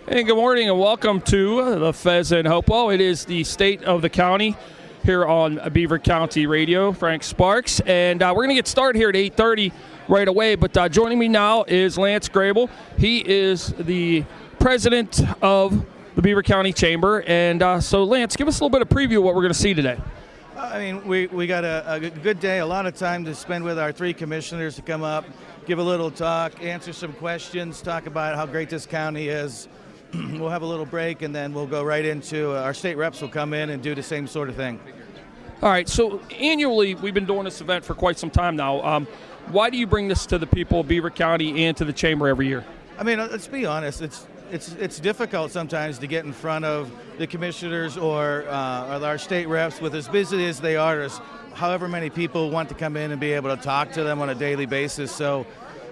Hey, good morning and welcome to the Fez in Hopewell. It is the state of the county here on Beaver County Radio. Frank Sparks, and we're going to get started here at 8:30 right away. But joining me now is Lance Grable. He is the president of the Beaver County Chamber. And so, Lance, give us a little bit of preview of what we're going to see today. I mean, we got a good day, a lot of time to spend with our three commissioners to come up, give a little talk, answer some questions, talk about how great this county is. We'll have a little break, and then we'll go right into our state reps will come in and do the same sort of thing. All right, so annually we've been doing this event for quite some time now. Why do you bring this to the people of Beaver County and to the Chamber every year? I mean, let's be honest. It's difficult sometimes to get in front of the commissioners or our state reps with as busy as they are. As however many people want to come in and be able to talk to them on a daily basis. So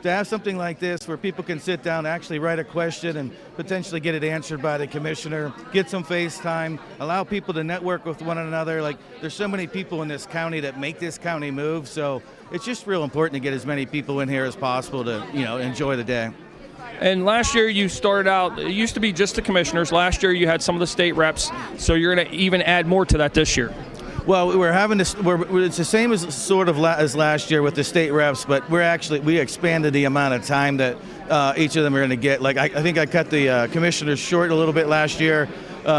to have something like this where people can sit down, actually write a question and potentially get it answered by the commissioner, get some face time, allow people to network with one another. Like, there's so many people in this county that make this county move, so it's just real important to get as many people in here as possible to, enjoy the day. And last year you started out, it used to be just the commissioners. Last year you had some of the state reps, so you're going to even add more to that this year. Well, we're having this. It's the same as as last year with the state reps, but we expanded the amount of time that each of them are going to get. Like I think I cut the commissioners short a little bit last year.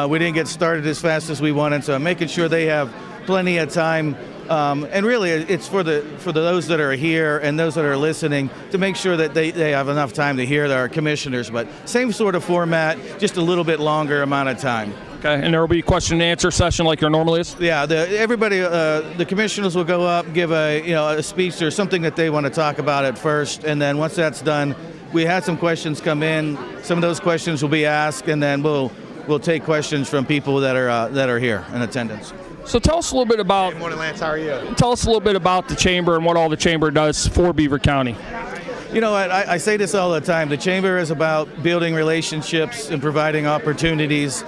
We didn't get started as fast as we wanted, so I'm making sure they have plenty of time. And really, it's for those that are here and those that are listening to make sure that they have enough time to hear our commissioners. But same sort of format, just a little bit longer amount of time. Okay, and there will be a question and answer session like there normally is? Yeah, the commissioners will go up, give a speech or something that they want to talk about at first, and then once that's done, we had some questions come in. Some of those questions will be asked, and then we'll take questions from people that are here in attendance. So tell us a little bit about. Good morning, Lance. How are you? Tell us a little bit about the Chamber and what all the Chamber does for Beaver County. You know what? I say this all the time. The Chamber is about building relationships and providing opportunities.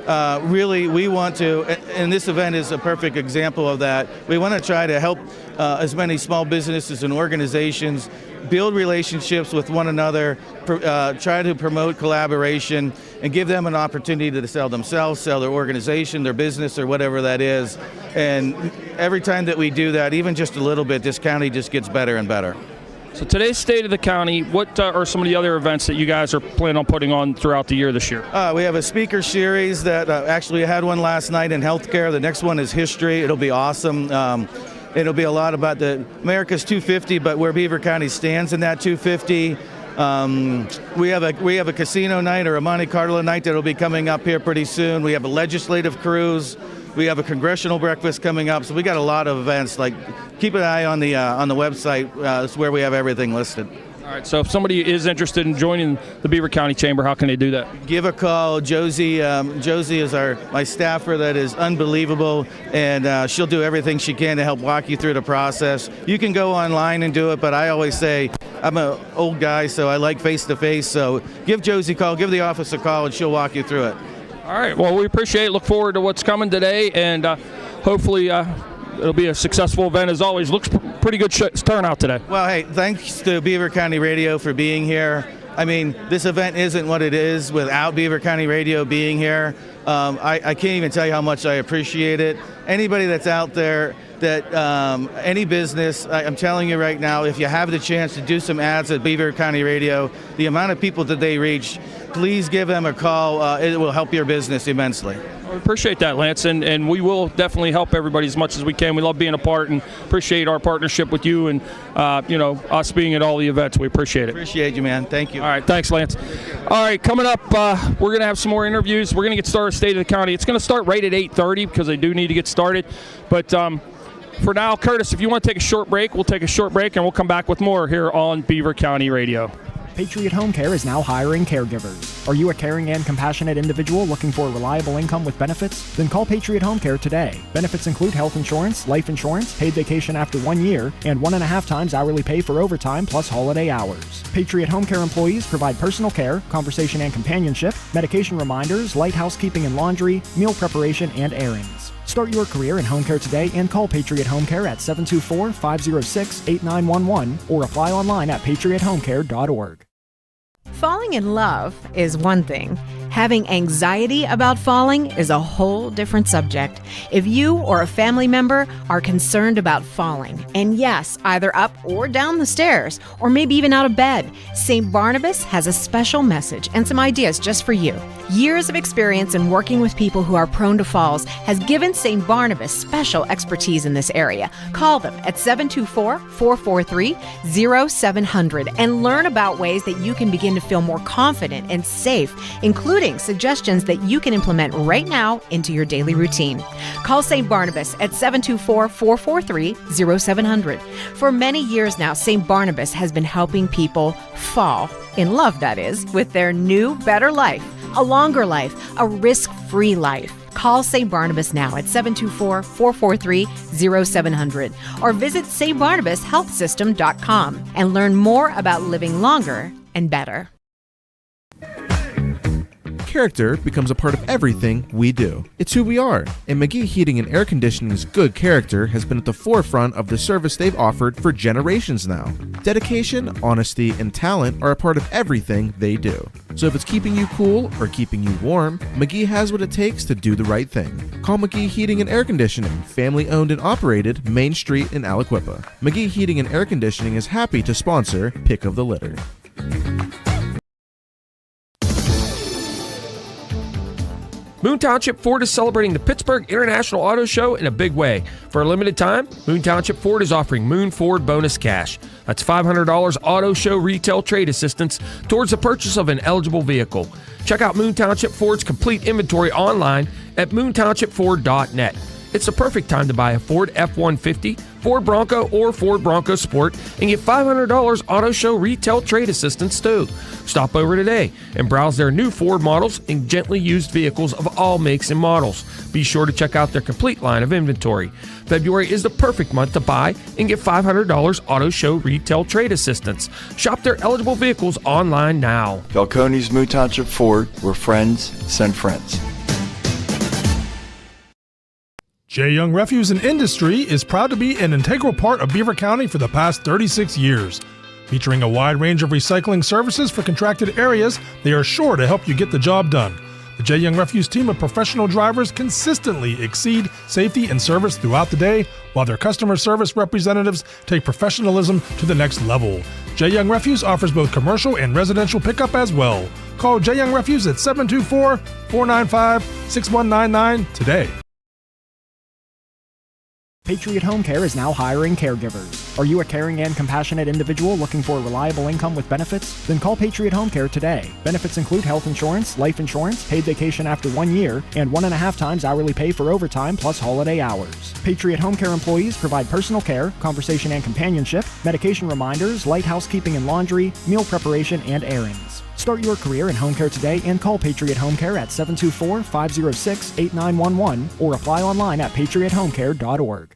Really, we want to, and this event is a perfect example of that. We want to try to help as many small businesses and organizations build relationships with one another, try to promote collaboration, and give them an opportunity to sell themselves, sell their organization, their business, or whatever that is. And every time that we do that, even just a little bit, this county just gets better and better. So today's State of the County, what are some of the other events that you guys are planning on putting on throughout the year this year? We have a speaker series that actually had one last night in healthcare. The next one is history. It'll be awesome. It'll be a lot about America's 250, but where Beaver County stands in that 250. We have a casino night or a Monte Carlo night that'll be coming up here pretty soon. We have a legislative cruise. We have a congressional breakfast coming up. So we got a lot of events. Like, keep an eye on the website. It's where we have everything listed. All right, so if somebody is interested in joining the Beaver County Chamber, how can they do that? Give a call. Josie is my staffer that is unbelievable, and she'll do everything she can to help walk you through the process. You can go online and do it, but I always say I'm an old guy, so I like face-to-face. So give Josie a call, give the office a call, and she'll walk you through it. All right, well, we appreciate it. Look forward to what's coming today, and hopefully it'll be a successful event as always. Looks pretty good turnout today. Well, hey, thanks to Beaver County Radio for being here. I mean, this event isn't what it is without Beaver County Radio being here. I can't even tell you how much I appreciate it. Anybody that's out there, any business, I'm telling you right now, if you have the chance to do some ads at Beaver County Radio, the amount of people that they reach, please give them a call. It will help your business immensely. We appreciate that, Lance, and we will definitely help everybody as much as we can. We love being a part and appreciate our partnership with you and us being at all the events. We appreciate it. Appreciate you, man. Thank you. All right, thanks, Lance. All right, coming up, we're going to have some more interviews. We're going to get started State of the County. It's going to start right at 8:30 because they do need to get started. But for now, Curtis, if you want to take a short break, we'll take a short break and we'll come back with more here on Beaver County Radio. Patriot Home Care is now hiring caregivers. Are you a caring and compassionate individual looking for a reliable income with benefits? Then call Patriot Home Care today. Benefits include health insurance, life insurance, paid vacation after 1 year, and 1.5 times hourly pay for overtime plus holiday hours. Patriot Home Care employees provide personal care, conversation and companionship, medication reminders, light housekeeping and laundry, meal preparation, and errands. Start your career in home care today and call Patriot Home Care at 724-506-8911 or apply online at patriothomecare.org. Falling in love is one thing. Having anxiety about falling is a whole different subject. If you or a family member are concerned about falling, and yes, either up or down the stairs, or maybe even out of bed, St. Barnabas has a special message and some ideas just for you. Years of experience in working with people who are prone to falls has given St. Barnabas special expertise in this area. Call them at 724-443-0700 and learn about ways that you can begin to feel more confident and safe, including suggestions that you can implement right now into your daily routine. Call St. Barnabas at 724-443-0700. For many years now, St. Barnabas has been helping people fall, in love that is, with their new, better life, a longer life, a risk-free life. Call St. Barnabas now at 724-443-0700 or visit stbarnabashealthsystem.com and learn more about living longer and better. Character becomes a part of everything we do. It's who we are, and McGee Heating and Air Conditioning's good character has been at the forefront of the service they've offered for generations now. Dedication, honesty, and talent are a part of everything they do. So if it's keeping you cool or keeping you warm, McGee has what it takes to do the right thing. Call McGee Heating and Air Conditioning, family owned and operated, Main Street in Aliquippa. McGee Heating and Air Conditioning is happy to sponsor Pick of the Litter. Moon Township Ford is celebrating the Pittsburgh International Auto Show in a big way. For a limited time, Moon Township Ford is offering Moon Ford Bonus Cash. That's $500 auto show retail trade assistance towards the purchase of an eligible vehicle. Check out Moon Township Ford's complete inventory online at moontownshipford.net. It's the perfect time to buy a Ford F-150, Ford Bronco, or Ford Bronco Sport and get $500 auto show retail trade assistance too. Stop over today and browse their new Ford models and gently used vehicles of all makes and models. Be sure to check out their complete line of inventory. February is the perfect month to buy and get $500 auto show retail trade assistance. Shop their eligible vehicles online now. Falcone's Moon Township Ford, where friends send friends. J. Young Refuse and Industry is proud to be an integral part of Beaver County for the past 36 years. Featuring a wide range of recycling services for contracted areas, they are sure to help you get the job done. The J. Young Refuse team of professional drivers consistently exceed safety and service throughout the day, while their customer service representatives take professionalism to the next level. J. Young Refuse offers both commercial and residential pickup as well. Call J. Young Refuse at 724-495-6199 today. Patriot Home Care is now hiring caregivers. Are you a caring and compassionate individual looking for a reliable income with benefits? Then call Patriot Home Care today. Benefits include health insurance, life insurance, paid vacation after 1 year, and 1.5 times hourly pay for overtime plus holiday hours. Patriot Home Care employees provide personal care, conversation and companionship, medication reminders, light housekeeping and laundry, meal preparation, and errands. Start your career in home care today and call Patriot Home Care at 724-506-8911 or apply online at patriothomecare.org.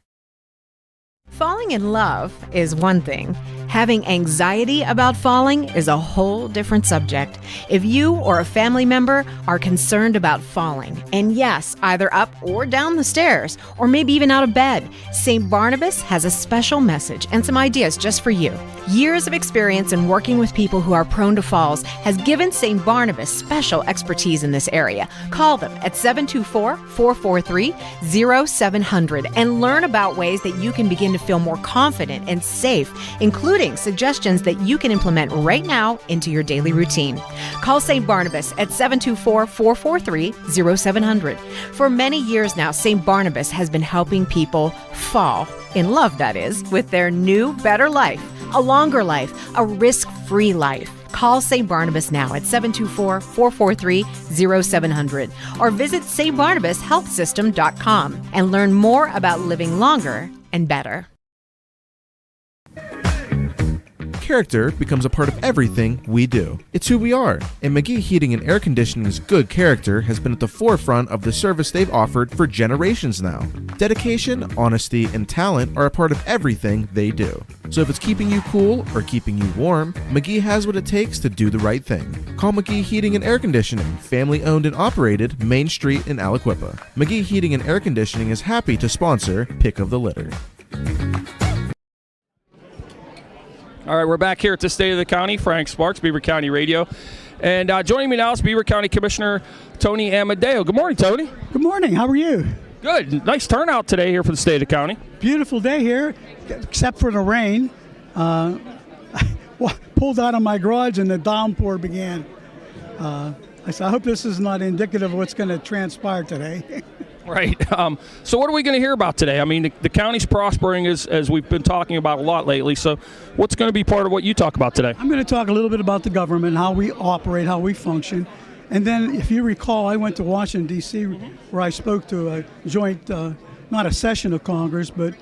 Falling in love is one thing. Having anxiety about falling is a whole different subject. If you or a family member are concerned about falling, and yes, either up or down the stairs, or maybe even out of bed, St. Barnabas has a special message and some ideas just for you. Years of experience in working with people who are prone to falls has given St. Barnabas special expertise in this area. Call them at 724-443-0700 and learn about ways that you can begin to feel more confident and safe, including suggestions that you can implement right now into your daily routine. Call St. Barnabas at 724-443-0700. For many years now, St. Barnabas has been helping people fall, in love that is, with their new, better life, a longer life, a risk-free life. Call St. Barnabas now at 724-443-0700 or visit stbarnabashealthsystem.com and learn more about living longer and better. Character becomes a part of everything we do. It's who we are, and McGee Heating and Air Conditioning's good character has been at the forefront of the service they've offered for generations now. Dedication, honesty, and talent are a part of everything they do. So if it's keeping you cool or keeping you warm, McGee has what it takes to do the right thing. Call McGee Heating and Air Conditioning, family owned and operated, Main Street in Aliquippa. McGee Heating and Air Conditioning is happy to sponsor Pick of the Litter. All right, we're back here at the State of the County. Frank Sparks, Beaver County Radio. And joining me now is Beaver County Commissioner Tony Amadeo. Good morning, Tony. Good morning. How are you? Good. Nice turnout today here for the state of the county. Beautiful day here, except for the rain. I pulled out of my garage and the downpour began. I said, I hope this is not indicative of what's going to transpire today. Right. So what are we going to hear about today? I mean, the county's prospering as we've been talking about a lot lately. So what's going to be part of what you talk about today? I'm going to talk a little bit about the government, how we operate, how we function. And then, if you recall, I went to Washington, D.C., where I spoke to a joint, not a session of Congress, but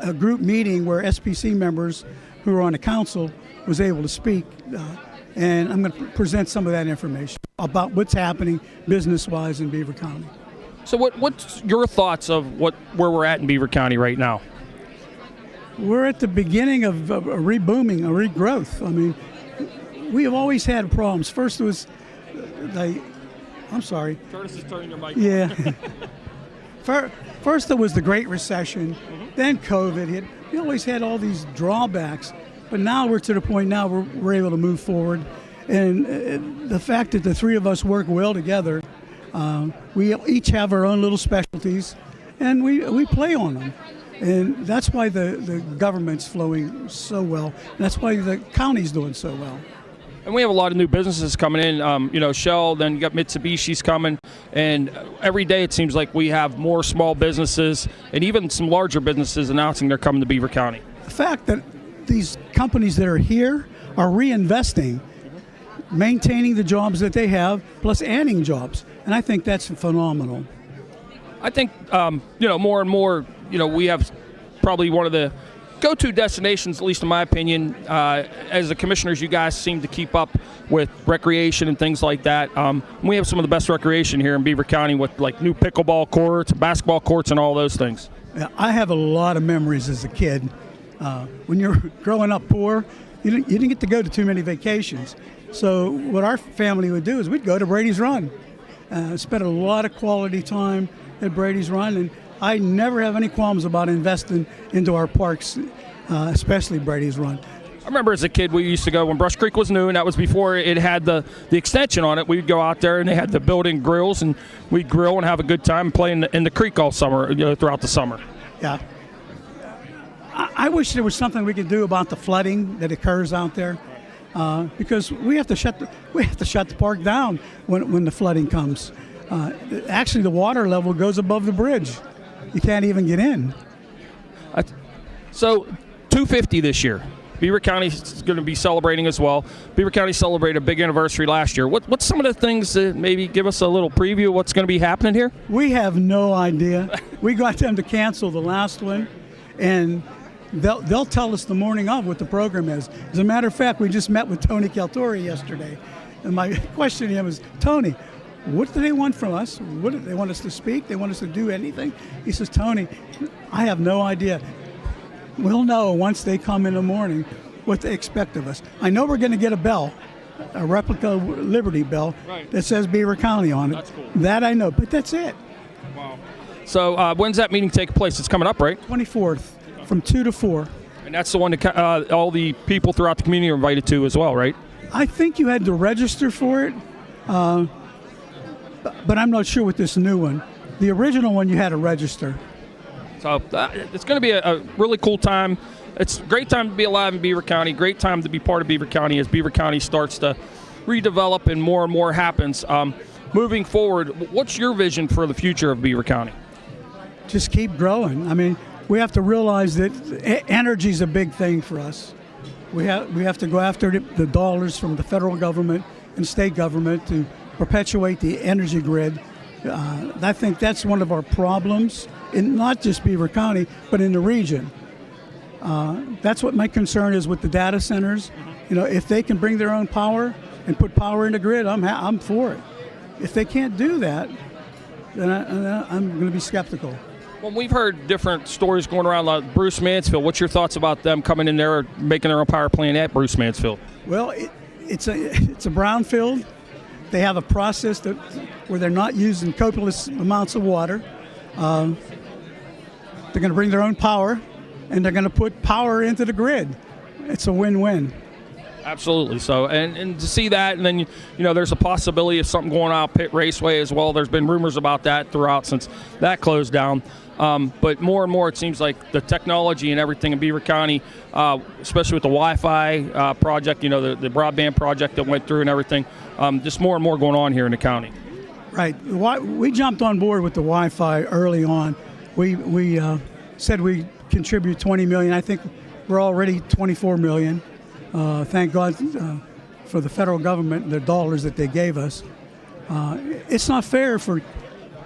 a group meeting where SPC members who are on the council was able to speak. And I'm going to present some of that information about what's happening business-wise in Beaver County. So what's your thoughts of where we're at in Beaver County right now? We're at the beginning of a rebooming, a regrowth. I mean, we have always had problems. First was I'm sorry. Curtis is turning your mic Yeah. First there was the Great Recession, then COVID hit. We always had all these drawbacks, but now we're to the point now where we're able to move forward. And the fact that the three of us work well together, we each have our own little specialties, and we play on them. And that's why the government's flowing so well, and that's why the county's doing so well. And we have a lot of new businesses coming in, Shell, then you got Mitsubishi's coming, and every day it seems like we have more small businesses and even some larger businesses announcing they're coming to Beaver County. The fact that these companies that are here are reinvesting, maintaining the jobs that they have, plus adding jobs, and I think that's phenomenal. I think, more and more, we have probably one of the go-to destinations, at least in my opinion. As the commissioners, you guys seem to keep up with recreation and things like that. We have some of the best recreation here in Beaver County with like new pickleball courts, basketball courts, and all those things. Yeah, I have a lot of memories as a kid. When you're growing up poor, you didn't get to go to too many vacations. So what our family would do is we'd go to Brady's Run. Spent a lot of quality time at Brady's Run, and I never have any qualms about investing into our parks, especially Brady's Run. I remember as a kid we used to go when Brush Creek was new, and that was before it had the extension on it. We'd go out there and they had the built-in grills, and we'd grill and have a good time playing in the creek all summer, throughout the summer. Yeah. I wish there was something we could do about the flooding that occurs out there, because we have to shut the park down when the flooding comes. Actually, the water level goes above the bridge. You can't even get in. So, 250 this year. Beaver County is going to be celebrating as well. Beaver County celebrated a big anniversary last year. What's some of the things that maybe give us a little preview of what's going to be happening here? We have no idea. We got them to cancel the last one, and they'll tell us the morning of what the program is. As a matter of fact, we just met with Tony Caltori yesterday, and my question to him was, Tony, what do they want from us? What do they want us to speak? They want us to do anything? He says, Tony, I have no idea. We'll know once they come in the morning what they expect of us. I know we're going to get a bell, a replica Liberty bell, right, that says Beaver County on it. That's cool. That I know, but that's it. Wow. So when's that meeting take place? It's coming up, right? 24th, from 2 to 4. And that's the one that all the people throughout the community are invited to as well, right? I think you had to register for it. But I'm not sure with this new one. The original one, you had to register. So it's going to be a really cool time. It's a great time to be alive in Beaver County, great time to be part of Beaver County as Beaver County starts to redevelop and more happens. Moving forward, what's your vision for the future of Beaver County? Just keep growing. I mean, we have to realize that energy is a big thing for us. We have to go after the dollars from the federal government and state government to perpetuate the energy grid. I think that's one of our problems in not just Beaver County, but in the region. That's what my concern is with the data centers. If they can bring their own power and put power in the grid, I'm for it. If they can't do that, then I'm going to be skeptical. Well, we've heard different stories going around like Bruce Mansfield. What's your thoughts about them coming in there making their own power plant at Bruce Mansfield? Well, it's a brownfield. They have a process where they're not using copious amounts of water. They're going to bring their own power, and they're going to put power into the grid. It's a win-win. Absolutely. So, and to see that, and then, you know, there's a possibility of something going on Pitt Raceway as well. There's been rumors about that throughout since that closed down. But more and more, it seems like the technology and everything in Beaver County, especially with the Wi-Fi project, you know, the broadband project that went through and everything, just more and more going on here in the county. Right. We jumped on board with the Wi-Fi early on. We said we contribute $20 million. I think we're already $24 million. Thank God for the federal government, the dollars that they gave us. It's not fair for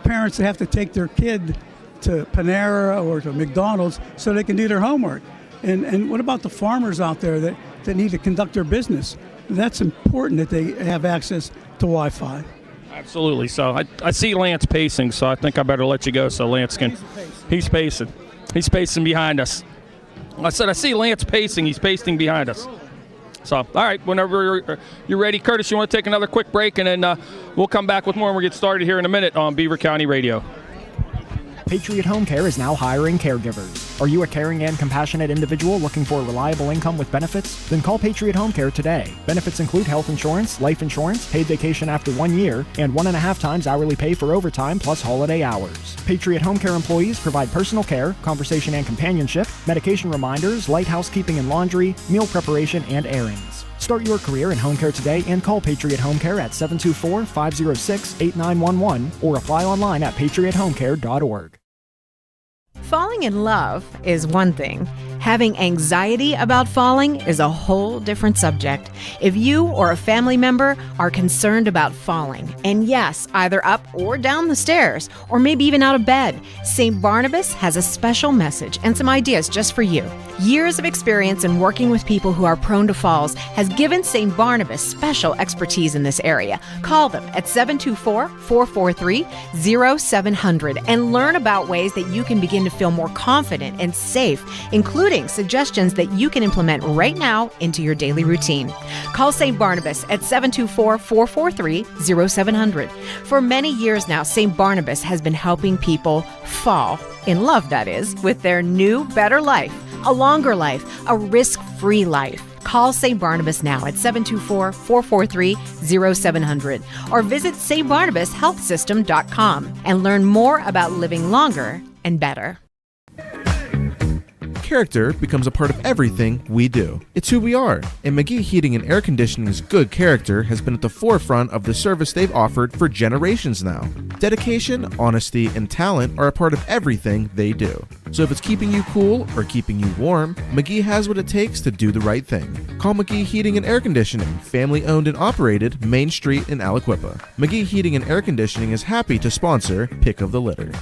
parents to have to take their kid to Panera or to McDonald's so they can do their homework. And what about the farmers out there that need to conduct their business? That's important that they have access to Wi-Fi. Absolutely. So I see Lance pacing, so I think I better let you go so Lance can. He's pacing. He's pacing behind us. I said I see Lance pacing. He's pacing behind us. So, all right, whenever you're ready, Curtis, you want to take another quick break, and then we'll come back with more, and we'll get started here in a minute on Beaver County Radio. Patriot Home Care is now hiring caregivers. Are you a caring and compassionate individual looking for a reliable income with benefits? Then call Patriot Home Care today. Benefits include health insurance, life insurance, paid vacation after 1 year, and 1.5 times hourly pay for overtime plus holiday hours. Patriot Home Care employees provide personal care, conversation and companionship, medication reminders, light housekeeping and laundry, meal preparation, and errands. Start your career in home care today and call Patriot Home Care at 724-506-8911 or apply online at patriothomecare.org. Falling in love is one thing. Having anxiety about falling is a whole different subject. If you or a family member are concerned about falling, and yes, either up or down the stairs, or maybe even out of bed, St. Barnabas has a special message and some ideas just for you. Years of experience in working with people who are prone to falls has given St. Barnabas special expertise in this area. Call them at 724-443-0700 and learn about ways that you can begin to feel more confident and safe, including suggestions that you can implement right now into your daily routine. Call St. Barnabas at 724-443-0700. For many years now, St. Barnabas has been helping people fall in love, that is, with their new, better life, a longer life, a risk-free life. Call St. Barnabas now at 724-443-0700 or visit stbarnabashealthsystem.com and learn more about living longer and better. Character becomes a part of everything we do. It's who we are, and McGee Heating and Air Conditioning's good character has been at the forefront of the service they've offered for generations now. Dedication, honesty, and talent are a part of everything they do. So if it's keeping you cool or keeping you warm, McGee has what it takes to do the right thing. Call McGee Heating and Air Conditioning, family owned and operated, Main Street in Aliquippa. McGee Heating and Air Conditioning is happy to sponsor Pick of the Litter.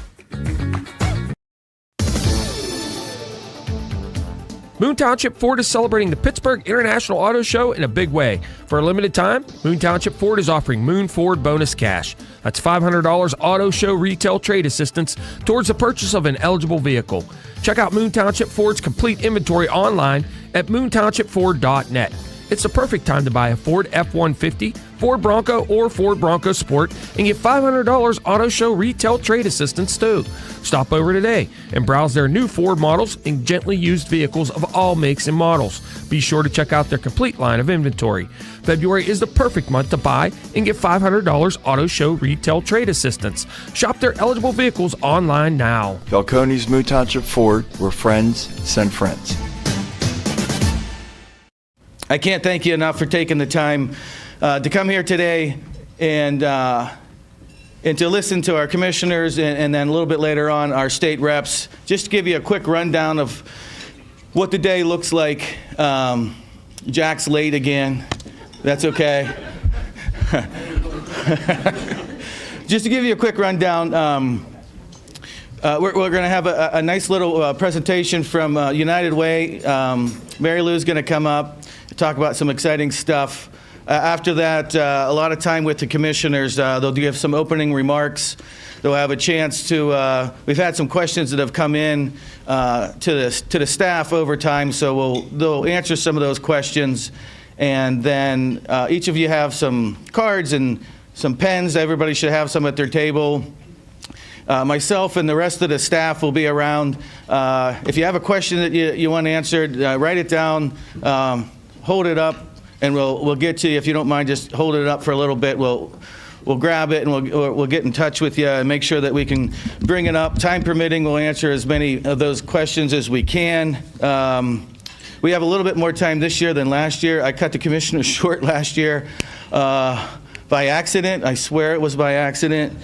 Moon Township Ford is celebrating the Pittsburgh International Auto Show in a big way. For a limited time, Moon Township Ford is offering Moon Ford Bonus Cash. That's $500 auto show retail trade assistance towards the purchase of an eligible vehicle. Check out Moon Township Ford's complete inventory online at moontownshipford.net. It's the perfect time to buy a Ford F-150, Ford Bronco, or Ford Bronco Sport and get $500 auto show retail trade assistance too. Stop over today and browse their new Ford models and gently used vehicles of all makes and models. Be sure to check out their complete line of inventory. February is the perfect month to buy and get $500 auto show retail trade assistance. Shop their eligible vehicles online now. Falcone's Moon Township Ford, where friends send friends. I can't thank you enough for taking the time to come here today and to listen to our commissioners and then a little bit later on our state reps. Just to give you a quick rundown of what the day looks like. Jack's late again. That's okay. Just to give you a quick rundown, we're going to have a nice little presentation from United Way. Mary Lou's going to come up, talk about some exciting stuff. After that, a lot of time with the commissioners. They'll give some opening remarks. They'll have a chance to, we've had some questions that have come in to the staff over time, so they'll answer some of those questions. And then each of you have some cards and some pens. Everybody should have some at their table. Myself and the rest of the staff will be around. If you have a question that you want answered, write it down, hold it up, and we'll get to you. If you don't mind, just hold it up for a little bit. We'll grab it, and we'll get in touch with you and make sure that we can bring it up. Time permitting, we'll answer as many of those questions as we can. We have a little bit more time this year than last year. I cut the commissioners short last year by accident. I swear it was by accident.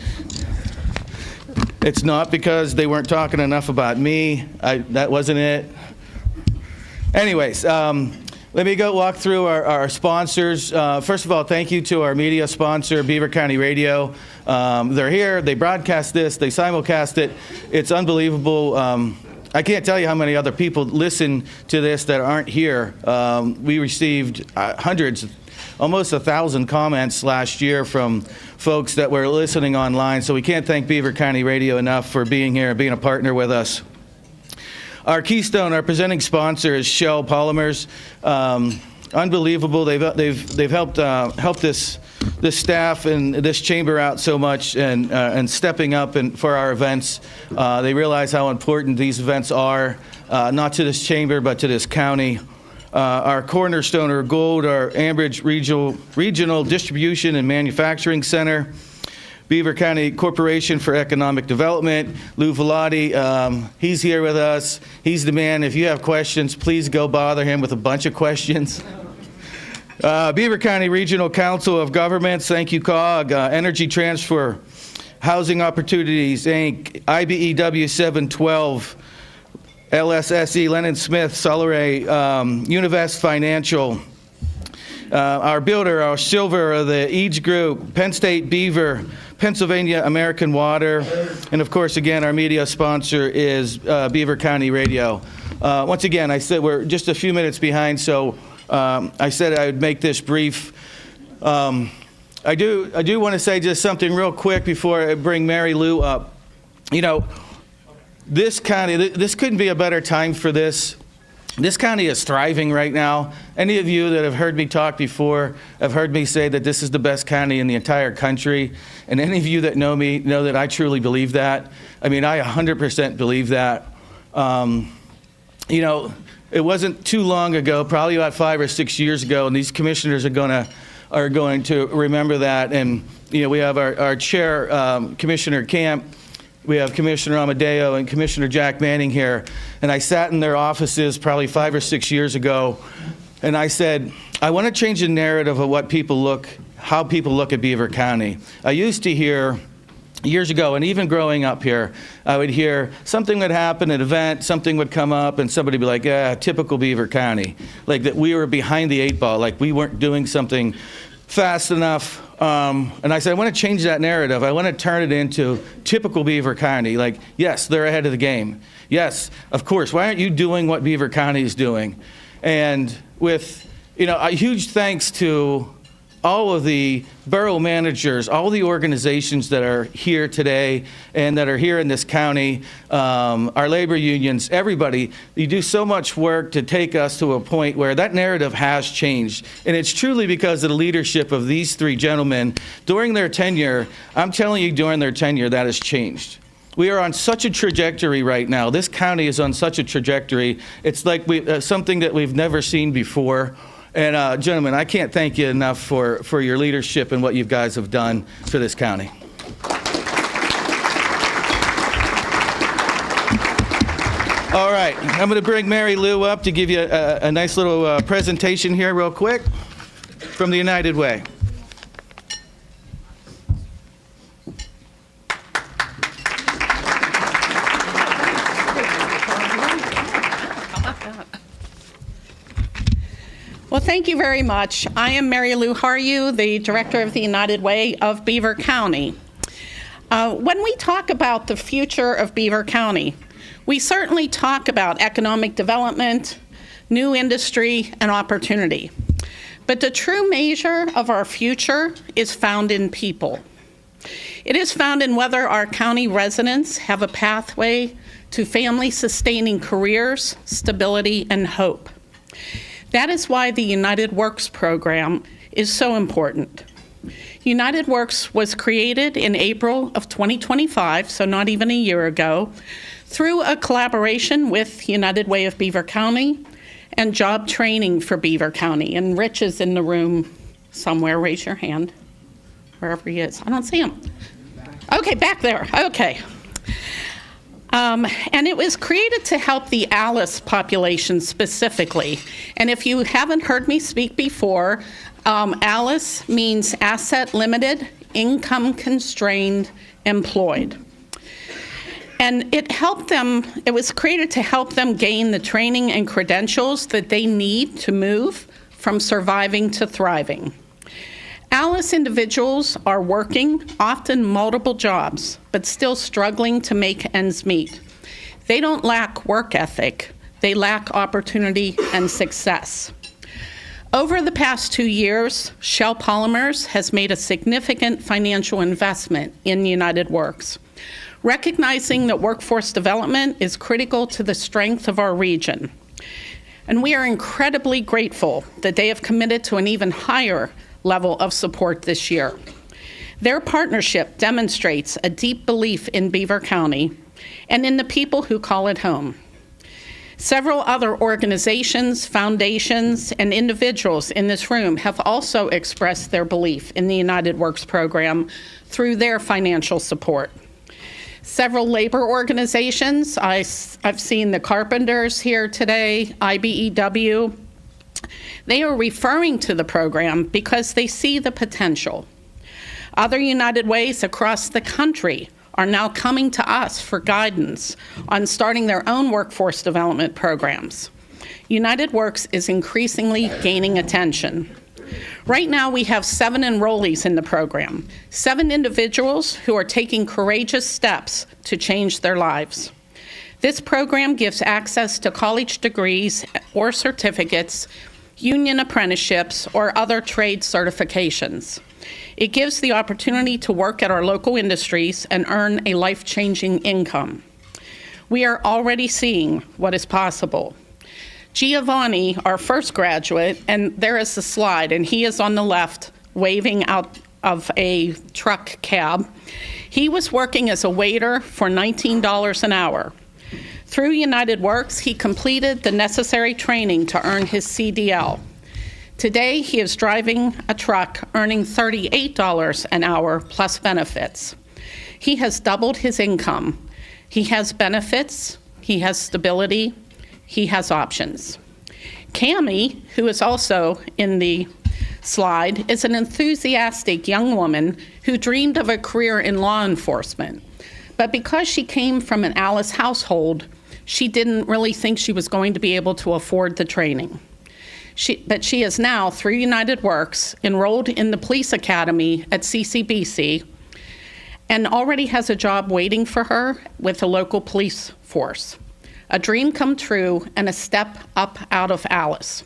It's not because they weren't talking enough about me. That wasn't it. Anyways, let me go walk through our sponsors. First of all, thank you to our media sponsor, Beaver County Radio. They're here. They broadcast this. They simulcast it. It's unbelievable. I can't tell you how many other people listen to this that aren't here. We received hundreds, almost 1,000 comments last year from folks that were listening online. So we can't thank Beaver County Radio enough for being here and being a partner with us. Our keystone, our presenting sponsor is Shell Polymers. Unbelievable. They've helped this staff and this chamber out so much and stepping up for our events. They realize how important these events are, not to this chamber but to this county. Our cornerstone or gold, our Ambridge Regional Distribution and Manufacturing Center. Beaver County Corporation for Economic Development. Lou Velati, he's here with us. He's the man. If you have questions, please go bother him with a bunch of questions. Beaver County Regional Council of Governments, thank you, COG. Energy Transfer, Housing Opportunities, Inc., IBEW 712, LSSE, Lennon Smith, Solaray, Univest Financial, our builder, our silver, the Eads Group, Penn State Beaver, Pennsylvania American Water, and of course, again, our media sponsor is Beaver County Radio. Once again, I said we're just a few minutes behind, so I said I would make this brief. I do want to say just something real quick before I bring Mary Lou up. You know, this couldn't be a better time for this. This county is thriving right now. Any of you that have heard me talk before have heard me say that this is the best county in the entire country. And any of you that know me know that I truly believe that. I mean, I 100% believe that. You know, it wasn't too long ago, probably about 5 or 6 years ago, and these commissioners are going to remember that. And you know, we have our chair, Commissioner Camp. We have Commissioner Amadeo and Commissioner Jack Manning here. And I sat in their offices probably 5 or 6 years ago, and I said, I want to change the narrative of how people look at Beaver County. I used to hear years ago, and even growing up here, I would hear something would happen, an event, something would come up, and somebody would be like, typical Beaver County. Like that we were behind the 8 ball, like we weren't doing something fast enough. And I said, I want to change that narrative. I want to turn it into typical Beaver County. Like, yes, they're ahead of the game. Yes, of course. Why aren't you doing what Beaver County is doing? And with, you know, a huge thanks to all of the borough managers, all the organizations that are here today and that are here in this county, our labor unions, everybody, you do so much work to take us to a point where that narrative has changed. And it's truly because of the leadership of these 3 gentlemen during their tenure. I'm telling you, during their tenure, that has changed. We are on such a trajectory right now. This county is on such a trajectory. It's like something that we've never seen before. And gentlemen, I can't thank you enough for your leadership and what you guys have done for this county. All right, I'm going to bring Mary Lou up to give you a nice little presentation here real quick from the United Way. Well, thank you very much. I am Mary Lou Haryu, the Director of the United Way of Beaver County. When we talk about the future of Beaver County, we certainly talk about economic development, new industry, and opportunity. But the true measure of our future is found in people. It is found in whether our county residents have a pathway to family-sustaining careers, stability, and hope. That is why the United Works program is so important. United Works was created in April of 2025, so not even a year ago, through a collaboration with United Way of Beaver County and job training for Beaver County. And Rich is in the room somewhere. Raise your hand, wherever he is. I don't see him. Okay, back there. Okay. And it was created to help the ALICE population specifically. And if you haven't heard me speak before, ALICE means Asset Limited, Income Constrained, Employed. And it was created to help them gain the training and credentials that they need to move from surviving to thriving. ALICE individuals are working, often multiple jobs, but still struggling to make ends meet. They don't lack work ethic, they lack opportunity and success. Over the past 2 years, Shell Polymers has made a significant financial investment in United Works, recognizing that workforce development is critical to the strength of our region. And we are incredibly grateful that they have committed to an even higher level of support this year. Their partnership demonstrates a deep belief in Beaver County and in the people who call it home. Several other organizations, foundations, and individuals in this room have also expressed their belief in the United Works program through their financial support. Several labor organizations, I've seen the Carpenters here today, IBEW, they are referring to the program because they see the potential. Other United Ways across the country are now coming to us for guidance on starting their own workforce development programs. United Works is increasingly gaining attention. Right now, we have 7 enrollees in the program, 7 individuals who are taking courageous steps to change their lives. This program gives access to college degrees or certificates, union apprenticeships, or other trade certifications. It gives the opportunity to work at our local industries and earn a life-changing income. We are already seeing what is possible. Giovanni, our first graduate, and there is the slide, and he is on the left waving out of a truck cab. He was working as a waiter for $19 an hour. Through United Works, he completed the necessary training to earn his CDL. Today, he is driving a truck, earning $38 an hour plus benefits. He has doubled his income. He has benefits, he has stability, he has options. Cammie, who is also in the slide, is an enthusiastic young woman who dreamed of a career in law enforcement. But because she came from an ALICE household, she didn't really think she was going to be able to afford the training. But she is now, through United Works, enrolled in the police academy at CCBC and already has a job waiting for her with the local police force. A dream come true and a step up out of ALICE.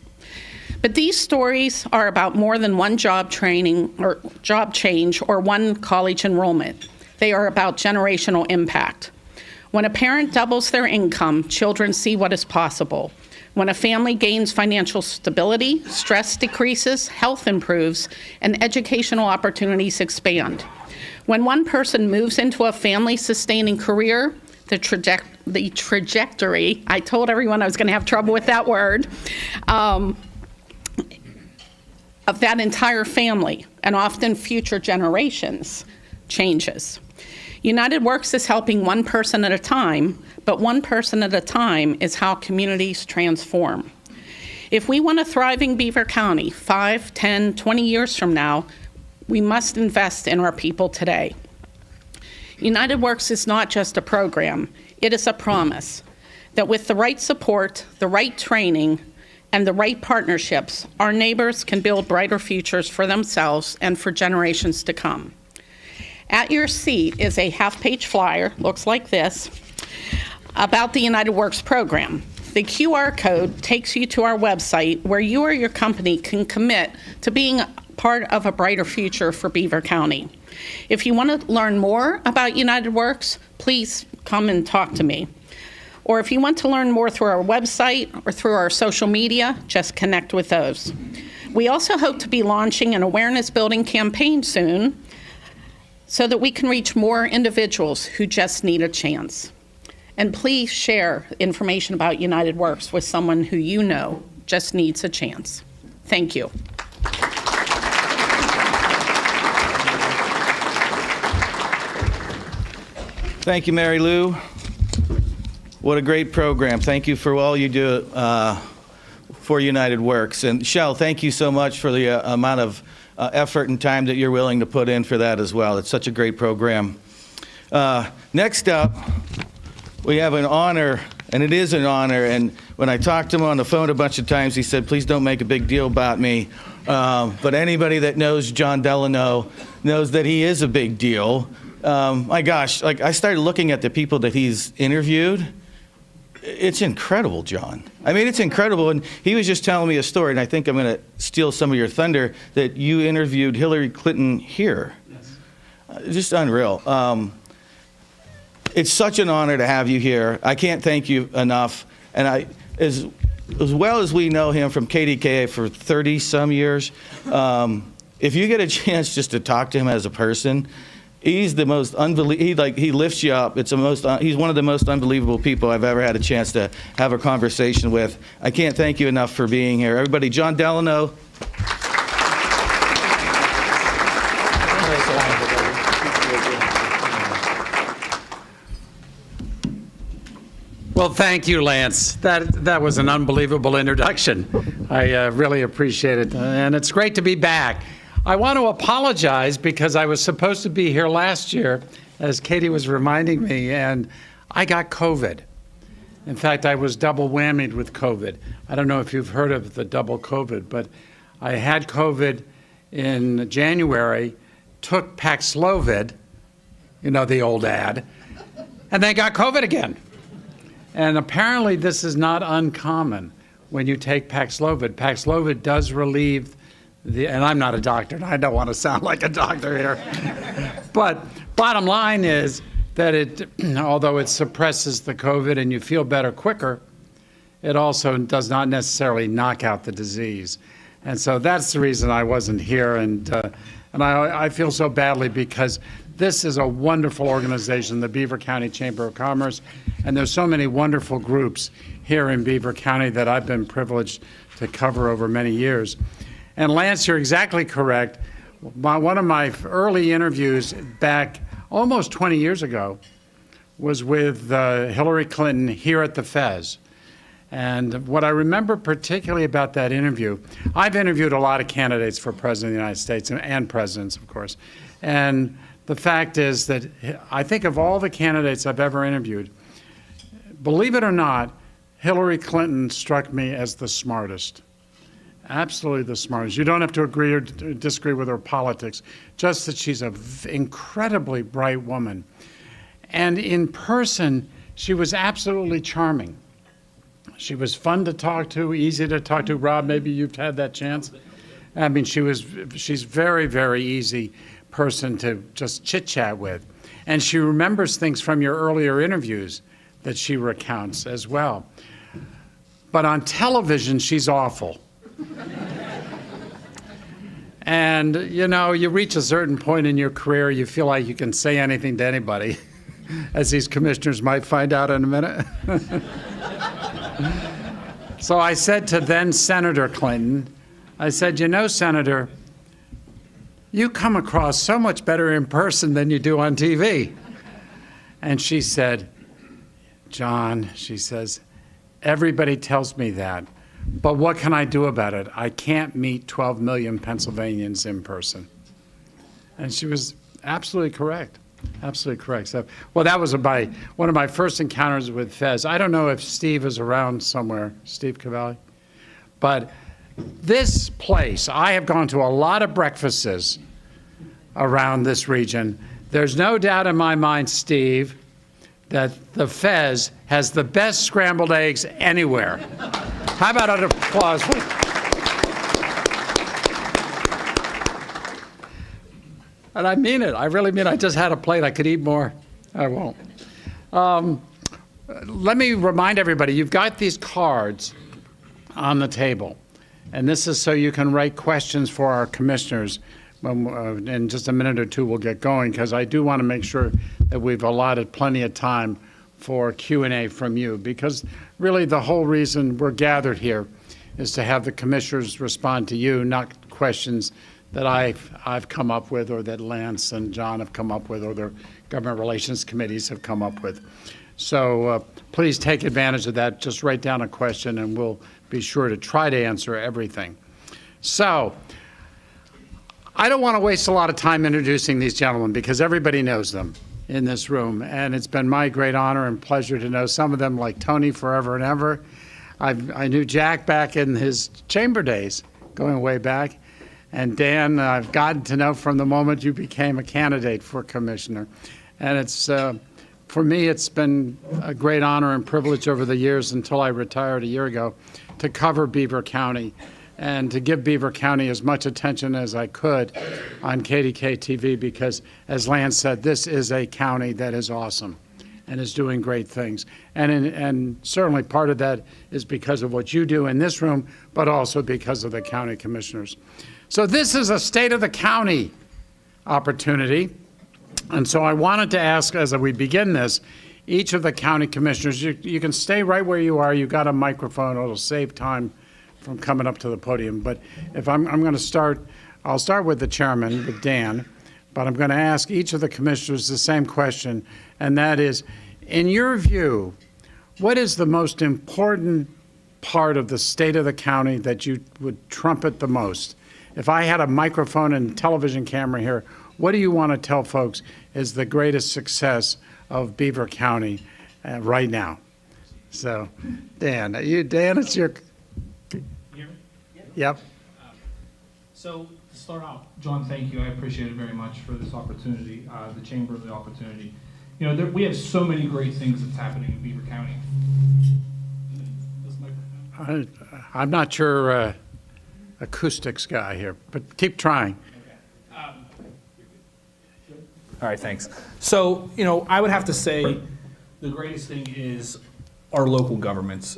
But these stories are about more than one job training or job change or one college enrollment. They are about generational impact. When a parent doubles their income, children see what is possible. When a family gains financial stability, stress decreases, health improves, and educational opportunities expand. When one person moves into a family-sustaining career, the trajectory, I told everyone I was going to have trouble with that word, of that entire family, and often future generations, changes. United Works is helping one person at a time, but one person at a time is how communities transform. If we want a thriving Beaver County 5, 10, 20 years from now, we must invest in our people today. United Works is not just a program, it is a promise that with the right support, the right training, and the right partnerships, our neighbors can build brighter futures for themselves and for generations to come. At your seat is a half-page flyer, looks like this, about the United Works program. The QR code takes you to our website where you or your company can commit to being part of a brighter future for Beaver County. If you want to learn more about United Works, please come and talk to me. Or if you want to learn more through our website or through our social media, just connect with those. We also hope to be launching an awareness-building campaign soon so that we can reach more individuals who just need a chance. And please share information about United Works with someone who you know just needs a chance. Thank you. Thank you, Mary Lou. What a great program. Thank you for all you do for United Works. And Shell, thank you so much for the amount of effort and time that you're willing to put in for that as well. It's such a great program. Next up, we have an honor, and it is an honor. And when I talked to him on the phone a bunch of times, he said, please don't make a big deal about me. But anybody that knows John Delano knows that he is a big deal. My gosh, like I started looking at the people that he's interviewed. It's incredible, John. I mean, it's incredible. And he was just telling me a story, and I think I'm going to steal some of your thunder, that you interviewed Hillary Clinton here. Yes. Just unreal. It's such an honor to have you here. I can't thank you enough. And as well as we know him from KDKA for 30-some years, if you get a chance just to talk to him as a person, he's the most unbelievable. He lifts you up. He's one of the most unbelievable people I've ever had a chance to have a conversation with. I can't thank you enough for being here. Everybody, John Delano. Well, thank you, Lance. That was an unbelievable introduction. I really appreciate it, and it's great to be back. I want to apologize because I was supposed to be here last year, as Katie was reminding me, and I got COVID. In fact, I was double whammied with COVID. I don't know if you've heard of the double COVID, but I had COVID in January, took Paxlovid, you know, the old ad, and then got COVID again. And apparently this is not uncommon when you take Paxlovid. Paxlovid does relieve and I'm not a doctor, and I don't want to sound like a doctor here. But bottom line is that although it suppresses the COVID and you feel better quicker, it also does not necessarily knock out the disease. And so that's the reason I wasn't here. And I feel so badly because this is a wonderful organization, the Beaver County Chamber of Commerce, and there's so many wonderful groups here in Beaver County that I've been privileged to cover over many years. And Lance, you're exactly correct. One of my early interviews back almost 20 years ago was with Hillary Clinton here at the Fez. And what I remember particularly about that interview, I've interviewed a lot of candidates for President of the United States and presidents, of course. And the fact is that I think of all the candidates I've ever interviewed, believe it or not, Hillary Clinton struck me as the smartest. Absolutely the smartest. You don't have to agree or disagree with her politics, just that she's an incredibly bright woman. And in person, she was absolutely charming. She was fun to talk to, easy to talk to. Rob, maybe you've had that chance. I mean, she's very, very easy person to just chit-chat with. And she remembers things from your earlier interviews that she recounts as well. But on television, she's awful. And, you know, you reach a certain point in your career, you feel like you can say anything to anybody, as these commissioners might find out in a minute. So I said to then Senator Clinton, I said, you know, Senator, you come across so much better in person than you do on TV. And she said, John, she says, everybody tells me that. But what can I do about it? I can't meet 12 million Pennsylvanians in person. And she was absolutely correct. Absolutely correct. So, well, that was one of my first encounters with Fez. I don't know if Steve is around somewhere, Steve Cavalli. But this place, I have gone to a lot of breakfasts around this region. There's no doubt in my mind, Steve, that the Fez has the best scrambled eggs anywhere. How about an applause? And I mean it. I really mean it. I just had a plate. I could eat more. I won't. Let me remind everybody, you've got these cards on the table. And this is so you can write questions for our commissioners. In just a minute or two, we'll get going, because I do want to make sure that we've allotted plenty of time for Q&A from you, because really the whole reason we're gathered here is to have the commissioners respond to you, not questions that I've come up with, or that Lance and John have come up with, or their government relations committees have come up with. So please take advantage of that. Just write down a question and we'll be sure to try to answer everything. So I don't want to waste a lot of time introducing these gentlemen because everybody knows them in this room, and it's been my great honor and pleasure to know some of them, like Tony, forever and ever. I knew Jack back in his chamber days, going way back. And Dan, I've gotten to know from the moment you became a candidate for commissioner. And it's, for me, it's been a great honor and privilege over the years until I retired a year ago to cover Beaver County and to give Beaver County as much attention as I could on KDK TV because, as Lance said, this is a county that is awesome and is doing great things. And certainly part of that is because of what you do in this room, but also because of the county commissioners. So this is a state of the county opportunity. And so I wanted to ask, as we begin this, each of the county commissioners, you can stay right where you are. You've got a microphone. It'll save time from coming up to the podium. But if I'm going to start, I'll start with the chairman, with Dan. But I'm going to ask each of the commissioners the same question, and that is, in your view, what is the most important part of the state of the county that you would trumpet the most? If I had a microphone and television camera here, what do you want to tell folks is the greatest success of Beaver County right now? So, Dan, Dan, it's your... You hear me? Yep. So, to start out, John, thank you. I appreciate it very much for this opportunity, the chamber, the opportunity. You know, we have so many great things that's happening in Beaver County. I'm not your acoustics guy here, but keep trying. All right, thanks. So, you know, I would have to say the greatest thing is our local governments.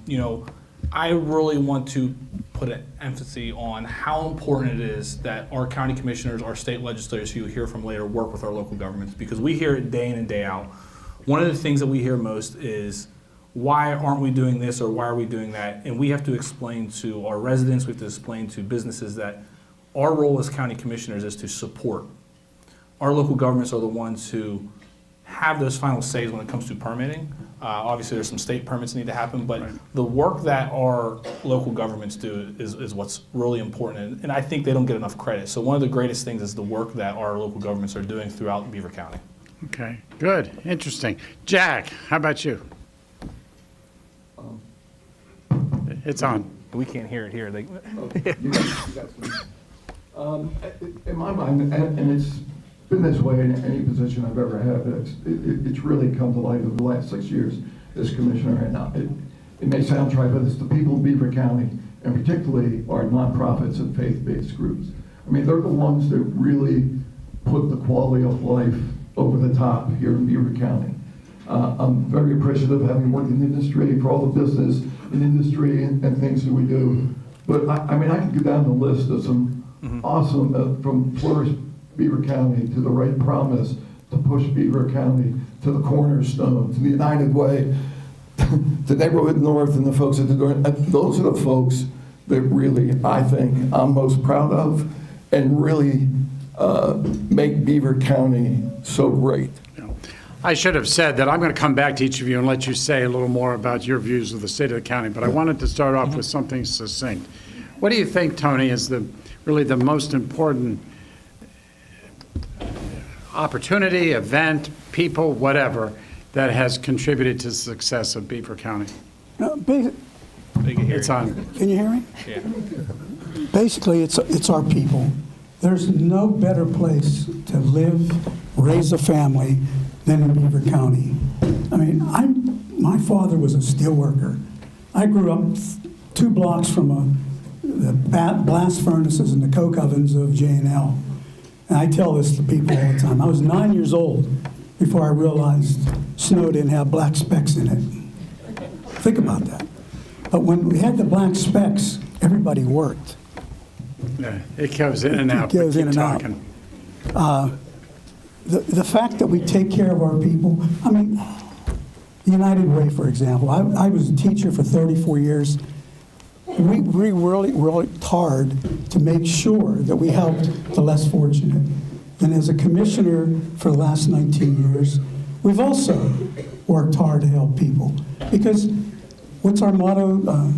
You know, I really want to put an emphasis on how important it is that our county commissioners, our state legislators who you'll hear from later, work with our local governments, because we hear it day in and day out. One of the things that we hear most is, why aren't we doing this or why are we doing that? And we have to explain to our residents, we have to explain to businesses that our role as county commissioners is to support. Our local governments are the ones who have those final says when it comes to permitting. Obviously, there's some state permits that need to happen, but the work that our local governments do is what's really important, and I think they don't get enough credit. So one of the greatest things is the work that our local governments are doing throughout Beaver County. Okay, good, interesting. Jack, how about you? It's on. We can't hear it here. In my mind, and it's been this way in any position I've ever had, it's really come to light over the last 6 years as commissioner. And it may sound trite, but it's the people of Beaver County, and particularly our nonprofits and faith-based groups. I mean, they're the ones that really put the quality of life over the top here in Beaver County. I'm very appreciative of having worked in the industry, for all the business and industry and things that we do. But I mean, I could go down the list of some awesome, from Flourish Beaver County to the Right Promise, to Push Beaver County, to the Cornerstone, to the United Way, to Neighborhood North and the folks at the door. Those are the folks that really, I think, I'm most proud of and really make Beaver County so great. I should have said that I'm going to come back to each of you and let you say a little more about your views of the state of the county, but I wanted to start off with something succinct. What do you think, Tony, is really the most important opportunity, event, people, whatever, that has contributed to the success of Beaver County? It's on. Can you hear me? Yeah. Basically, it's our people. There's no better place to live, raise a family than in Beaver County. I mean, my father was a steel worker. I grew up 2 blocks from the blast furnaces and the coke ovens of J&L. And I tell this to people all the time. I was 9 years old before I realized snow didn't have black specks in it. Think about that. But when we had the black specks, everybody worked. Yeah, it goes in and out. It goes in and out. The fact that we take care of our people, I mean, United Way, for example. I was a teacher for 34 years. we really worked hard to make sure that we helped the less fortunate. And as a commissioner for the last 19 years, we've also worked hard to help people. Because what's our motto?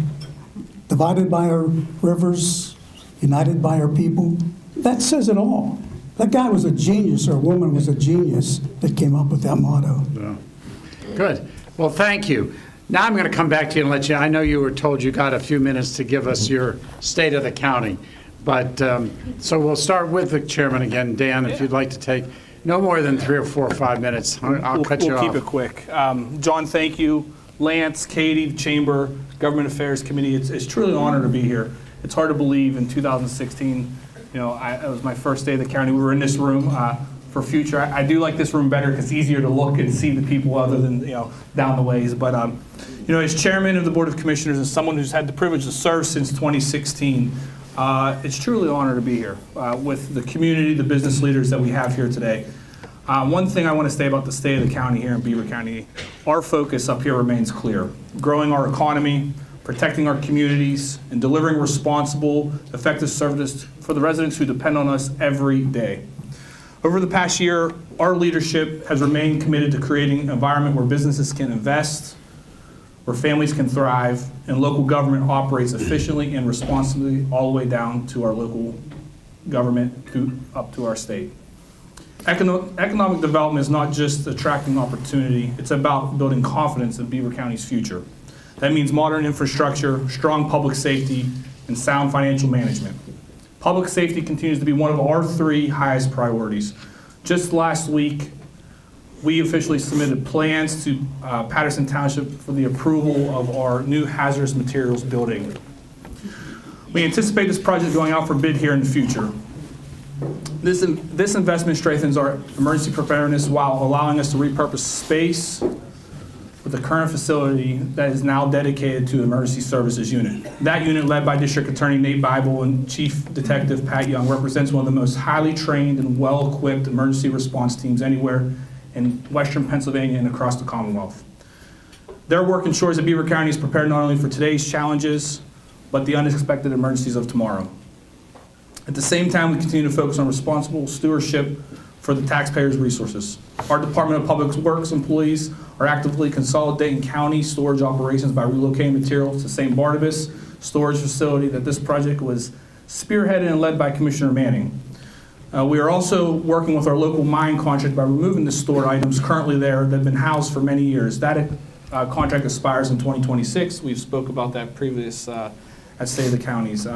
Divided by our rivers, united by our people. That says it all. That guy was a genius, or a woman was a genius that came up with that motto. Yeah. Good. Well, thank you. Now I'm going to come back to you and let you, I know you were told you got a few minutes to give us your state of the county. But, so we'll start with the chairman again. Dan, if you'd like to take no more than 3 or 4 or 5 minutes. I'll cut you off. We'll keep it quick. John, thank you. Lance, Katie, Chamber, Government Affairs Committee, it's truly an honor to be here. It's hard to believe in 2016, it was my first day of the county. We were in this room for future. I do like this room better because it's easier to look and see the people other than, down the ways. But, as chairman of the Board of Commissioners and someone who's had the privilege to serve since 2016, it's truly an honor to be here with the community, the business leaders that we have here today. One thing I want to say about the state of the county here in Beaver County, our focus up here remains clear. Growing our economy, protecting our communities, and delivering responsible, effective service for the residents who depend on us every day. Over the past year, our leadership has remained committed to creating an environment where businesses can invest, where families can thrive, and local government operates efficiently and responsibly all the way down to our local government up to our state. Economic development is not just attracting opportunity, it's about building confidence in Beaver County's future. That means modern infrastructure, strong public safety, and sound financial management. Public safety continues to be one of our 3 highest priorities. Just last week, we officially submitted plans to Patterson Township for the approval of our new hazardous materials building. We anticipate this project going out for bid here in the future. This investment strengthens our emergency preparedness while allowing us to repurpose space with the current facility that is now dedicated to the Emergency Services Unit. That unit, led by District Attorney Nate Bible and Chief Detective Pat Young, represents one of the most highly trained and well-equipped emergency response teams anywhere in Western Pennsylvania and across the Commonwealth. Their work ensures that Beaver County is prepared not only for today's challenges, but the unexpected emergencies of tomorrow. At the same time, we continue to focus on responsible stewardship for the taxpayers' resources. Our Department of Public Works employees are actively consolidating county storage operations by relocating materials to St. Barnabas storage facility that this project was spearheaded and led by Commissioner Manning. We are also working with our local mine contract by removing the stored items currently there that have been housed for many years. That contract expires in 2026. We've spoke about that previous at State of the Counties.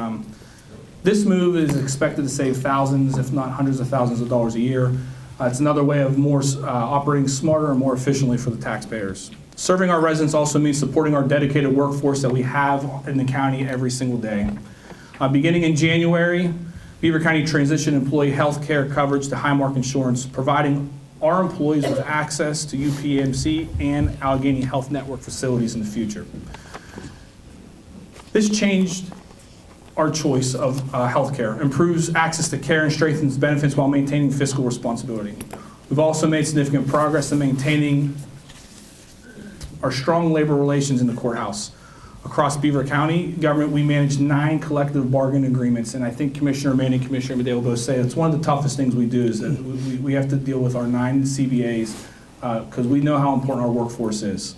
This move is expected to save thousands, if not hundreds of thousands of dollars a year. It's another way of operating smarter and more efficiently for the taxpayers. Serving our residents also means supporting our dedicated workforce that we have in the county every single day. Beginning in January, Beaver County transitioned employee health care coverage to Highmark Insurance, providing our employees with access to UPMC and Allegheny Health Network facilities in the future. This changed our choice of healthcare, improves access to care and strengthens benefits while maintaining fiscal responsibility. We've also made significant progress in maintaining our strong labor relations in the courthouse. Across Beaver County government, we manage 9 collective bargaining agreements, and I think Commissioner Manning and Commissioner Medeo both say it's one of the toughest things we do is that we have to deal with our 9 CBAs because we know how important our workforce is.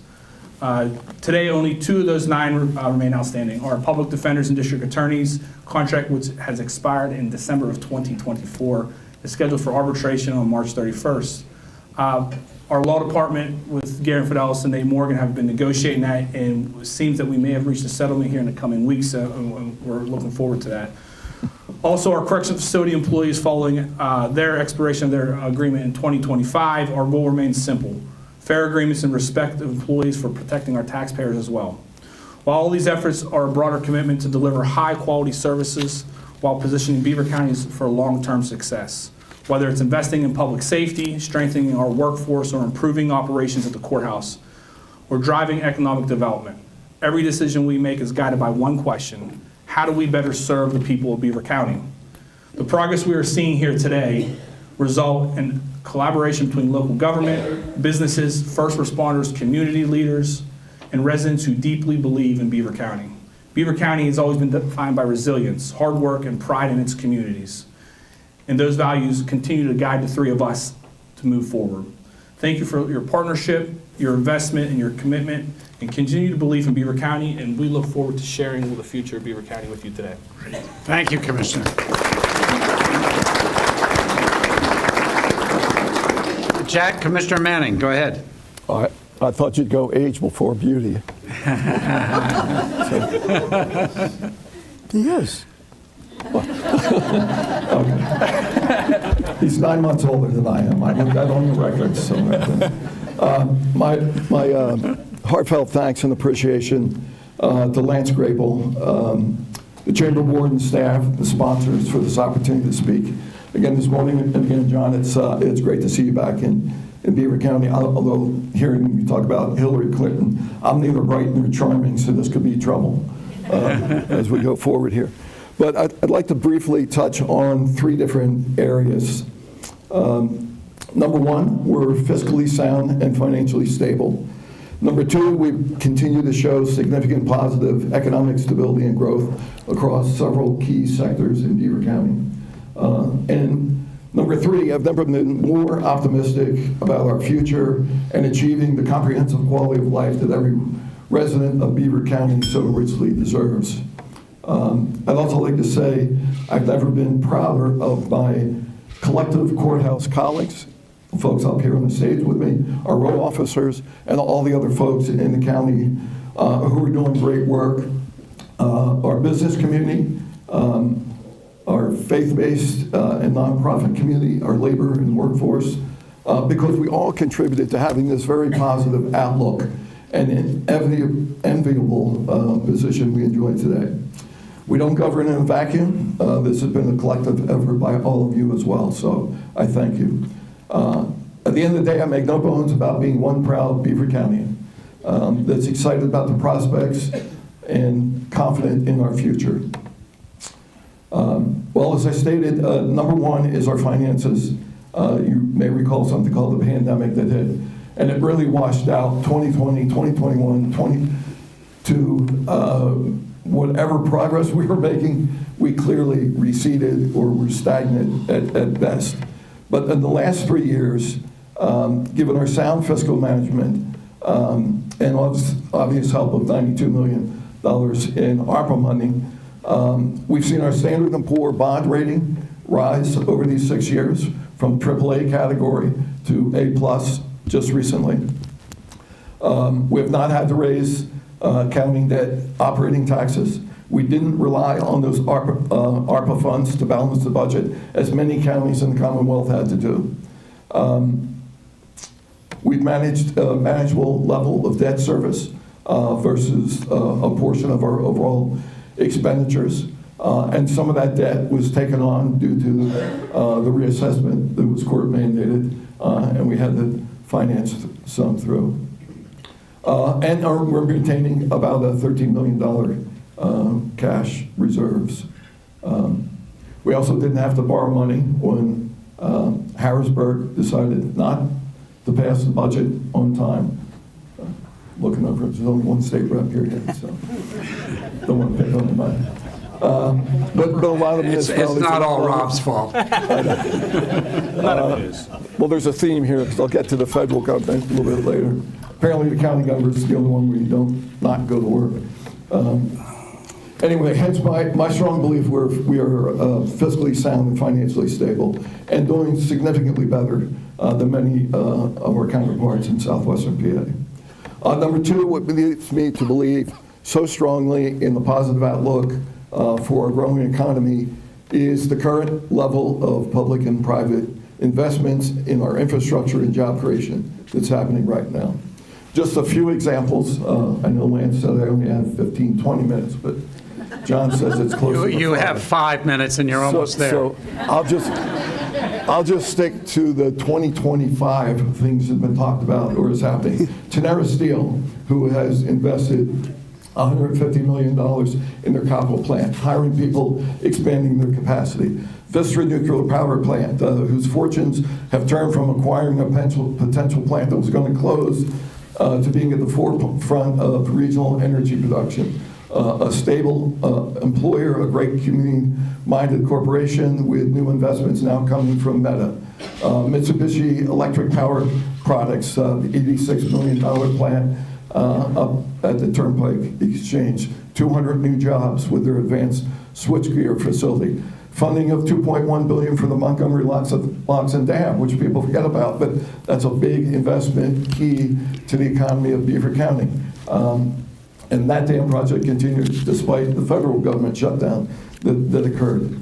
Today, only 2 of those 9 remain outstanding. Our public defenders and district attorneys contract, which has expired in December of 2024, is scheduled for arbitration on March 31st. Our law department with Gary Fidelis and Nate Morgan have been negotiating that, and it seems that we may have reached a settlement here in the coming weeks, and we're looking forward to that. Also, our correction facility employees, following their expiration of their agreement in 2025, our goal remains simple: fair agreements and respect of employees for protecting our taxpayers as well. While all these efforts are a broader commitment to deliver high-quality services while positioning Beaver County for long-term success, whether it's investing in public safety, strengthening our workforce, or improving operations at the courthouse, or driving economic development. Every decision we make is guided by one question: how do we better serve the people of Beaver County? The progress we are seeing here today result in collaboration between local government, businesses, first responders, community leaders, and residents who deeply believe in Beaver County. Beaver County has always been defined by resilience, hard work, and pride in its communities. And those values continue to guide the three of us to move forward. Thank you for your partnership, your investment, and your commitment, and continued belief in Beaver County, and we look forward to sharing the future of Beaver County with you today. Thank you, Commissioner. Jack, Commissioner Manning, go ahead. I thought you'd go age before beauty. He is. He's 9 months older than I am. I have that on the record. So, my heartfelt thanks and appreciation to Lance Grable, the Chamber Board and staff, the sponsors for this opportunity to speak again this morning. And again, John, it's great to see you back in Beaver County. Although hearing you talk about Hillary Clinton, I'm neither bright nor charming, so this could be trouble as we go forward here. But I'd like to briefly touch on 3 different areas. Number 1, we're fiscally sound and financially stable. Number 2, we continue to show significant positive economic stability and growth across several key sectors in Beaver County. And number 3, I've never been more optimistic about our future and achieving the comprehensive quality of life that every resident of Beaver County so richly deserves. I'd also like to say I've never been prouder of my collective courthouse colleagues, folks up here on the stage with me, our row officers, and all the other folks in the county who are doing great work. Our business community, our faith-based and nonprofit community, our labor and workforce, because we all contributed to having this very positive outlook and an enviable position we enjoy today. We don't govern in a vacuum. This has been a collective effort by all of you as well, so I thank you. At the end of the day, I make no bones about being one proud Beaver County that's excited about the prospects and confident in our future. Well, as I stated, number 1 is our finances. You may recall something called the pandemic that hit, and it really washed out 2020, 2021, 2022, whatever progress we were making, we clearly receded or were stagnant at best. But in the last 3 years, given our sound fiscal management and obvious help of $92 million in ARPA money, we've seen our Standard & Poor's bond rating rise over these 6 years from AAA category to A+ just recently. We have not had to raise county debt, operating taxes. We didn't rely on those ARPA funds to balance the budget, as many counties in the Commonwealth had to do. We've managed a manageable level of debt service versus a portion of our overall expenditures. And some of that debt was taken on due to the reassessment that was court mandated, and we had to finance some through. And we're maintaining about a $13 million cash reserves. We also didn't have to borrow money when Harrisburg decided not to pass the budget on time. Looking over, there's only one state rep here yet, so don't want to pick on anybody. But a lot of it's not all Rob's fault. Well, there's a theme here, because I'll get to the federal government a little bit later. Apparently, the county government is the only one where you don't not go to work. Anyway, hence my strong belief we are fiscally sound and financially stable, and doing significantly better than many of our counterparts in southwestern PA. Number 2, what leads me to believe so strongly in the positive outlook for our growing economy is the current level of public and private investments in our infrastructure and job creation that's happening right now. Just a few examples. I know Lance said I only have 15, 20 minutes, but John says it's close to You have 5 minutes and you're almost there. So I'll just stick to the 2025 things that have been talked about or is happening. Tenera Steel, who has invested $150 million in their Copple plant, hiring people, expanding their capacity. Vistra Nuclear Power Plant, whose fortunes have turned from acquiring a potential plant that was going to close to being at the forefront of regional energy production. a stable employer, a great community-minded corporation with new investments now coming from Meta. Mitsubishi Electric Power Products, the $86 million plant up at the Turnpike Exchange, 200 new jobs with their advanced switchgear facility. Funding of $2.1 billion for the Montgomery Locks and Dam, which people forget about, but that's a big investment key to the economy of Beaver County. And that dam project continues despite the federal government shutdown that occurred.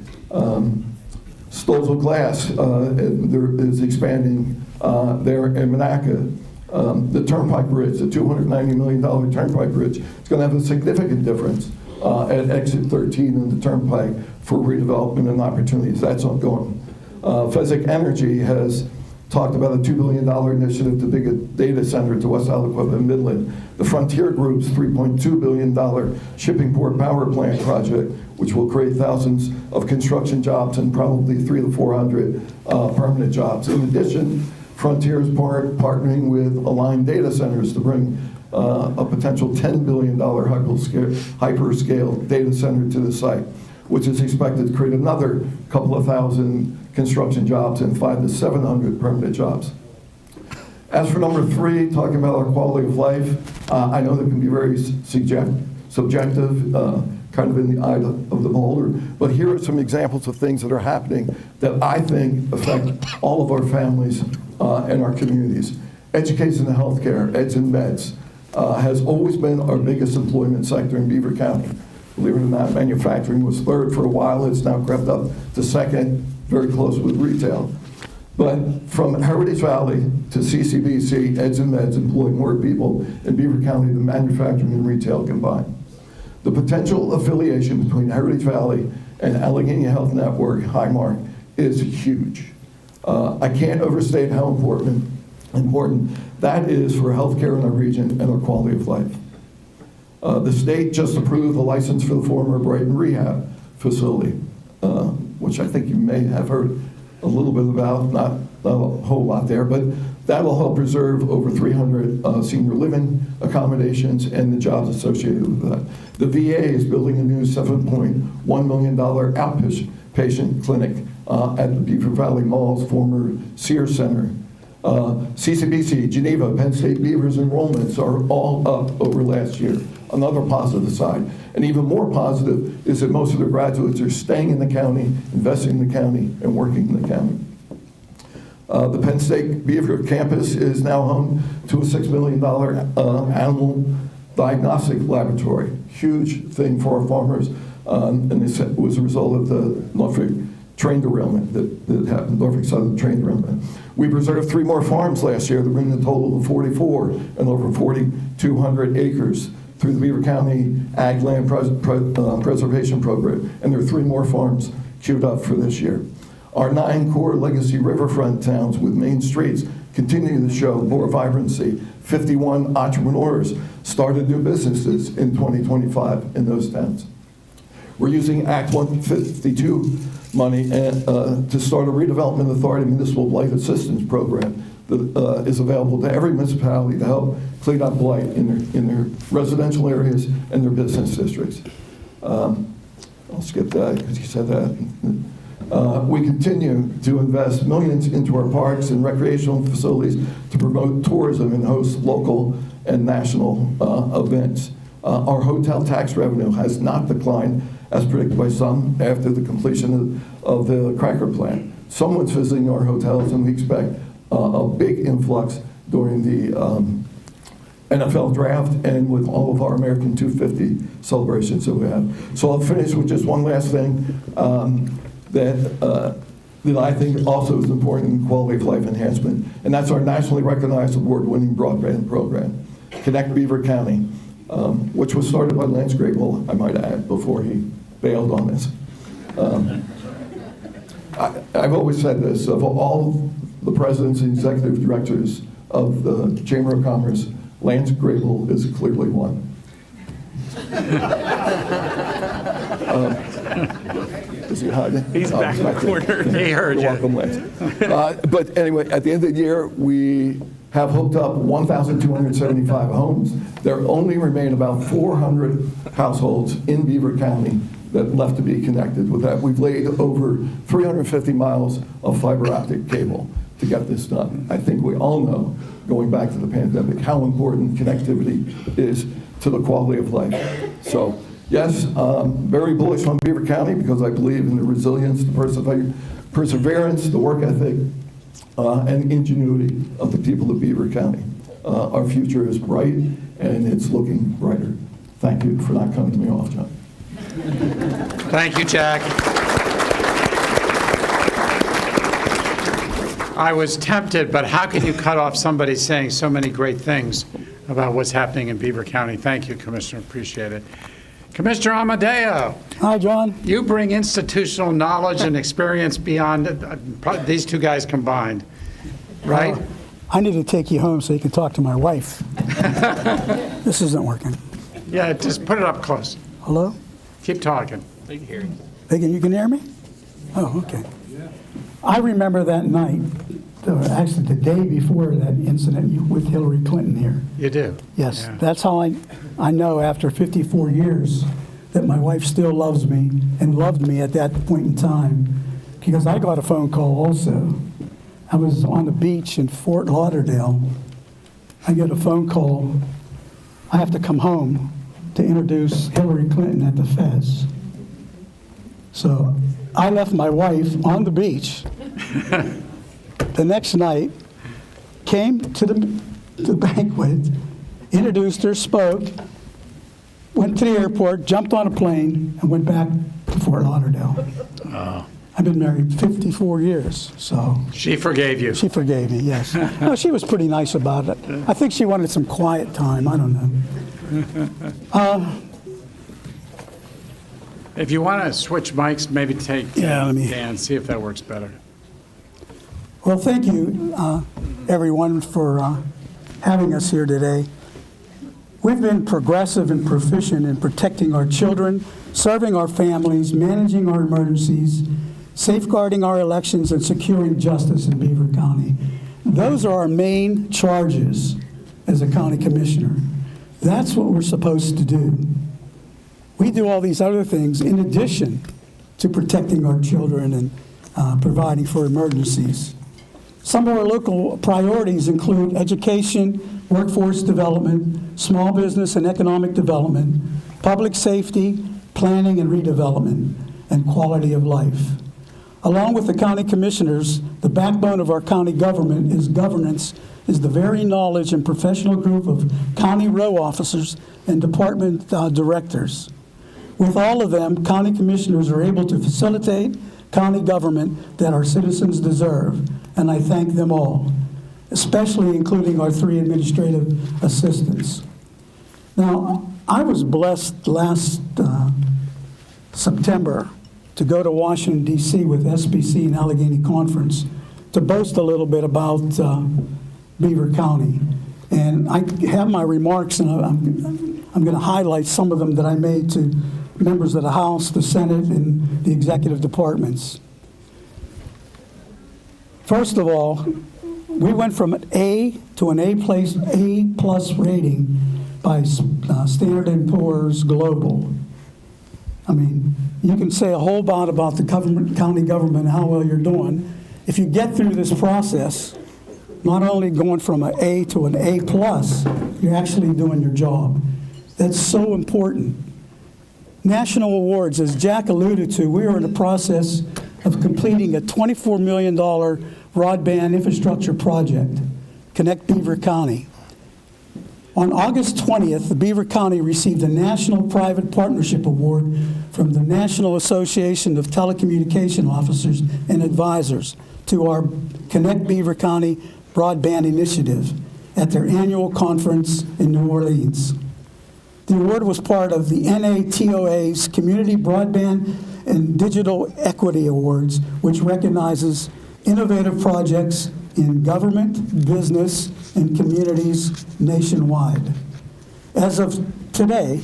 Stolzel Glass is expanding there in Monaca. The Turnpike Bridge, the $290 million Turnpike Bridge, is going to have a significant difference at exit 13 in the Turnpike for redevelopment and opportunities. That's ongoing. Fezzik Energy has talked about a $2 billion initiative to build a data center to West Aliquippa and Midland. The Frontier Group's $3.2 billion shipping port power plant project, which will create thousands of construction jobs and probably 300 to 400 permanent jobs. In addition, Frontier is partnering with Aligned Data Centers to bring a potential $10 billion hyperscale data center to the site, which is expected to create another couple of thousand construction jobs and 500 to 700 permanent jobs. As for number 3, talking about our quality of life, I know that can be very subjective, kind of in the eye of the beholder, but here are some examples of things that are happening that I think affect all of our families and our communities. Education and healthcare, eds and meds, has always been our biggest employment sector in Beaver County. Believe it or not, manufacturing was third for a while. It's now crept up to second, very close with retail. But from Heritage Valley to CCBC, eds and meds employ more people in Beaver County than manufacturing and retail combined. The potential affiliation between Heritage Valley and Allegheny Health Network, Highmark, is huge. I can't overstate how important that is for healthcare in our region and our quality of life. The state just approved a license for the former Brighton Rehab facility, which I think you may have heard a little bit about, not a whole lot there, but that'll help preserve over 300 senior living accommodations and the jobs associated with that. The VA is building a new $7.1 million outpatient clinic at the Beaver Valley Mall's former Sears Center. CCBC, Geneva, Penn State Beavers enrollments are all up over last year. Another positive side. And even more positive is that most of the graduates are staying in the county, investing in the county, and working in the county. The Penn State Beaver campus is now home to a $6 million animal diagnostic laboratory. Huge thing for our farmers, and this was a result of the Norfolk train derailment that happened, Norfolk Southern train derailment. We preserved 3 more farms last year to bring the total to 44 and over 4,200 acres through the Beaver County Ag Land Preservation Program, and there are 3 more farms queued up for this year. Our 9 core legacy riverfront towns with main streets continue to show more vibrancy. 51 entrepreneurs started new businesses in 2025 in those towns. We're using Act 152 money to start a redevelopment authority municipal blight assistance program that is available to every municipality to help clean up blight in their residential areas and their business districts. I'll skip that because you said that. We continue to invest millions into our parks and recreational facilities to promote tourism and host local and national events. Our hotel tax revenue has not declined as predicted by some after the completion of the cracker plant. Someone's visiting our hotels, and we expect a big influx during the NFL draft and with all of our American 250 celebrations that we have. So I'll finish with just one last thing that I think also is important in quality of life enhancement, and that's our nationally recognized award-winning broadband program, Connect Beaver County, which was started by Lance Grable, I might add, before he bailed on this. I've always said this, of all the presidents and executive directors of the Chamber of Commerce, Lance Grable is clearly one. Is he hiding? He's back in the corner. He heard you. Welcome, Lance. But anyway, at the end of the year, we have hooked up 1,275 homes. There only remain about 400 households in Beaver County that left to be connected with that. We've laid over 350 miles of fiber optic cable to get this done. I think we all know, going back to the pandemic, how important connectivity is to the quality of life. So, yes, very bullish on Beaver County because I believe in the resilience, the perseverance, the work ethic, and ingenuity of the people of Beaver County. Our future is bright, and it's looking brighter. Thank you for not cutting me off, John. Thank you, Jack. I was tempted, but how can you cut off somebody saying so many great things about what's happening in Beaver County? Thank you, Commissioner. Appreciate it. Commissioner Amadeo. Hi, John. You bring institutional knowledge and experience beyond these two guys combined, right? I need to take you home so you can talk to my wife. This isn't working. Yeah, just put it up close. Hello? Keep talking. They can hear you. You can hear me? Oh, okay. I remember that night, actually the day before that incident with Hillary Clinton here. You do? Yes, Yeah. that's how I know after 54 years that my wife still loves me and loved me at that point in time, because I got a phone call also. I was on the beach in Fort Lauderdale. I get a phone call. I have to come home to introduce Hillary Clinton at the feds. So I left my wife on the beach the next night, came to the banquet, introduced her, spoke, went to the airport, jumped on a plane, and went back to Fort Lauderdale. Oh. I've been married 54 years, so. She forgave you. She forgave me, yes. No, she was pretty nice about it. I think she wanted some quiet time, I don't know. If you want to switch mics, maybe take Dan, see if that works better. Well, thank you, everyone, for having us here today. We've been progressive and proficient in protecting our children, serving our families, managing our emergencies, safeguarding our elections, and securing justice in Beaver County. Those are our main charges as a county commissioner. That's what we're supposed to do. We do all these other things in addition to protecting our children and providing for emergencies. Some of our local priorities include education, workforce development, small business and economic development, public safety, planning and redevelopment, and quality of life. Along with the county commissioners, the backbone of our county government is governance, is the very knowledge and professional group of county row officers and department directors. With all of them, county commissioners are able to facilitate county government that our citizens deserve, and I thank them all, especially including our 3 administrative assistants. Now, I was blessed last September to go to Washington, D.C. with SBC and Allegheny Conference to boast a little bit about Beaver County. And I have my remarks, and I'm going to highlight some of them that I made to members of the House, the Senate, and the executive departments. First of all, we went from an A to an A+ rating by Standard & Poor's Global. I mean, you can say a whole lot about the county government, how well you're doing. If you get through this process, not only going from an A to an A+, you're actually doing your job. That's so important. National awards, as Jack alluded to, we are in the process of completing a $24 million broadband infrastructure project, Connect Beaver County. On August 20th, the Beaver County received a National Private Partnership Award from the National Association of Telecommunication Officers and Advisors to our Connect Beaver County Broadband Initiative at their annual conference in New Orleans. The award was part of the NATOA's Community Broadband and Digital Equity Awards, which recognizes innovative projects in government, business, and communities nationwide. As of today,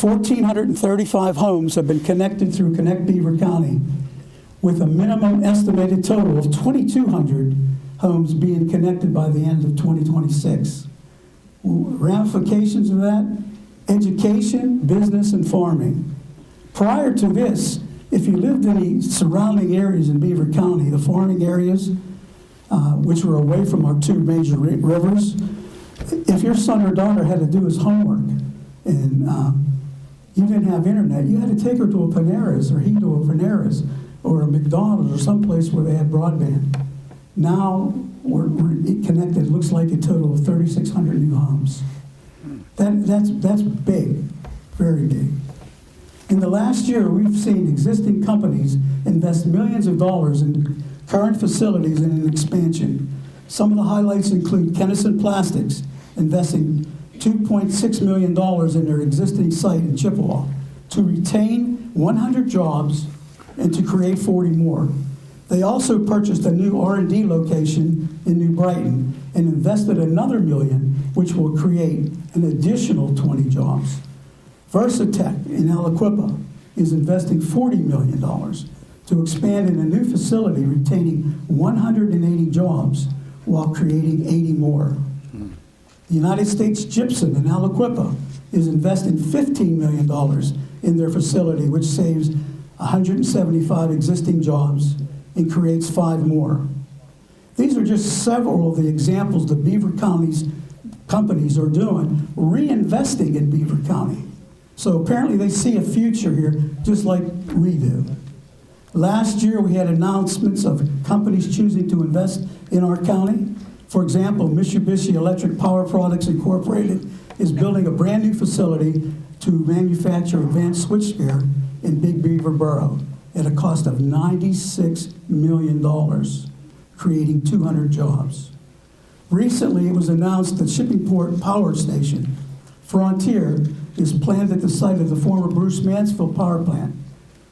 1,435 homes have been connected through Connect Beaver County, with a minimum estimated total of 2,200 homes being connected by the end of 2026. Ramifications of that, education, business, and farming. Prior to this, if you lived in the surrounding areas in Beaver County, the farming areas, which were away from our two major rivers, if your son or daughter had to do his homework and you didn't have internet, you had to take her to a Panera's or he to a Panera's or a McDonald's or someplace where they had broadband. Now we're connected, it looks like a total of 3,600 new homes. That's big, very big. In the last year, we've seen existing companies invest millions of dollars in current facilities and in expansion. Some of the highlights include Kennison Plastics investing $2.6 million in their existing site in Chippewa to retain 100 jobs and to create 40 more. They also purchased a new R&D location in New Brighton and invested another $1 million, which will create an additional 20 jobs. Versatech in Aliquippa is investing $40 million to expand in a new facility, retaining 180 jobs while creating 80 more. The United States Gypsum in Aliquippa is investing $15 million in their facility, which saves 175 existing jobs and creates 5 more. These are just several of the examples the Beaver County's companies are doing, reinvesting in Beaver County. So apparently they see a future here, just like we do. Last year we had announcements of companies choosing to invest in our county. For example, Mitsubishi Electric Power Products Incorporated is building a brand new facility to manufacture advanced switchgear in Big Beaver Borough at a cost of $96 million, creating 200 jobs. Recently, it was announced that Shippingport Power Station, Frontier, is planned at the site of the former Bruce Mansfield Power Plant,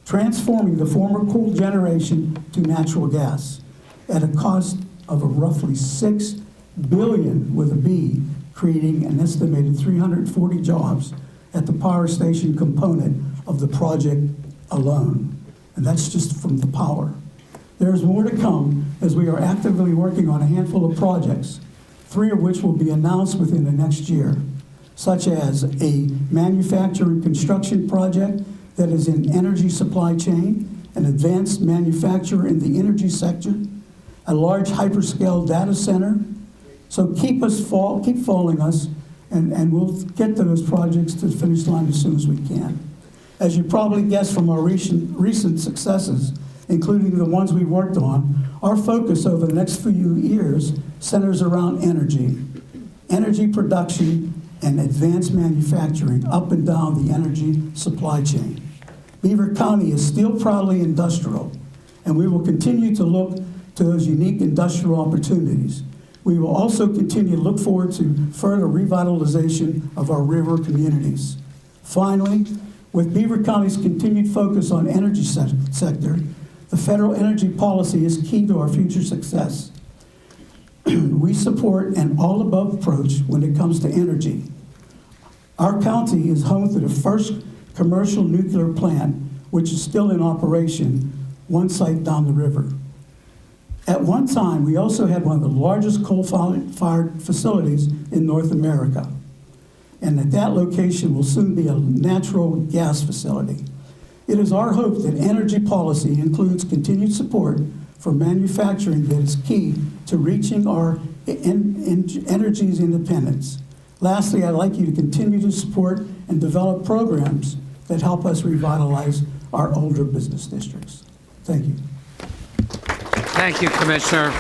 transforming the former coal generation to natural gas at a cost of roughly $6 billion with a B, creating an estimated 340 jobs at the power station component of the project alone. And that's just from the power. There's more to come as we are actively working on a handful of projects, 3 of which will be announced within the next year, such as a manufacturing construction project that is in energy supply chain, an advanced manufacturer in the energy sector, a large hyperscale data center. So keep following us, and we'll get those projects to the finish line as soon as we can. As you probably guessed from our recent successes, including the ones we worked on, our focus over the next few years centers around energy production, and advanced manufacturing up and down the energy supply chain. Beaver County is still proudly industrial, and we will continue to look to those unique industrial opportunities. We will also continue to look forward to further revitalization of our river communities. Finally, with Beaver County's continued focus on energy sector, the federal energy policy is key to our future success. We support an all-above approach when it comes to energy. Our county is home to the first commercial nuclear plant, which is still in operation, one site down the river. At one time, we also had one of the largest coal-fired facilities in North America. And at that location will soon be a natural gas facility. It is our hope that energy policy includes continued support for manufacturing that is key to reaching our energy's independence. Lastly, I'd like you to continue to support and develop programs that help us revitalize our older business districts. Thank you. Thank you, Commissioner.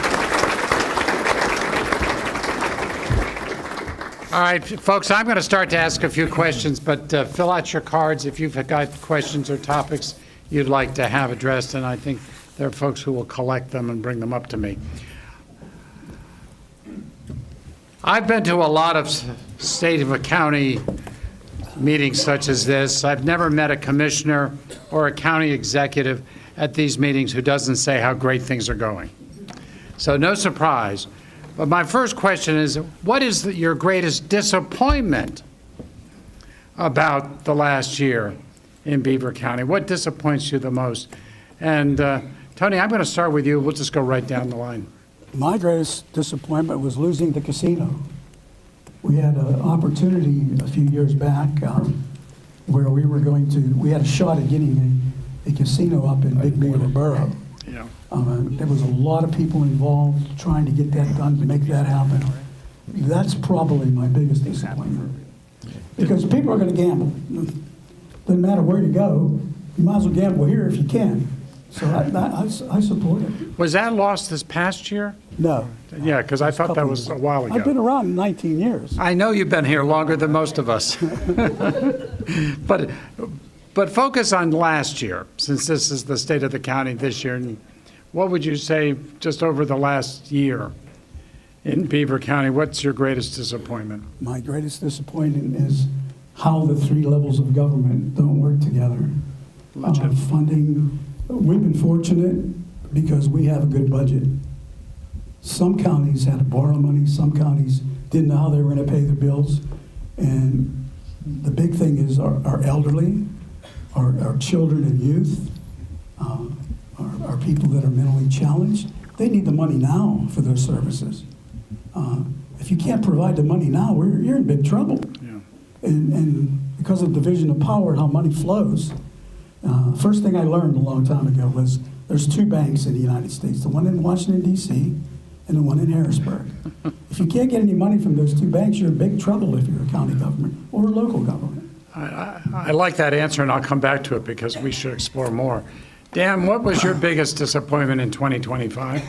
All right, folks, I'm going to start to ask a few questions, but fill out your cards if you've got questions or topics you'd like to have addressed, and I think there are folks who will collect them and bring them up to me. I've been to a lot of state of a county meetings such as this. I've never met a commissioner or a county executive at these meetings who doesn't say how great things are going. So no surprise. But my first question is, what is your greatest disappointment about the last year in Beaver County? What disappoints you the most? And Tony, I'm going to start with you. We'll just go right down the line. My greatest disappointment was losing the casino. We had an opportunity a few years back where we had a shot at getting a casino up in Big Beaver Borough. Yeah. There was a lot of people involved trying to get that done, to make that happen. That's probably my biggest disappointment. Because people are going to gamble. Doesn't matter where you go, you might as well gamble here if you can. So I support it. Was that lost this past year? No. Yeah, because I thought that was a while ago. I've been around 19 years. I know you've been here longer than most of us. But focus on last year, since this is the state of the county this year. And what would you say just over the last year in Beaver County? What's your greatest disappointment? My greatest disappointment is how the three levels of government don't work together. Funding, we've been fortunate because we have a good budget. Some counties had to borrow money, some counties didn't know how they were going to pay their bills. And the big thing is our elderly, our children and youth, our people that are mentally challenged, they need the money now for their services. If you can't provide the money now, you're in big trouble. Yeah. And because of division of power and how money flows, first thing I learned a long time ago was there's two banks in the United States, the one in Washington, D.C., and the one in Harrisburg. If you can't get any money from those two banks, you're in big trouble if you're a county government or a local government. I like that answer, and I'll come back to it because we should explore more. Dan, what was your biggest disappointment in 2025?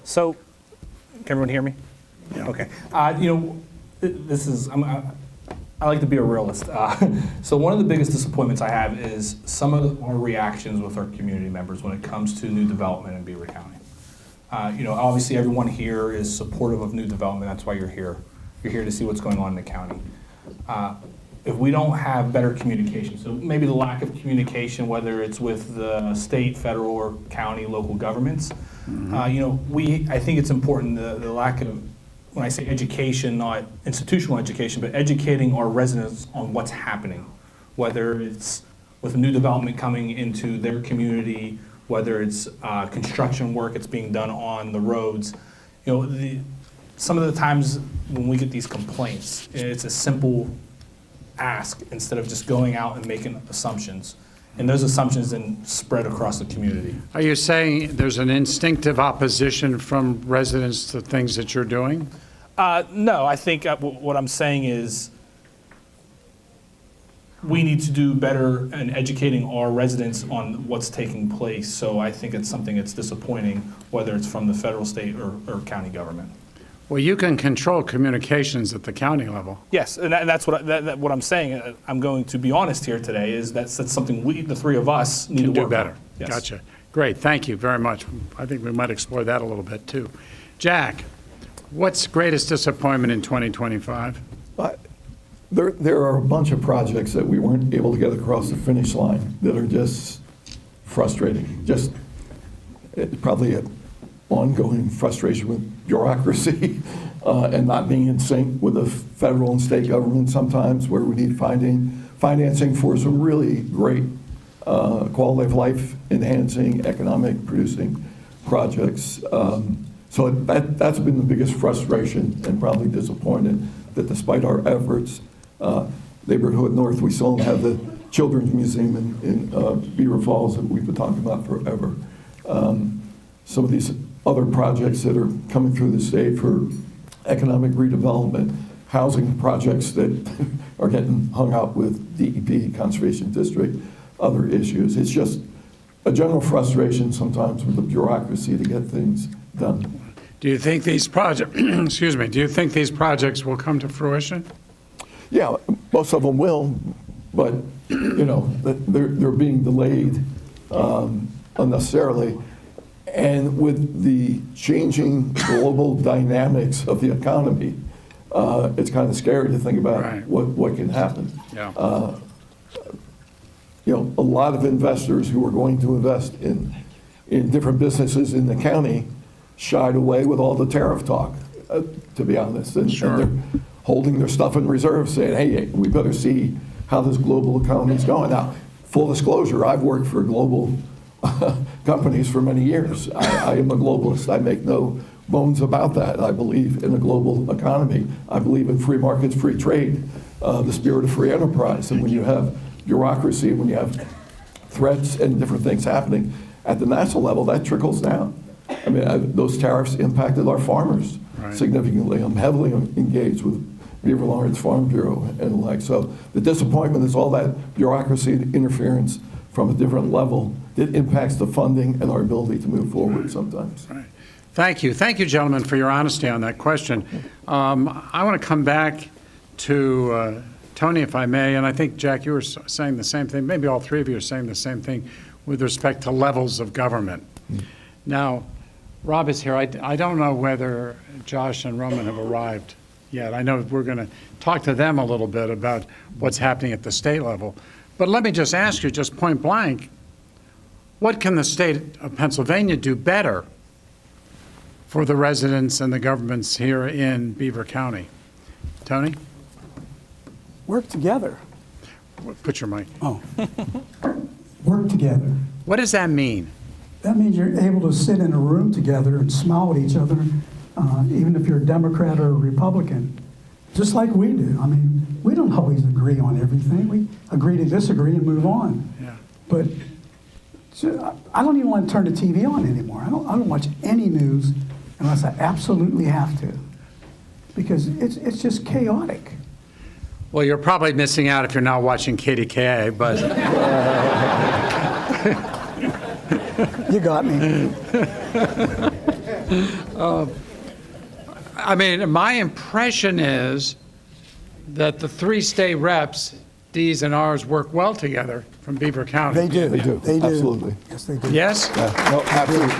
So, can everyone hear me? Yeah. Okay. This is, I like to be a realist. So one of the biggest disappointments I have is some of our reactions with our community members when it comes to new development in Beaver County. Obviously everyone here is supportive of new development. That's why you're here. You're here to see what's going on in the county. If we don't have better communication, so maybe the lack of communication, whether it's with the state, federal, or county, local governments, I think it's important, the lack of, when I say education, not institutional education, but educating our residents on what's happening, whether it's with new development coming into their community, whether it's construction work that's being done on the roads. Some of the times when we get these complaints, it's a simple ask instead of just going out and making assumptions. And those assumptions then spread across the community. Are you saying there's an instinctive opposition from residents to things that you're doing? No, I think what I'm saying is we need to do better in educating our residents on what's taking place. So I think it's something that's disappointing, whether it's from the federal, state, or county government. Well, you can control communications at the county level. Yes, and that's what I'm saying. I'm going to be honest here today. Is that's something we, the three of us, need to do work better. on. Yes. Gotcha. Great. Thank you very much. I think we might explore that a little bit too. Jack, what's greatest disappointment in 2025? There are a bunch of projects that we weren't able to get across the finish line that are just frustrating. Just probably an ongoing frustration with bureaucracy and not being in sync with the federal and state government sometimes, where we need financing for some really great quality of life enhancing, economic producing projects. So that's been the biggest frustration and probably disappointed that despite our efforts, Neighborhood North, we still don't have the Children's Museum in Beaver Falls that we've been talking about forever. Some of these other projects that are coming through the state for economic redevelopment, housing projects that are getting hung out with DEP, Conservation District, other issues. It's just a general frustration sometimes with the bureaucracy to get things done. Do you think these projects, excuse me, do you think these projects will come to fruition? Yeah, most of them will, but they're being delayed unnecessarily. And with the changing global dynamics of the economy, it's kind of scary to think about what can happen. Yeah. A lot of investors who are going to invest in different businesses in the county shied away with all the tariff talk, to be honest. And they're holding their stuff in reserve, saying, hey, we better see how this global economy is going. Now, full disclosure, I've worked for global companies for many years. I am a globalist. I make no bones about that. I believe in a global economy. I believe in free markets, free trade, the spirit of free enterprise. And when you have bureaucracy, when you have threats and different things happening at the national level, that trickles down. I mean, those tariffs impacted our farmers significantly. I'm heavily engaged with Beaver Lawrence Farm Bureau and the like. So the disappointment is all that bureaucracy interference from a different level that impacts the funding and our ability to move forward sometimes. Right. Thank you. Thank you, gentlemen, for your honesty on that question. I want to come back to Tony, if I may, and I think, Jack, you were saying the same thing. Maybe all three of you are saying the same thing with respect to levels of government. Now, Rob is here. I don't know whether Josh and Roman have arrived yet. I know we're going to talk to them a little bit about what's happening at the state level. But let me just ask you, just point blank, what can the state of Pennsylvania do better for the residents and the governments here in Beaver County? Tony? Work together. Put your mic. Oh. Work together. What does that mean? That means you're able to sit in a room together and smile at each other, even if you're a Democrat or a Republican, just like we do. I mean, we don't always agree on everything. We agree to disagree and move on. Yeah. But I don't even want to turn the TV on anymore. I don't watch any news unless I absolutely have to, because it's just chaotic. Well, you're probably missing out if you're not watching KDKA, but... You got me. I mean, my impression is that the three state reps, D's and R's, work well together from Beaver County. They do. They do. They do. Absolutely. Yes, they do. Yes? No, absolutely.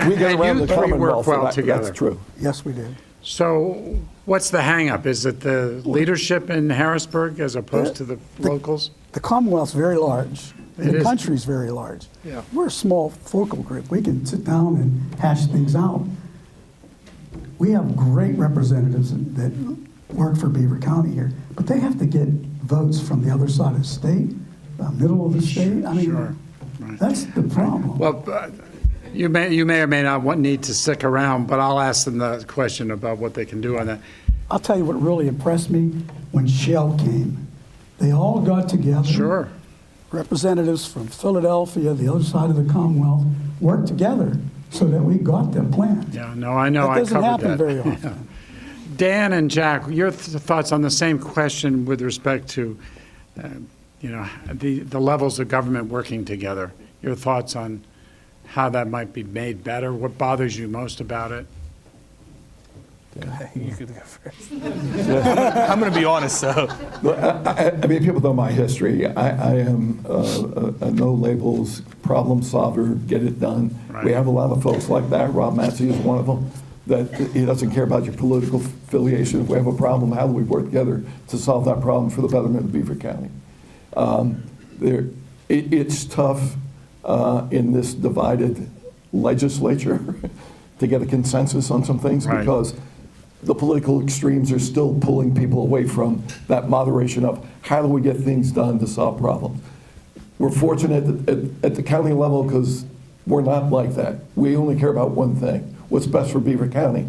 We get And around you the three work Commonwealth, well and together. that's true. Yes, we do. So what's the hang-up? Is it the leadership in Harrisburg as opposed to the locals? The Commonwealth's very large. It The is. country's very large. Yeah. We're a small focal group. We can sit down and hash things out. We have great representatives that work for Beaver County here, but they have to get votes from the other side of the state, the middle of the state. I mean, Sure. Right. that's the problem. Well, you may or may not need to stick around, but I'll ask them the question about what they can do on that. I'll tell you what really impressed me when Shell came. They all got together. Sure. Representatives from Philadelphia, the other side of the Commonwealth, worked together so that we got the plan. Yeah, no, I know. That doesn't I happen covered that. very often. Yeah. Dan and Jack, your thoughts on the same question with respect to, the levels of government working together. Your thoughts on how that might be made better? What bothers you most about it? You could go first. I'm going to be honest, so. I mean, people know my history. I am a no labels problem solver, get it done. Right. We have a lot of folks like that. Rob Massey is one of them. That he doesn't care about your political affiliation. If we have a problem, how do we work together to solve that problem for the betterment of Beaver County? It's tough in this divided legislature to get a consensus on some things because the political extremes are still pulling people away from that moderation of how do we get things done to solve problems. We're fortunate at the county level because we're not like that. We only care about one thing, what's best for Beaver County.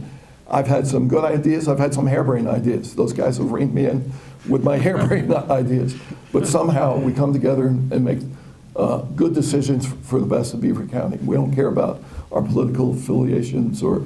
I've had some good ideas, I've had some harebrained ideas. Those guys have reined me in with my harebrained ideas. But somehow we come together and make good decisions for the best of Beaver County. We don't care about our political affiliations or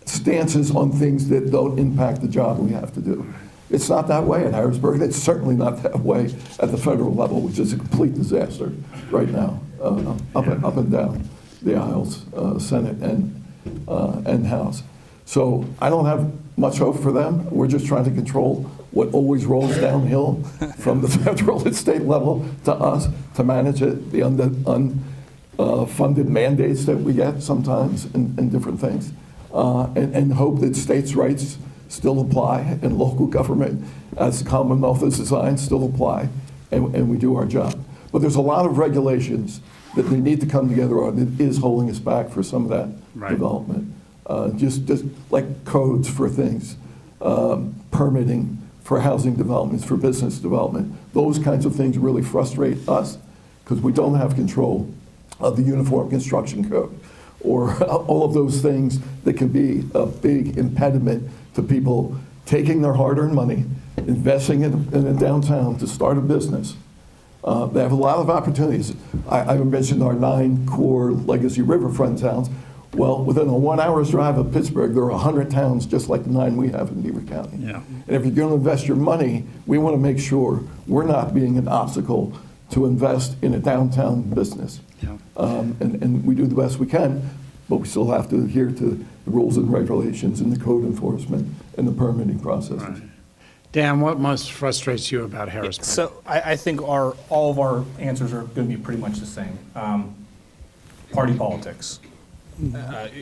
stances on things that don't impact the job we have to do. It's not that way in Harrisburg. It's certainly not that way at the federal level, which is a complete disaster right now, up and down the aisles, Senate and House. So I don't have much hope for them. We're just trying to control what always rolls downhill from the federal and state level to us to manage it, the unfunded mandates that we get sometimes and different things, and hope that states' rights still apply and local government, as the Commonwealth is designed, still apply, and we do our job. But there's a lot of regulations that they need to come together on that is holding us back for some of that development. Just like codes for things, permitting for housing developments, for business development. Those kinds of things really frustrate us because we don't have control of the Uniform Construction Code, or all of those things that can be a big impediment to people taking their hard-earned money, investing in a downtown to start a business. They have a lot of opportunities. I mentioned our 9 core legacy riverfront towns. Well, within a 1 hour's drive of Pittsburgh, there are 100 towns just like the 9 we have in Beaver County. Yeah. And if you're going to invest your money, we want to make sure we're not being an obstacle to invest in a downtown business. Yeah. And we do the best we can, but we still have to adhere to the rules and regulations and the code enforcement and the permitting processes. Right. Dan, what most frustrates you about Harrisburg? So I think all of our answers are going to be pretty much the same. Party politics.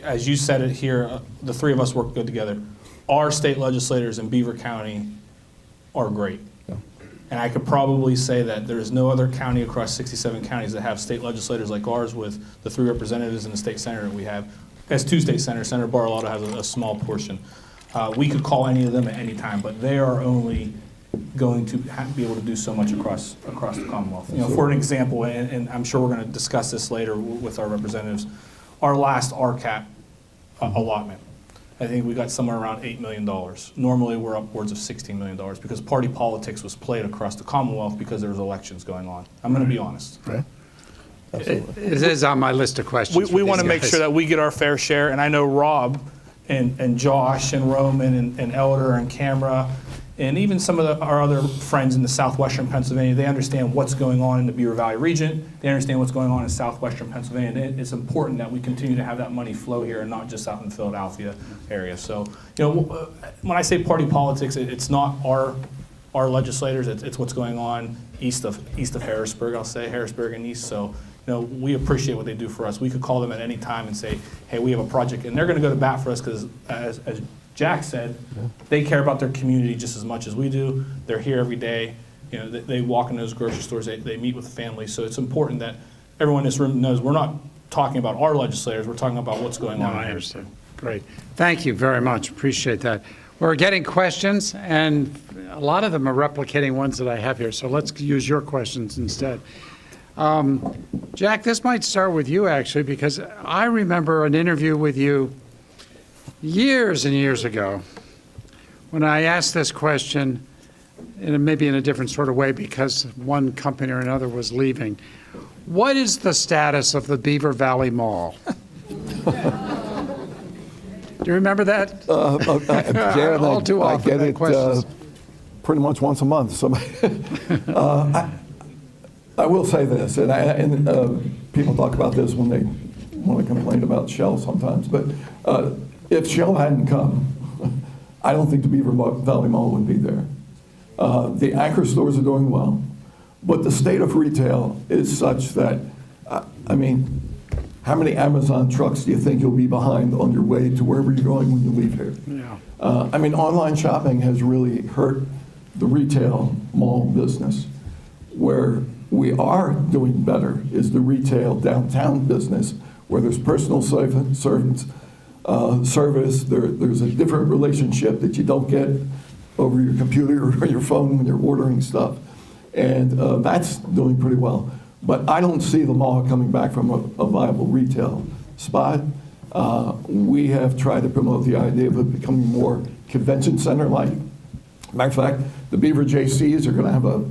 As you said it here, the three of us work good together. Our state legislators in Beaver County are great. Yeah. And I could probably say that there is no other county across 67 counties that have state legislators like ours with the 3 representatives in the state senate that we have. As 2 state senators, Senator Bartolotto has a small portion. We could call any of them at any time, but they are only going to be able to do so much across the Commonwealth. You know, for an example, and I'm sure we're going to discuss this later with our representatives, our last RCAP allotment, I think we got somewhere around $8 million. Normally we're upwards of $16 million because party politics was played across the Commonwealth because there was elections going on. I'm going to be honest. Right. It is on my list of questions. We want to make sure that we get our fair share, and I know Rob and Josh and Roman and Elder and Camera and even some of our other friends in the southwestern Pennsylvania, they understand what's going on in the Beaver Valley region. They understand what's going on in southwestern Pennsylvania. And it's important that we continue to have that money flow here and not just out in the Philadelphia area. So, you know, when I say party politics, it's not our legislators. It's what's going on east of Harrisburg. I'll say Harrisburg and east. So, you know, we appreciate what they do for us. We could call them at any time and say, hey, we have a project, and they're going to go to bat for us because, as Jack said, they care about their community just as much as we do. They're here every day. You know, they walk in those grocery stores. They meet with families. So it's important that everyone in this room knows we're not talking about our legislators. We're talking about what's going on. I understand. Great. Thank you very much. Appreciate that. We're getting questions, and a lot of them are replicating ones that I have here. So let's use your questions instead. Jack, this might start with you, actually, because I remember an interview with you years and years ago when I asked this question, and maybe in a different sort of way because one company or another was leaving. What is the status of the Beaver Valley Mall? Do you remember that? Jared, all too often, I get it pretty much once a month. So, I will say this, and people talk about this when they want to complain about Shell sometimes, but if Shell hadn't come, I don't think the Beaver Valley Mall would be there. The anchor stores are doing well, but the state of retail is such that, I mean, how many Amazon trucks do you think you'll be behind on your way to wherever you're going when you leave here? Yeah. I mean, online shopping has really hurt the retail mall business. Where we are doing better is the retail downtown business, where there's personal service, there's a different relationship that you don't get over your computer or your phone when you're ordering stuff. And that's doing pretty well. But I don't see the mall coming back from a viable retail spot. We have tried to promote the idea of it becoming more convention center-like. Matter of fact, the Beaver JCs are going to have a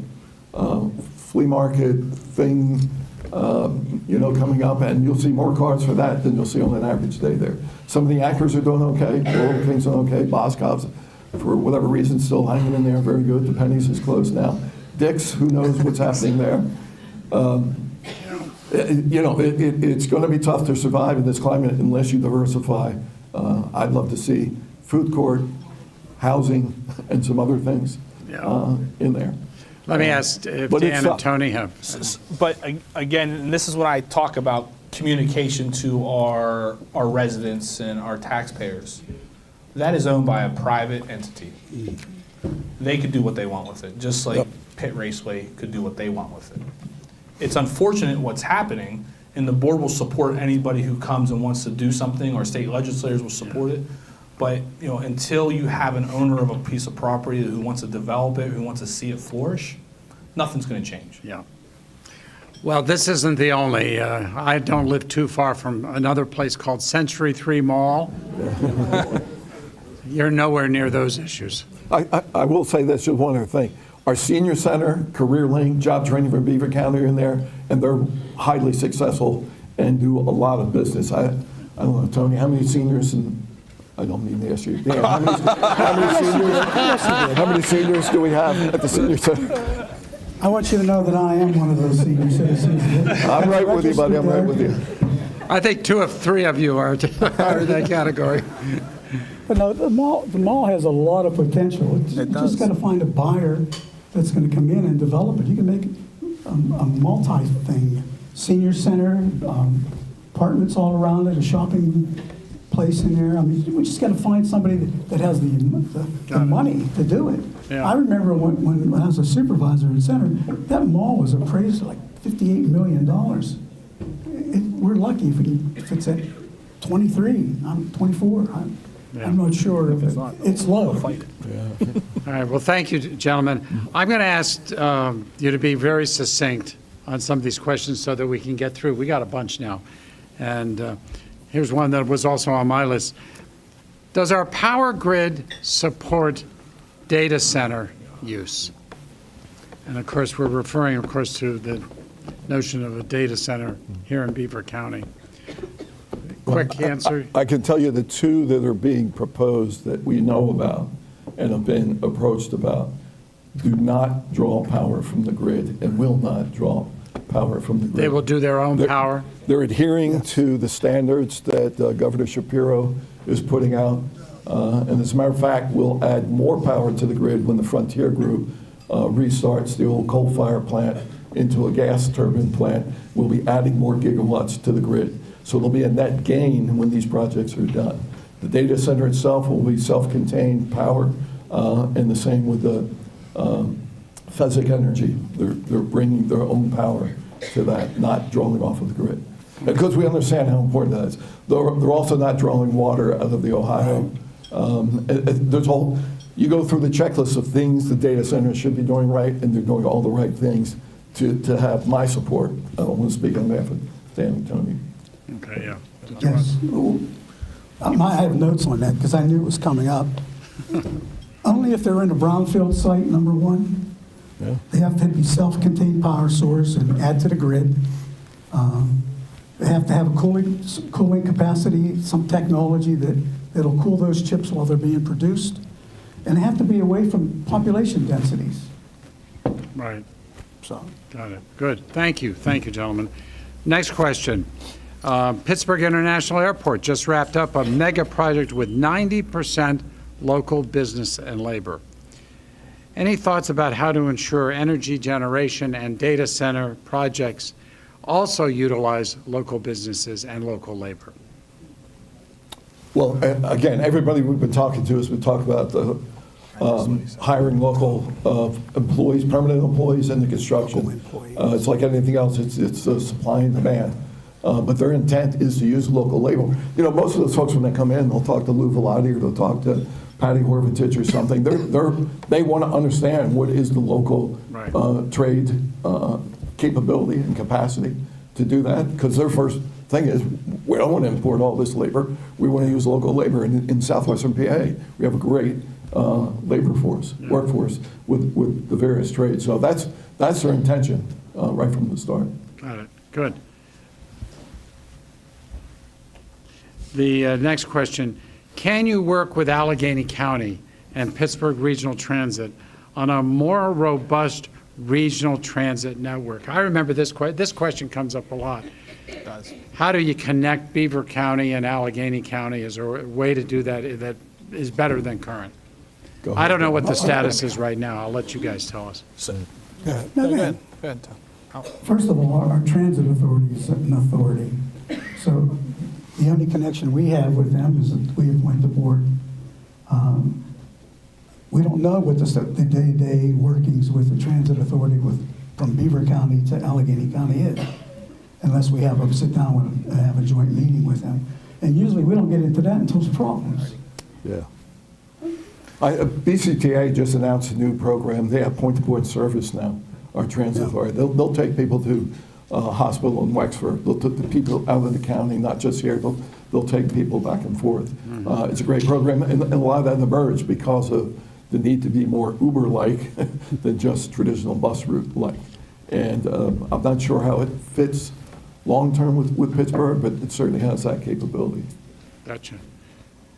flea market thing, coming up, and you'll see more cars for that than you'll see on an average day there. Some of the anchors are doing okay, Oral King's doing okay, Boscov's, for whatever reason, still hanging in there, very good. The Penny's is closed now. Dick's, who knows what's happening there. It's going to be tough to survive in this climate unless you diversify. I'd love to see food court, housing, and some other things in there. Let me ask if Dan and Tony have. But again, and this is when I talk about communication to our residents and our taxpayers. That is owned by a private entity. They could do what they want with it, just like Pitt Raceway could do what they want with it. It's unfortunate what's happening, and the board will support anybody who comes and wants to do something, or state legislators will support it. But until you have an owner of a piece of property who wants to develop it, who wants to see it flourish, nothing's going to change. Yeah. Well, this isn't the only. I don't live too far from another place called Century 3 Mall. You're nowhere near those issues. I will say this, just one other thing. Our senior center, Career Link, job training for Beaver County are in there, and they're highly successful and do a lot of business. I don't know, Tony, how many seniors, and I don't mean to ask you, Dan, how many seniors do we have at the senior center? I want you to know that I am one of those senior citizens. I'm right with you, buddy, I'm right with you. I think 2 of 3 of you are in that category. But no, the mall has a lot of potential. You just got to find a buyer that's going to come in and develop it. You can make a multi-thing, senior center, apartments all around it, a shopping place in there. I mean, we just got to find somebody that has the money to do it. Yeah. I remember when I was a supervisor in center, that mall was appraised at like $58 million. We're lucky if it's at 23. I'm 24. I'm not sure if it's low. All right, well, thank you, gentlemen. I'm going to ask you to be very succinct on some of these questions so that we can get through. We got a bunch now. And here's one that was also on my list. Does our power grid support data center use? And of course, we're referring, of course, to the notion of a data center here in Beaver County. Quick answer. I can tell you the 2 that are being proposed that we know about and have been approached about do not draw power from the grid and will not draw power from the grid. They will do their own power? They're adhering to the standards that Governor Shapiro is putting out. And as a matter of fact, we'll add more power to the grid when the Frontier Group restarts the old coal-fired plant into a gas turbine plant. We'll be adding more gigawatts to the grid. So there'll be a net gain when these projects are done. The data center itself will be self-contained power, and the same with the Fezzik Energy. They're bringing their own power to that, not drawing off of the grid. Because we understand how important that is. They're also not drawing water out of the Ohio. You go through the checklist of things the data centers should be doing right, and they're doing all the right things to have my support. I don't want to speak on behalf of Dan and Tony. Okay, yeah. Yes. I have notes on that because I knew it was coming up. Only if they're in a brownfield site, number 1. Yeah. They have to be self-contained power source and add to the grid. They have to have a cooling capacity, some technology that'll cool those chips while they're being produced. And they have to be away from population densities. Right. So. Got it. Good. Thank you. Thank you, gentlemen. Next question. Pittsburgh International Airport just wrapped up a mega project with 90% local business and labor. Any thoughts about how to ensure energy generation and data center projects also utilize local businesses and local labor? Well, again, everybody we've been talking to has been talking about the hiring local employees, permanent employees in the construction. It's like anything else, it's supply and demand. But their intent is to use local labor. You know, most of those folks, when they come in, they'll talk to Lou Velati or they'll talk to Patty Horvitich or something. They want to understand what is the local trade capability and capacity to do that, because their first thing is, we don't want to import all this labor. We want to use local labor. And in southwestern PA, we have a great labor force, workforce with the various trades. So that's their intention right from the start. Got it. Good. The next question, can you work with Allegheny County and Pittsburgh Regional Transit on a more robust regional transit network? I remember this question comes up a lot. It does. How do you connect Beaver County and Allegheny County? Is there a way to do that that is better than current? I don't know what the status is right now. I'll let you guys tell us. Go ahead, Tom. First of all, our transit authority is an authority. So the only connection we have with them is that we appoint the board. We don't know what the day-to-day workings with the transit authority from Beaver County to Allegheny County is, unless we have a sit down and have a joint meeting with them. And usually we don't get into that until there's problems. Yeah. BCTA just announced a new program. They have point-to-point service now, our transit authority. They'll take people to hospital in Wexford. They'll take the people out of the county, not just here. They'll take people back and forth. It's a great program, and a lot of that emerged because of the need to be more Uber-like than just traditional bus route-like. And I'm not sure how it fits long-term with Pittsburgh, but it certainly has that capability. Gotcha.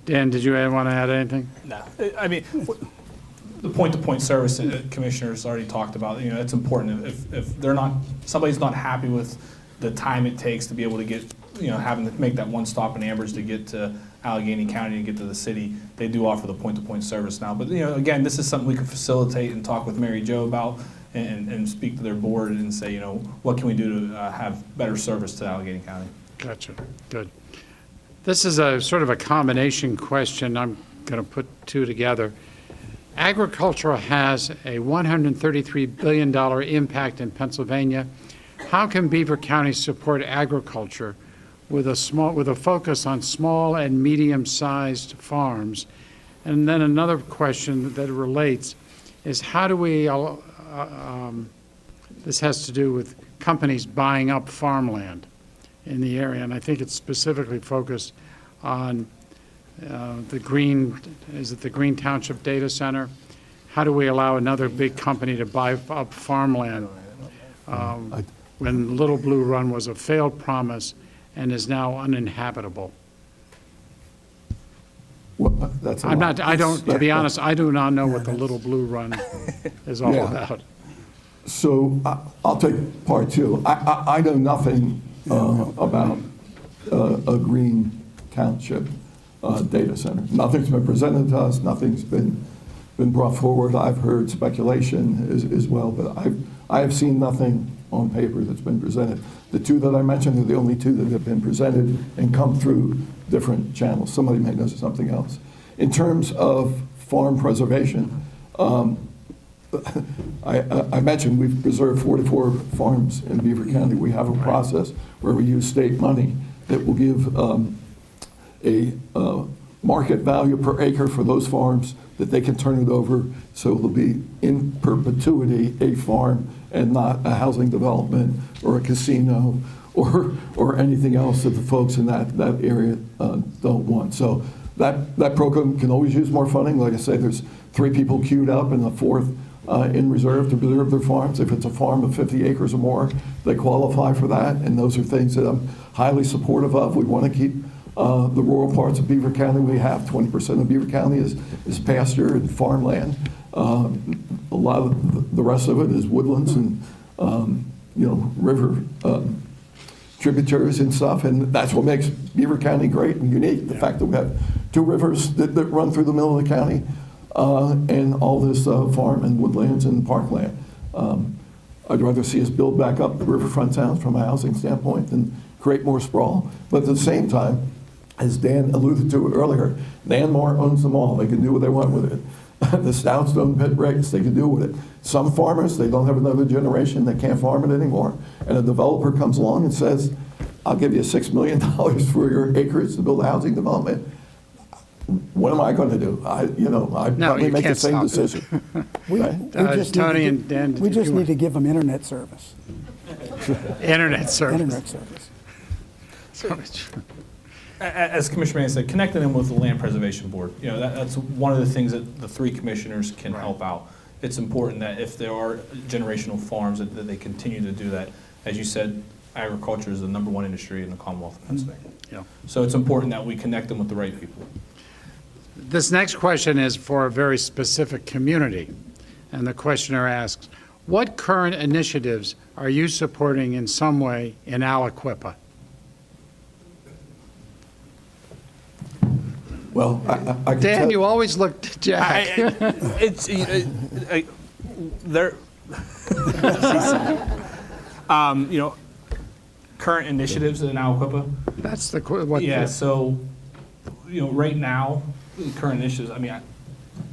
Dan, did you want to add anything? No, I mean, the point-to-point service commissioners already talked about. You know, it's important. If they're not, somebody's not happy with the time it takes to be able to get, you know, having to make that one stop in Ambridge to get to Allegheny County and get to the city, they do offer the point-to-point service now. But, you know, again, this is something we can facilitate and talk with Mary Jo about and speak to their board and say, you know, what can we do to have better service to Allegheny County? Gotcha. Good. This is a sort of a combination question. I'm going to put two together. Agriculture has a $133 billion impact in Pennsylvania. How can Beaver County support agriculture with a focus on small and medium-sized farms? And then another question that relates is how do we, this has to do with companies buying up farmland in the area, and I think it's specifically focused on the Green Township Data Center. How do we allow another big company to buy up farmland when Little Blue Run was a failed promise and is now uninhabitable? Well, that's a lot. To be honest, I do not know what the Little Blue Run is all about. So I'll take part two. I know nothing about a Green Township data center. Nothing's been presented to us. Nothing's been brought forward. I've heard speculation as well, but I have seen nothing on paper that's been presented. The two that I mentioned are the only two that have been presented and come through different channels. Somebody may know something else. In terms of farm preservation, I mentioned we've preserved 44 farms in Beaver County. We have a process where we use state money that will give a market value per acre for those farms that they can turn it over so it'll be in perpetuity a farm and not a housing development or a casino or anything else that the folks in that area don't want. So that program can always use more funding. Like I say, there's 3 people queued up and a 4th in reserve to preserve their farms. If it's a farm of 50 acres or more, they qualify for that, and those are things that I'm highly supportive of. We want to keep the rural parts of Beaver County. We have 20% of Beaver County is pasture and farmland. A lot of the rest of it is woodlands and river tributaries and stuff, and that's what makes Beaver County great and unique. The fact that we have 2 rivers that run through the middle of the county, and all this farm and woodlands and parkland. I'd rather see us build back up the riverfront towns from a housing standpoint than create more sprawl. But at the same time, as Dan alluded to earlier, Nanmar owns them all. They can do what they want with it. The Stouts don't pit rates, they can do with it. Some farmers, they don't have another generation, they can't farm it anymore. And a developer comes along and says, I'll give you $6 million for your acres to build a housing development. What am I going to do? I'd probably make the same decision. We just need to give them internet service. Internet service. Internet service. As Commissioner Mann said, connecting them with the Land Preservation Board, that's one of the things that the 3 commissioners can help out. It's important that if there are generational farms, that they continue to do that. As you said, agriculture is the #1 industry in the Commonwealth of Pennsylvania. Yeah. So it's important that we connect them with the right people. This next question is for a very specific community, and the questioner asks, what current initiatives are you supporting in some way in Aliquippa? Well, I can Dan, you always looked at Jack. Current initiatives in Aliquippa. That's what. Yeah. So, right now, current initiatives.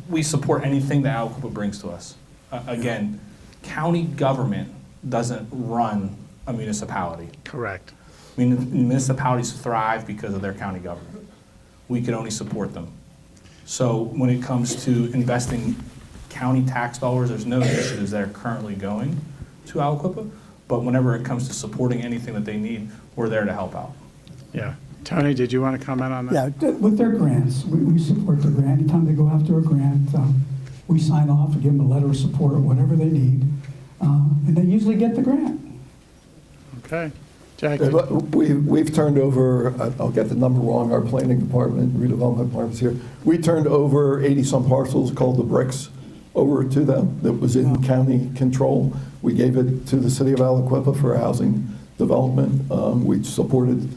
We support anything that Aliquippa brings to us. Again, county government doesn't run a municipality. Correct. Municipalities thrive because of their county government. We can only support them. So when it comes to investing county tax dollars, there's no initiatives that are currently going to Aliquippa, But whenever it comes to supporting anything that they need, we're there to help out. Yeah. Tony, did you want to comment on that? Yeah, with their grants, we support their grant. Anytime they go after a grant, we sign off and give them a letter of support or whatever they need, and they usually get the grant. Okay. Jackie? We've turned over, I'll get the number wrong, our planning department, redevelopment department's here. We turned over 80-some parcels called the bricks over to them that was in county control. We gave it to the city of Aliquippa for housing development. We supported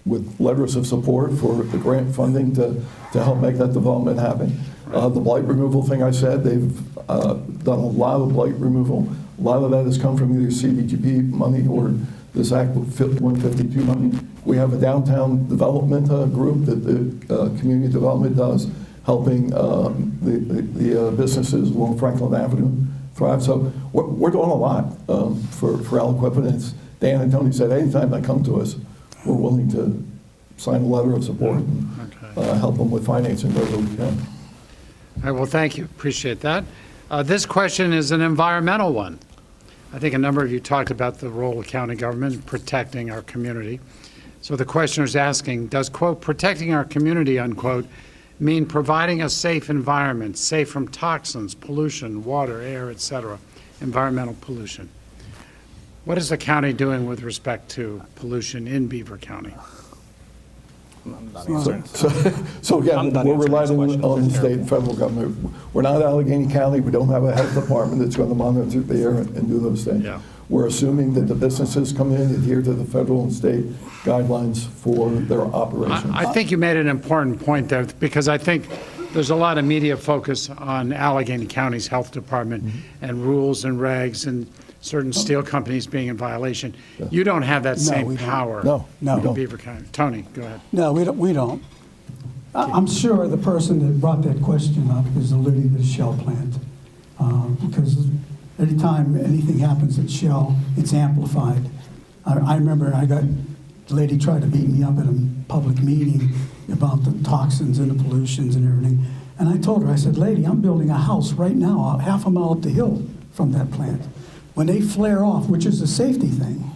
with letters of support for the grant funding to help make that development happen. The blight removal thing I said, they've done a lot of blight removal. A lot of that has come from either CDGP money or this Act 152 money. We have a downtown development group that the community development does, helping the businesses along Franklin Avenue thrive. So we're doing a lot for Aliquippa. And it's, Dan and Tony said, anytime they come to us, we're willing to sign a letter of support and help them with financing wherever we can. All right, well, thank you. Appreciate that. This question is an environmental one. I think a number of you talked about the role of county government in protecting our community. So the questioner is asking, does, quote, protecting our community, unquote, mean providing a safe environment, safe from toxins, pollution, water, air, et cetera, environmental pollution? What is the county doing with respect to pollution in Beaver County? So again, we're relying on the state and federal government. We're not Allegheny County. We don't have a health department that's going to monitor the air and do those things. Yeah. We're assuming that the businesses come in, adhere to the federal and state guidelines for their operations. I think you made an important point there, because I think there's a lot of media focus on Allegheny County's health department and rules and regs and certain steel companies being in violation. You don't have that same power in Beaver County. Tony, go ahead. No, we don't. I'm sure the person that brought that question up is alluding to the Shell plant, because anytime anything happens at Shell, it's amplified. I remember the lady tried to beat me up at a public meeting about the toxins and the pollutions and everything. And I told her, I said, lady, I'm building a house right now, half a mile up the hill from that plant. When they flare off, which is a safety thing,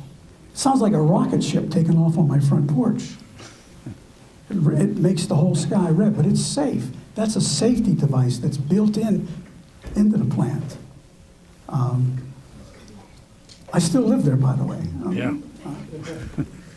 it sounds like a rocket ship taking off on my front porch. It makes the whole sky red, but it's safe. That's a safety device that's built into the plant. I still live there, by the way. Yeah.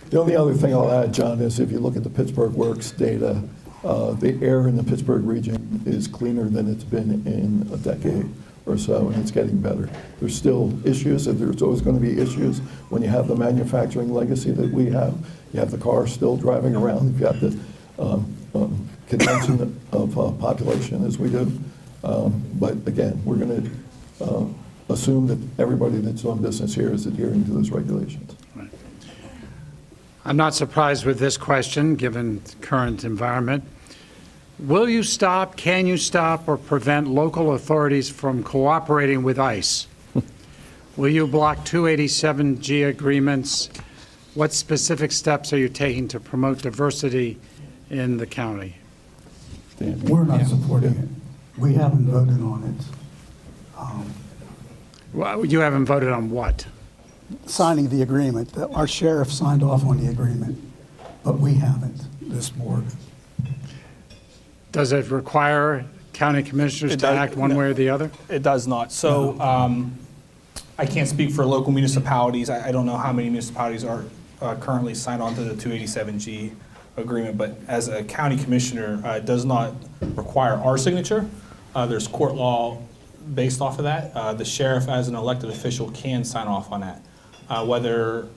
The only other thing I'll add, John, is if you look at the Pittsburgh Works data, the air in the Pittsburgh region is cleaner than it's been in a decade or so, and it's getting better. There's still issues, and there's always going to be issues when you have the manufacturing legacy that we have. You have the cars still driving around. You've got the convention of population as we do. But again, we're going to assume that everybody that's doing business here is adhering to those regulations. Right. I'm not surprised with this question, given the current environment. Will you stop, can you stop, or prevent local authorities from cooperating with ICE? Will you block 287G agreements? What specific steps are you taking to promote diversity in the county? We're not supporting it. We haven't voted on it. Well, you haven't voted on what? Signing the agreement. Our sheriff signed off on the agreement, but we haven't, this board. Does it require county commissioners to act one way or the other? It does not. So I can't speak for local municipalities. I don't know how many municipalities are currently signed on to the 287G agreement, but as a county commissioner, it does not require our signature. There's court law based off of that. The sheriff, as an elected official, can sign off on that. Whether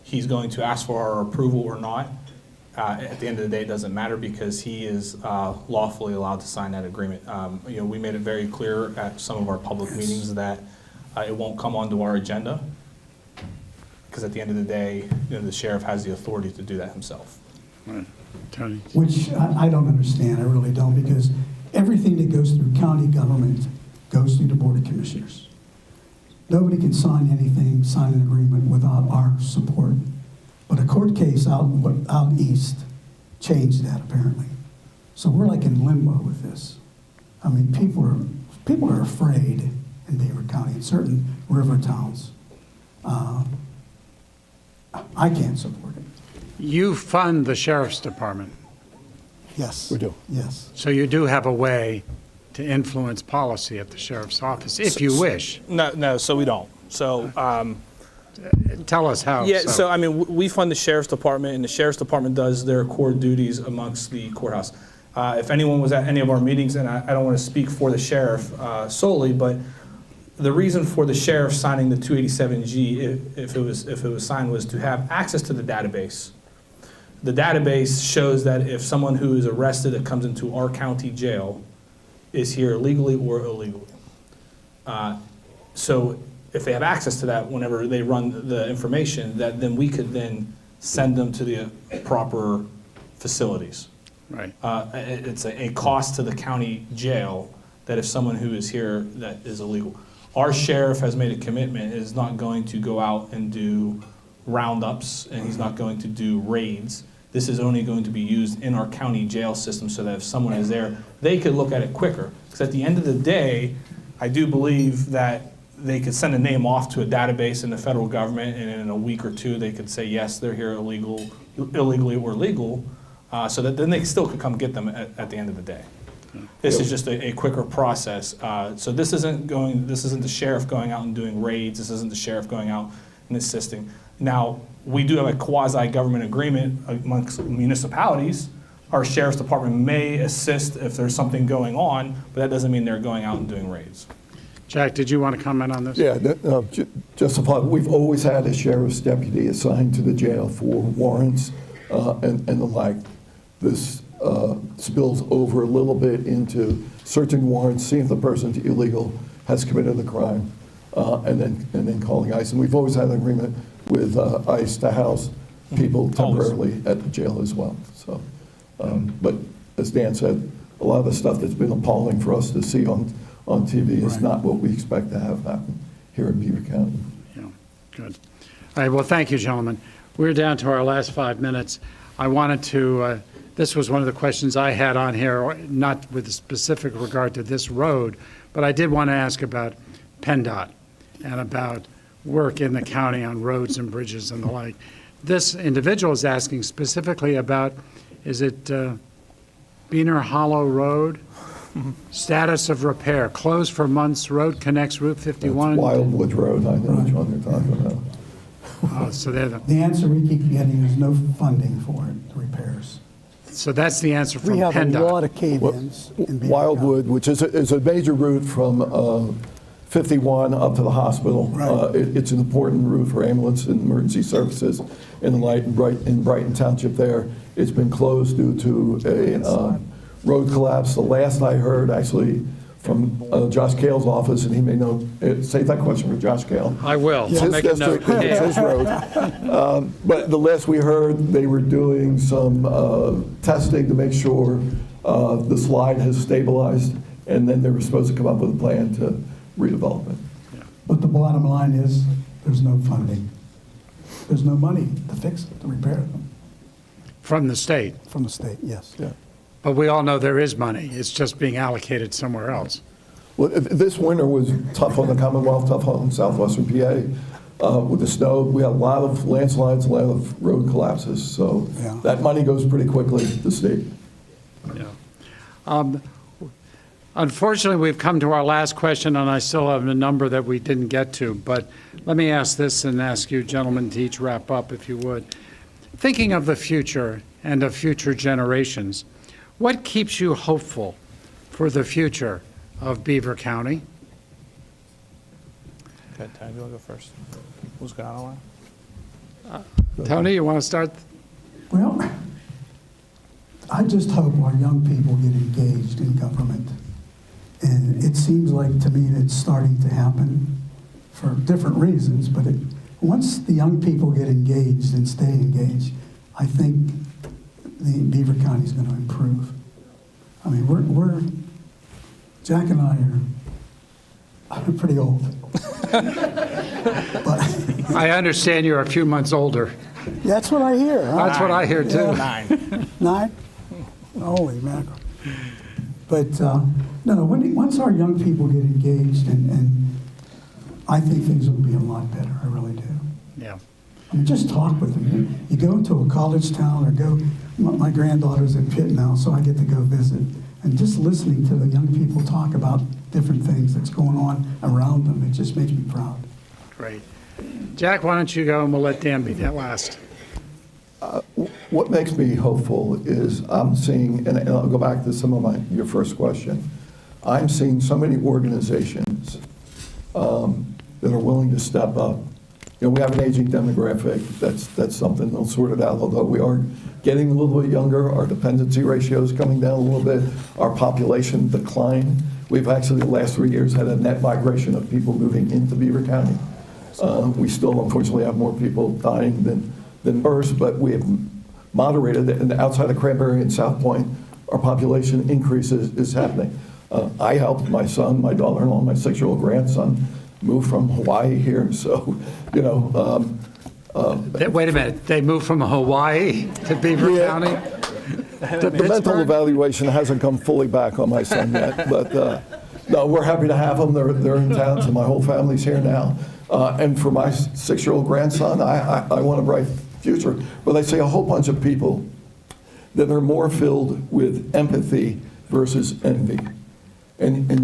he's going to ask for our approval or not, at the end of the day, it doesn't matter, because he is lawfully allowed to sign that agreement. We made it very clear at some of our public meetings that it won't come onto our agenda, because at the end of the day, the sheriff has the authority to do that himself. Right. Tony? Which I don't understand. I really don't, because everything that goes through county government goes through the Board of Commissioners. Nobody can sign anything, sign an agreement without our support. But a court case out east changed that, apparently. So we're like in limbo with this. I mean, people are afraid, in Beaver County, in certain river towns. I can't support it. You fund the sheriff's department, Yes. We do. Yes. so you do have a way to influence policy at the sheriff's office, if you wish. No, so we don't. So, Tell us how. yeah, so I mean, we fund the sheriff's department, and the sheriff's department does their core duties amongst the courthouse. If anyone was at any of our meetings, and I don't want to speak for the sheriff solely, but the reason for the sheriff signing the 287G, if it was signed, was to have access to the database. The database shows that if someone who is arrested that comes into our county jail is here legally or illegally. So if they have access to that whenever they run the information, that then we could then send them to the proper facilities. Right. It's a cost to the county jail that if someone who is here that is illegal. Our sheriff has made a commitment, is not going to go out and do roundups, and he's not going to do raids. This is only going to be used in our county jail system so that if someone is there, they could look at it quicker. Because at the end of the day, I do believe that they could send a name off to a database in the federal government, and in a week or two, they could say, yes, they're here illegally or legal, so that then they still could come get them at the end of the day. This is just a quicker process. So this isn't the sheriff going out and doing raids. This isn't the sheriff going out and assisting. Now, we do have a quasi-government agreement amongst municipalities. Our sheriff's department may assist if there's something going on, but that doesn't mean they're going out and doing raids. Jack, did you want to comment on this? Yeah, just to follow, we've always had a sheriff's deputy assigned to the jail for warrants and the like. This spills over a little bit into searching warrants, seeing if the person's illegal, has committed the crime, and then calling ICE. And we've always had an agreement with ICE to house people temporarily at the jail as well. So, but as Dan said, a lot of the stuff that's been appalling for us to see on TV is not what we expect to have happen here in Beaver County. Yeah, good. All right, well, thank you, gentlemen. We're down to our last 5 minutes. I wanted to, this was one of the questions I had on here, not with a specific regard to this road, but I did want to ask about PennDOT and about work in the county on roads and bridges and the like. This individual is asking specifically about, is it Beaver Hollow Road? Status of repair, closed for months, road connects Route 51. That's Wildwood Road, I know which one they're talking about. So they're The answer we keep getting is no funding for it, the repairs. So that's the answer from We have PennDOT. a lot of cave-ins in Beaver Wildwood, which is a major route from 51 up to the hospital. Right. It's an important route for ambulance and emergency services and the like in Brighton Township there. It's been closed due to a road collapse. The last I heard, actually, from Josh Kale's office, and he may know, save that question for Josh Kale. I will. It's I'll his make a note. district, it's his road. But the last we heard, they were doing some testing to make sure the slide has stabilized, and then they were supposed to come up with a plan to redevelop it. But the bottom line is, there's no funding. There's no money to fix it, to repair them. From the state. From the state, yes. Yeah. But we all know there is money. It's just being allocated somewhere else. Well, this winter was tough on the Commonwealth, tough on southwestern PA. With the snow, we had a lot of landslides, a lot of road collapses. So that money goes pretty quickly to the state. Yeah. Unfortunately, we've come to our last question, and I still have a number that we didn't get to. But let me ask this and ask you gentlemen to each wrap up, if you would. Thinking of the future and of future generations, what keeps you hopeful for the future of Beaver County? Okay, Ted, you want to go first? Who's got on? Tony, you want to start? Well, I just hope our young people get engaged in government. And it seems like to me that it's starting to happen for different reasons, but once the young people get engaged and stay engaged, I think the Beaver County is going to improve. I mean, we're Jack and I are pretty old. But I understand you're a few months older. that's what I hear. Huh? That's what I hear too. Yeah. 9? Holy mackerel. But no, once our young people get engaged and I think things will be a lot better. I really do. Yeah. I mean, just talk with them. You go to a college town or go, my granddaughter's at Pitt now, so I get to go visit. And just listening to the young people talk about different things that's going on around them, it just makes me proud. Great. Jack, why don't you go and we'll let Dan be that last. What makes me hopeful is I'm seeing, and I'll go back to some of your first question, I'm seeing so many organizations that are willing to step up. You know, we have an aging demographic. That's something they'll sort it out, although we are getting a little bit younger. Our dependency ratio is coming down a little bit. Our population decline. We've actually, the last 3 years, had a net migration of people moving into Beaver County. We still, unfortunately, have more people dying than births, but we have moderated it. And outside of Cranberry and South Point, our population increase is happening. I helped my son, my daughter-in-law, my 6-year-old grandson move from Hawaii here. So, you know. Wait a minute. They moved from Hawaii to Beaver County? The mental evaluation hasn't come fully back on my son yet, but no, we're happy to have them. They're in town, so my whole family's here now. And for my 6-year-old grandson, I want a bright future. But I see a whole bunch of people that are more filled with empathy versus envy. And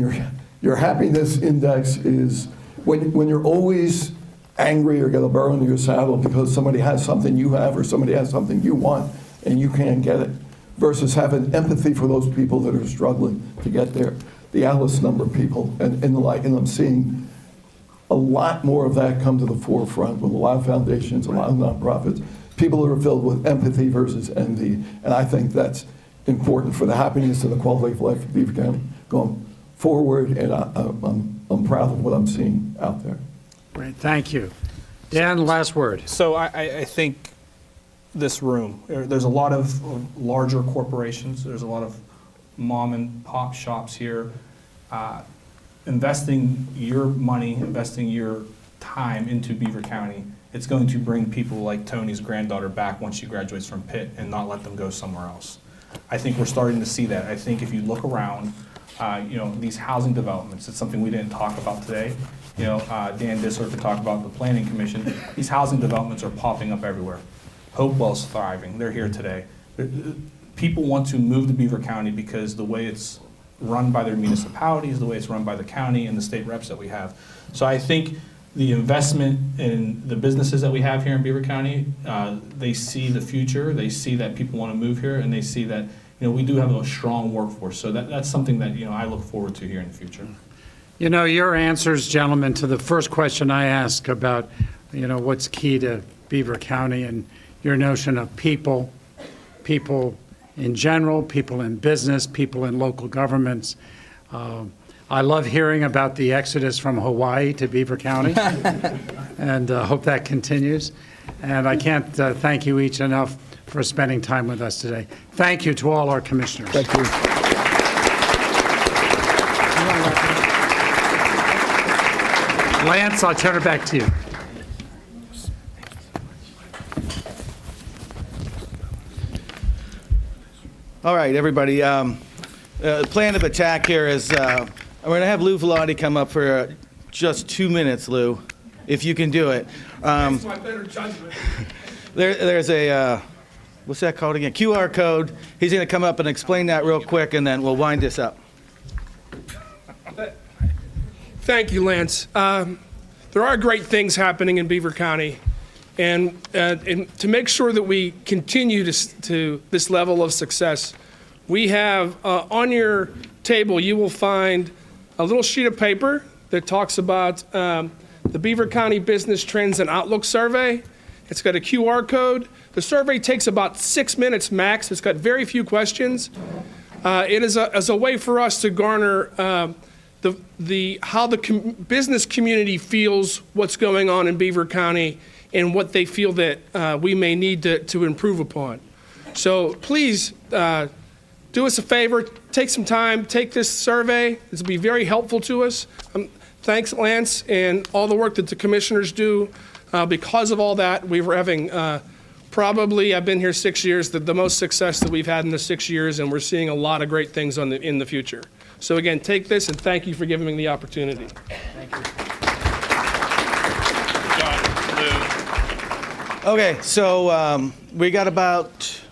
your happiness index is when you're always angry or get a burr under your saddle because somebody has something you have or somebody has something you want and you can't get it, versus having empathy for those people that are struggling to get there. The Alice number people and the like, and I'm seeing a lot more of that come to the forefront with a lot of foundations, a lot of nonprofits, people that are filled with empathy versus envy, and I think that's important for the happiness and the quality of life of Beaver County going forward, and I'm proud of what I'm seeing out there. Great, thank you. Dan, last word. So I think this room, there's a lot of larger corporations, there's a lot of mom and pop shops here. Investing your money, investing your time into Beaver County, it's going to bring people like Tony's granddaughter back once she graduates from Pitt and not let them go somewhere else. I think we're starting to see that. I think if you look around, you know, these housing developments, it's something we didn't talk about today. You know, Dan Dissler could talk about the Planning Commission. These housing developments are popping up everywhere. Hopewell's thriving. They're here today. People want to move to Beaver County because the way it's run by their municipalities, the way it's run by the county and the state reps that we have. So I think the investment in the businesses that we have here in Beaver County, they see the future. They see that people want to move here, and they see that, you know, we do have a strong workforce. So that's something that, you know, I look forward to here in the future. You know, your answers, gentlemen, to the first question I asked about, you know, what's key to Beaver County and your notion of people in general, people in business, people in local governments. I love hearing about the exodus from Hawaii to Beaver County, and hope that continues. And I can't thank you each enough for spending time with us today. Thank you to all our commissioners. Thank you. Lance, I'll turn it back to you. All right, everybody. The plan of attack here is I'm going to have Lou Vellotti come up for just 2 minutes, Lou, if you can do it. That's my better judgment. There's a, what's that called again? QR code. He's going to come up and explain that real quick, and then we'll wind this up. Thank you, Lance. There are great things happening in Beaver County, and to make sure that we continue to this level of success, we have on your table, you will find a little sheet of paper that talks about the Beaver County Business Trends and Outlook Survey. It's got a QR code. The survey takes about 6 minutes max. It's got very few questions. It is as a way for us to garner how the business community feels what's going on in Beaver County and what they feel that we may need to improve upon. So please do us a favor, take some time, take this survey. This will be very helpful to us. Thanks, Lance, and all the work that the commissioners do. Because of all that, we were having probably, I've been here 6 years, the most success that we've had in the 6 years, and we're seeing a lot of great things in the future. So again, take this, and thank you for giving me the opportunity. Thank you. Okay, so we got about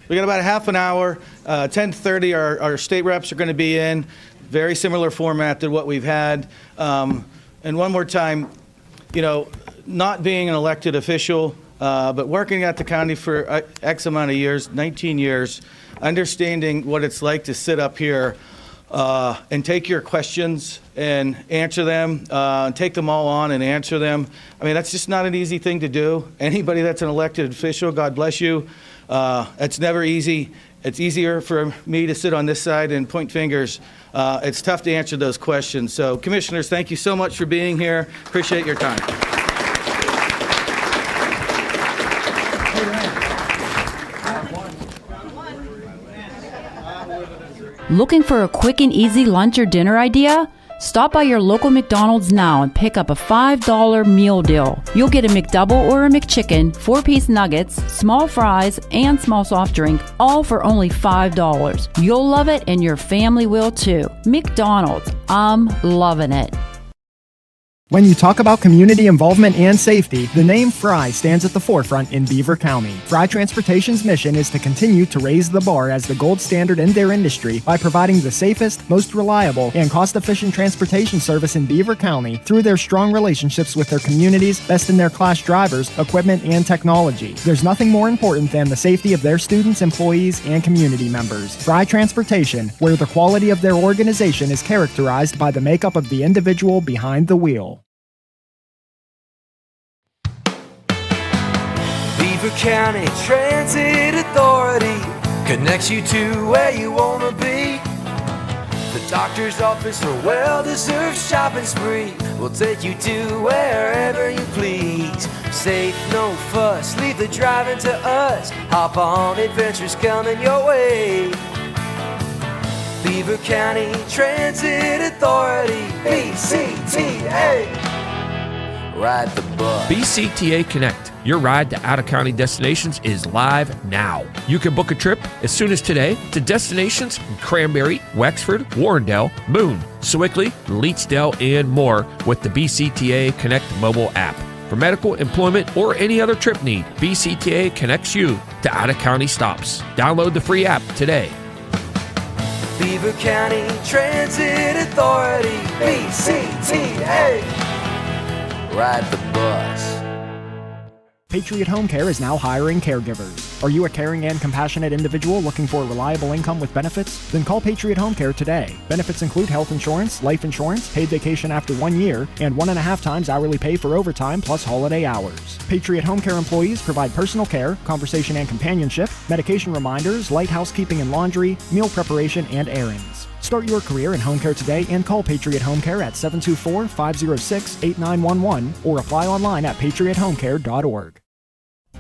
a half an hour. 10:30, our state reps are going to be in. Very similar format to what we've had. And one more time, not being an elected official, but working at the county for X amount of years, 19 years, understanding what it's like to sit up here and take your questions and answer them, take them all on and answer them. I mean, that's just not an easy thing to do. Anybody that's an elected official, God bless you. It's never easy. It's easier for me to sit on this side and point fingers. It's tough to answer those questions. So, commissioners, thank you so much for being here. Appreciate your time. Looking for a quick and easy lunch or dinner idea? Stop by your local McDonald's now and pick up a $5 meal deal. You'll get a McDouble or a McChicken, 4-piece nuggets, small fries, and small soft drink, all for only $5. You'll love it and your family will too. McDonald's, I'm loving it. When you talk about community involvement and safety, the name Fry stands at the forefront in Beaver County. Fry Transportation's mission is to continue to raise the bar as the gold standard in their industry by providing the safest, most reliable, and cost-efficient transportation service in Beaver County through their strong relationships with their communities, best-in-their-class drivers, equipment, and technology. There's nothing more important than the safety of their students, employees, and community members. Fry Transportation, where the quality of their organization is characterized by the makeup of the individual behind the wheel. Beaver County Transit Authority connects you to where you want to be. The doctor's office or well-deserved shopping spree will take you to wherever you please. Safe, no fuss, leave the driving to us. Hop on, adventures coming your way. Beaver County Transit Authority, BCTA. Ride the bus. BCTA Connect. Your ride to out-of-county destinations is live now. You can book a trip as soon as today to destinations in Cranberry, Wexford, Warrendale, Boone, Sewickley, Leetsdale, and more with the BCTA Connect mobile app. For medical, employment, or any other trip need, BCTA connects you to out-of-county stops. Download the free app today. Beaver County Transit Authority, BCTA. Ride the bus. Patriot Home Care is now hiring caregivers. Are you a caring and compassionate individual looking for a reliable income with benefits? Then call Patriot Home Care today. Benefits include health insurance, life insurance, paid vacation after 1 year, and 1.5 times hourly pay for overtime plus holiday hours. Patriot Home Care employees provide personal care, conversation and companionship, medication reminders, light housekeeping and laundry, meal preparation, and errands. Start your career in home care today and call Patriot Home Care at 724-506-8911 or apply online at patriothomecare.org.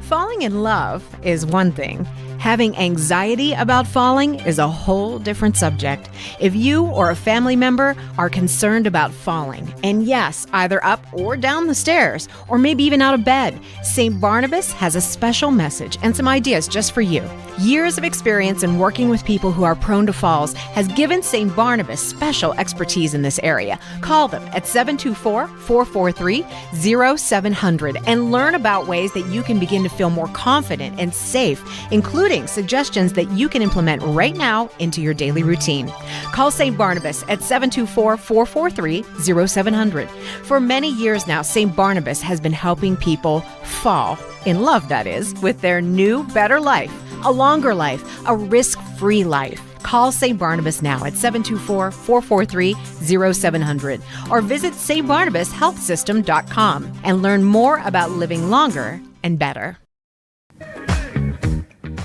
Falling in love is one thing. Having anxiety about falling is a whole different subject. If you or a family member are concerned about falling, and yes, either up or down the stairs, or maybe even out of bed, St. Barnabas has a special message and some ideas just for you. Years of experience in working with people who are prone to falls has given St. Barnabas special expertise in this area. Call them at 724-443-0700 and learn about ways that you can begin to feel more confident and safe, including suggestions that you can implement right now into your daily routine. Call St. Barnabas at 724-443-0700. For many years now, St. Barnabas has been helping people fall, in love that is, with their new, better life, a longer life, a risk-free life. Call St. Barnabas now at 724-443-0700 or visit stbarnabashealthsystem.com and learn more about living longer and better.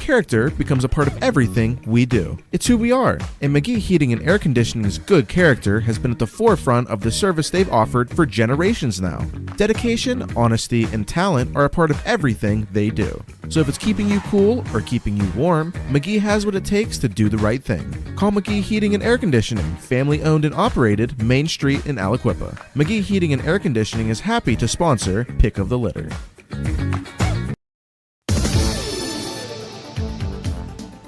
Character becomes a part of everything we do. It's who we are, and McGee Heating and Air Conditioning's good character has been at the forefront of the service they've offered for generations now. Dedication, honesty, and talent are a part of everything they do. So if it's keeping you cool or keeping you warm, McGee has what it takes to do the right thing. Call McGee Heating and Air Conditioning, family owned and operated, Main Street in Aliquippa. McGee Heating and Air Conditioning is happy to sponsor Pick of the Litter.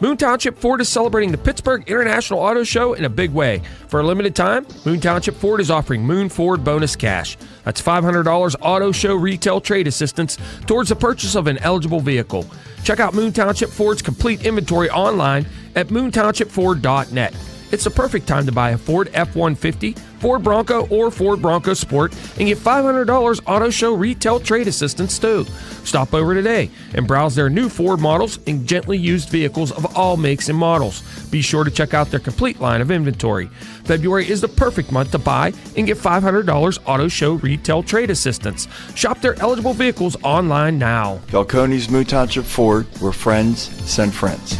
Moon Township Ford is celebrating the Pittsburgh International Auto Show in a big way. For a limited time, Moon Township Ford is offering Moon Ford bonus cash. That's $500 auto show retail trade assistance towards the purchase of an eligible vehicle. Check out Moon Township Ford's complete inventory online at moontownshipford.net. It's the perfect time to buy a Ford F-150, Ford Bronco, or Ford Bronco Sport and get $500 auto show retail trade assistance too. Stop over today and browse their new Ford models and gently used vehicles of all makes and models. Be sure to check out their complete line of inventory. February is the perfect month to buy and get $500 auto show retail trade assistance. Shop their eligible vehicles online now. Falcone's Moon Township Ford, where friends send friends.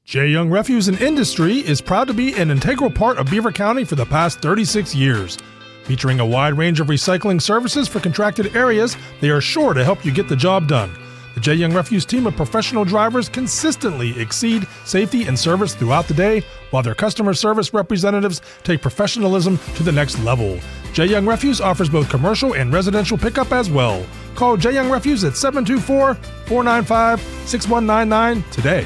J. Young Refuse and Industry is proud to be an integral part of Beaver County for the past 36 years. Featuring a wide range of recycling services for contracted areas, they are sure to help you get the job done. The J. Young Refuse team of professional drivers consistently exceed safety and service throughout the day, while their customer service representatives take professionalism to the next level. J. Young Refuse offers both commercial and residential pickup as well. Call J. Young Refuse at 724-495-6199 today.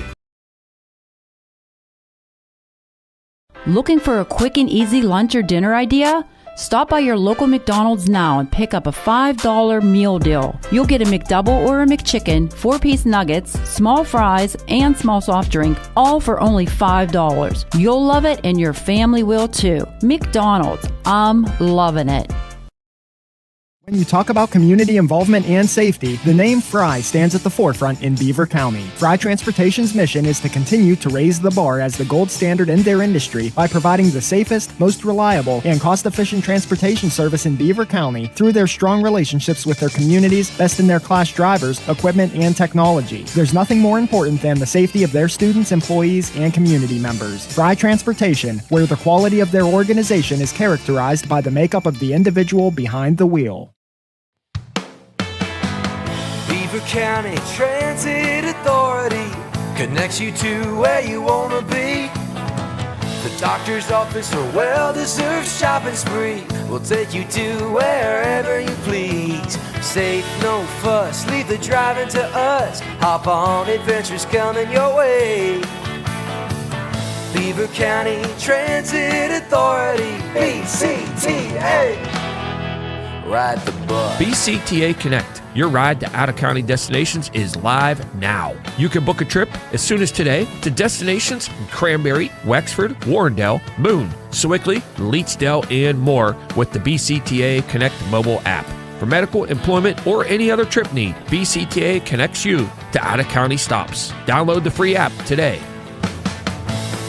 Looking for a quick and easy lunch or dinner idea? Stop by your local McDonald's now and pick up a $5 meal deal. You'll get a McDouble or a McChicken, 4-piece nuggets, small fries, and small soft drink, all for only $5. You'll love it and your family will too. McDonald's, I'm loving it. When you talk about community involvement and safety, the name Fry stands at the forefront in Beaver County. Fry Transportation's mission is to continue to raise the bar as the gold standard in their industry by providing the safest, most reliable, and cost-efficient transportation service in Beaver County through their strong relationships with their communities, best-in-their-class drivers, equipment, and technology. There's nothing more important than the safety of their students, employees, and community members. Fry Transportation, where the quality of their organization is characterized by the makeup of the individual behind the wheel. Beaver County Transit Authority connects you to where you want to be. The doctor's office or well-deserved shopping spree will take you to wherever you please. Safe, no fuss, leave the driving to us. Hop on, adventures coming your way. Beaver County Transit Authority, BCTA. Ride the bus. BCTA Connect, your ride to out-of-county destinations, is live now. You can book a trip as soon as today to destinations in Cranberry, Wexford, Warrendale, Moon, Sewickley, Leetsdale, and more with the BCTA Connect mobile app. For medical, employment, or any other trip need, BCTA connects you to out-of-county stops. Download the free app today.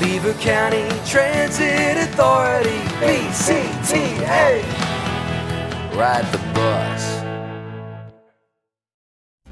Beaver County Transit Authority, BCTA. Ride the bus.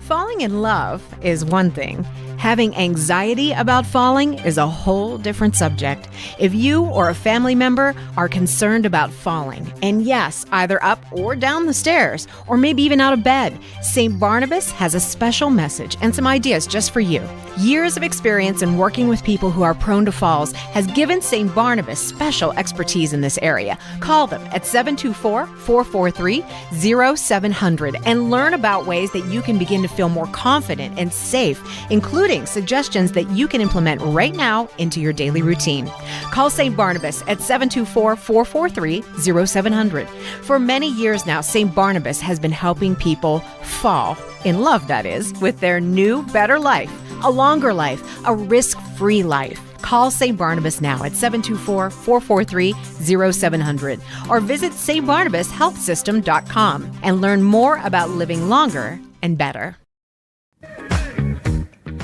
Falling in love is one thing. Having anxiety about falling is a whole different subject. If you or a family member are concerned about falling, and yes, either up or down the stairs, or maybe even out of bed, St. Barnabas has a special message and some ideas just for you. Years of experience in working with people who are prone to falls has given St. Barnabas special expertise in this area. Call them at 724-443-0700 and learn about ways that you can begin to feel more confident and safe, including suggestions that you can implement right now into your daily routine. Call St. Barnabas at 724-443-0700. For many years now, St. Barnabas has been helping people fall in love, that is, with their new, better life, a longer life, a risk-free life. Call St. Barnabas now at 724-443-0700 or visit stbarnabashealthsystem.com and learn more about living longer and better.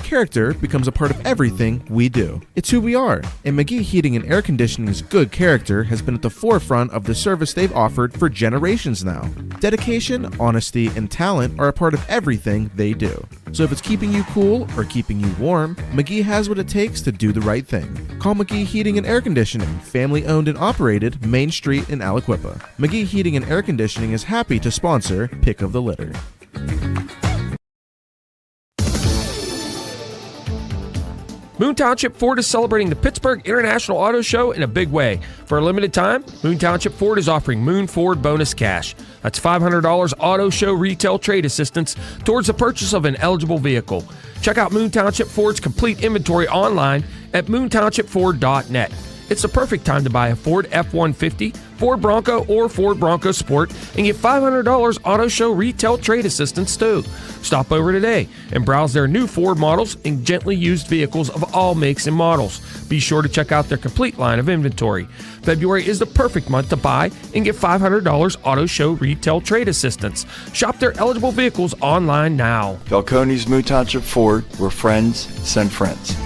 Character becomes a part of everything we do. It's who we are, and McGee Heating and Air Conditioning's good character has been at the forefront of the service they've offered for generations now. Dedication, honesty, and talent are a part of everything they do. So if it's keeping you cool or keeping you warm, McGee has what it takes to do the right thing. Call McGee Heating and Air Conditioning, family owned and operated, Main Street in Aliquippa. McGee Heating and Air Conditioning is happy to sponsor Pick of the Litter. Moon Township Ford is celebrating the Pittsburgh International Auto Show in a big way. For a limited time, Moon Township Ford is offering Moon Ford bonus cash. That's $500 auto show retail trade assistance towards the purchase of an eligible vehicle. Check out Moon Township Ford's complete inventory online at moontownshipford.net. It's the perfect time to buy a Ford F-150, Ford Bronco, or Ford Bronco Sport and get $500 auto show retail trade assistance too. Stop over today and browse their new Ford models and gently used vehicles of all makes and models. Be sure to check out their complete line of inventory. February is the perfect month to buy and get $500 auto show retail trade assistance. Shop their eligible vehicles online now. Falcone's Moon Township Ford, where friends send friends.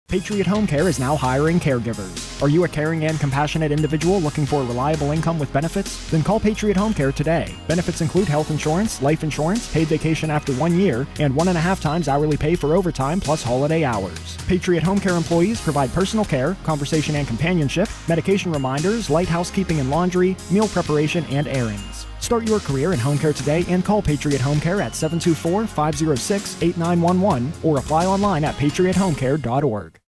Patriot Home Care is now hiring caregivers. Are you a caring and compassionate individual looking for a reliable income with benefits? Then call Patriot Home Care today. Benefits include health insurance, life insurance, paid vacation after 1 year, and 1.5 times hourly pay for overtime plus holiday hours. Patriot Home Care employees provide personal care, conversation and companionship, medication reminders, light housekeeping and laundry, meal preparation, and errands. Start your career in home care today and call Patriot Home Care at 724-506-8911 or apply online at patriothomecare.org.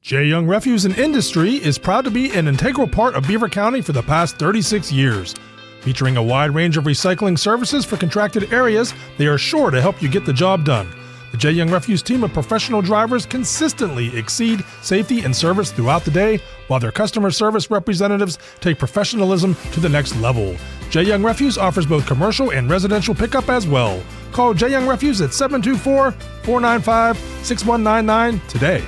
J. Young Refuse and Industry is proud to be an integral part of Beaver County for the past 36 years. Featuring a wide range of recycling services for contracted areas, they are sure to help you get the job done. The J. Young Refuse team of professional drivers consistently exceed safety and service throughout the day, while their customer service representatives take professionalism to the next level. J. Young Refuse offers both commercial and residential pickup as well. Call J. Young Refuse at 724-495-6199 today.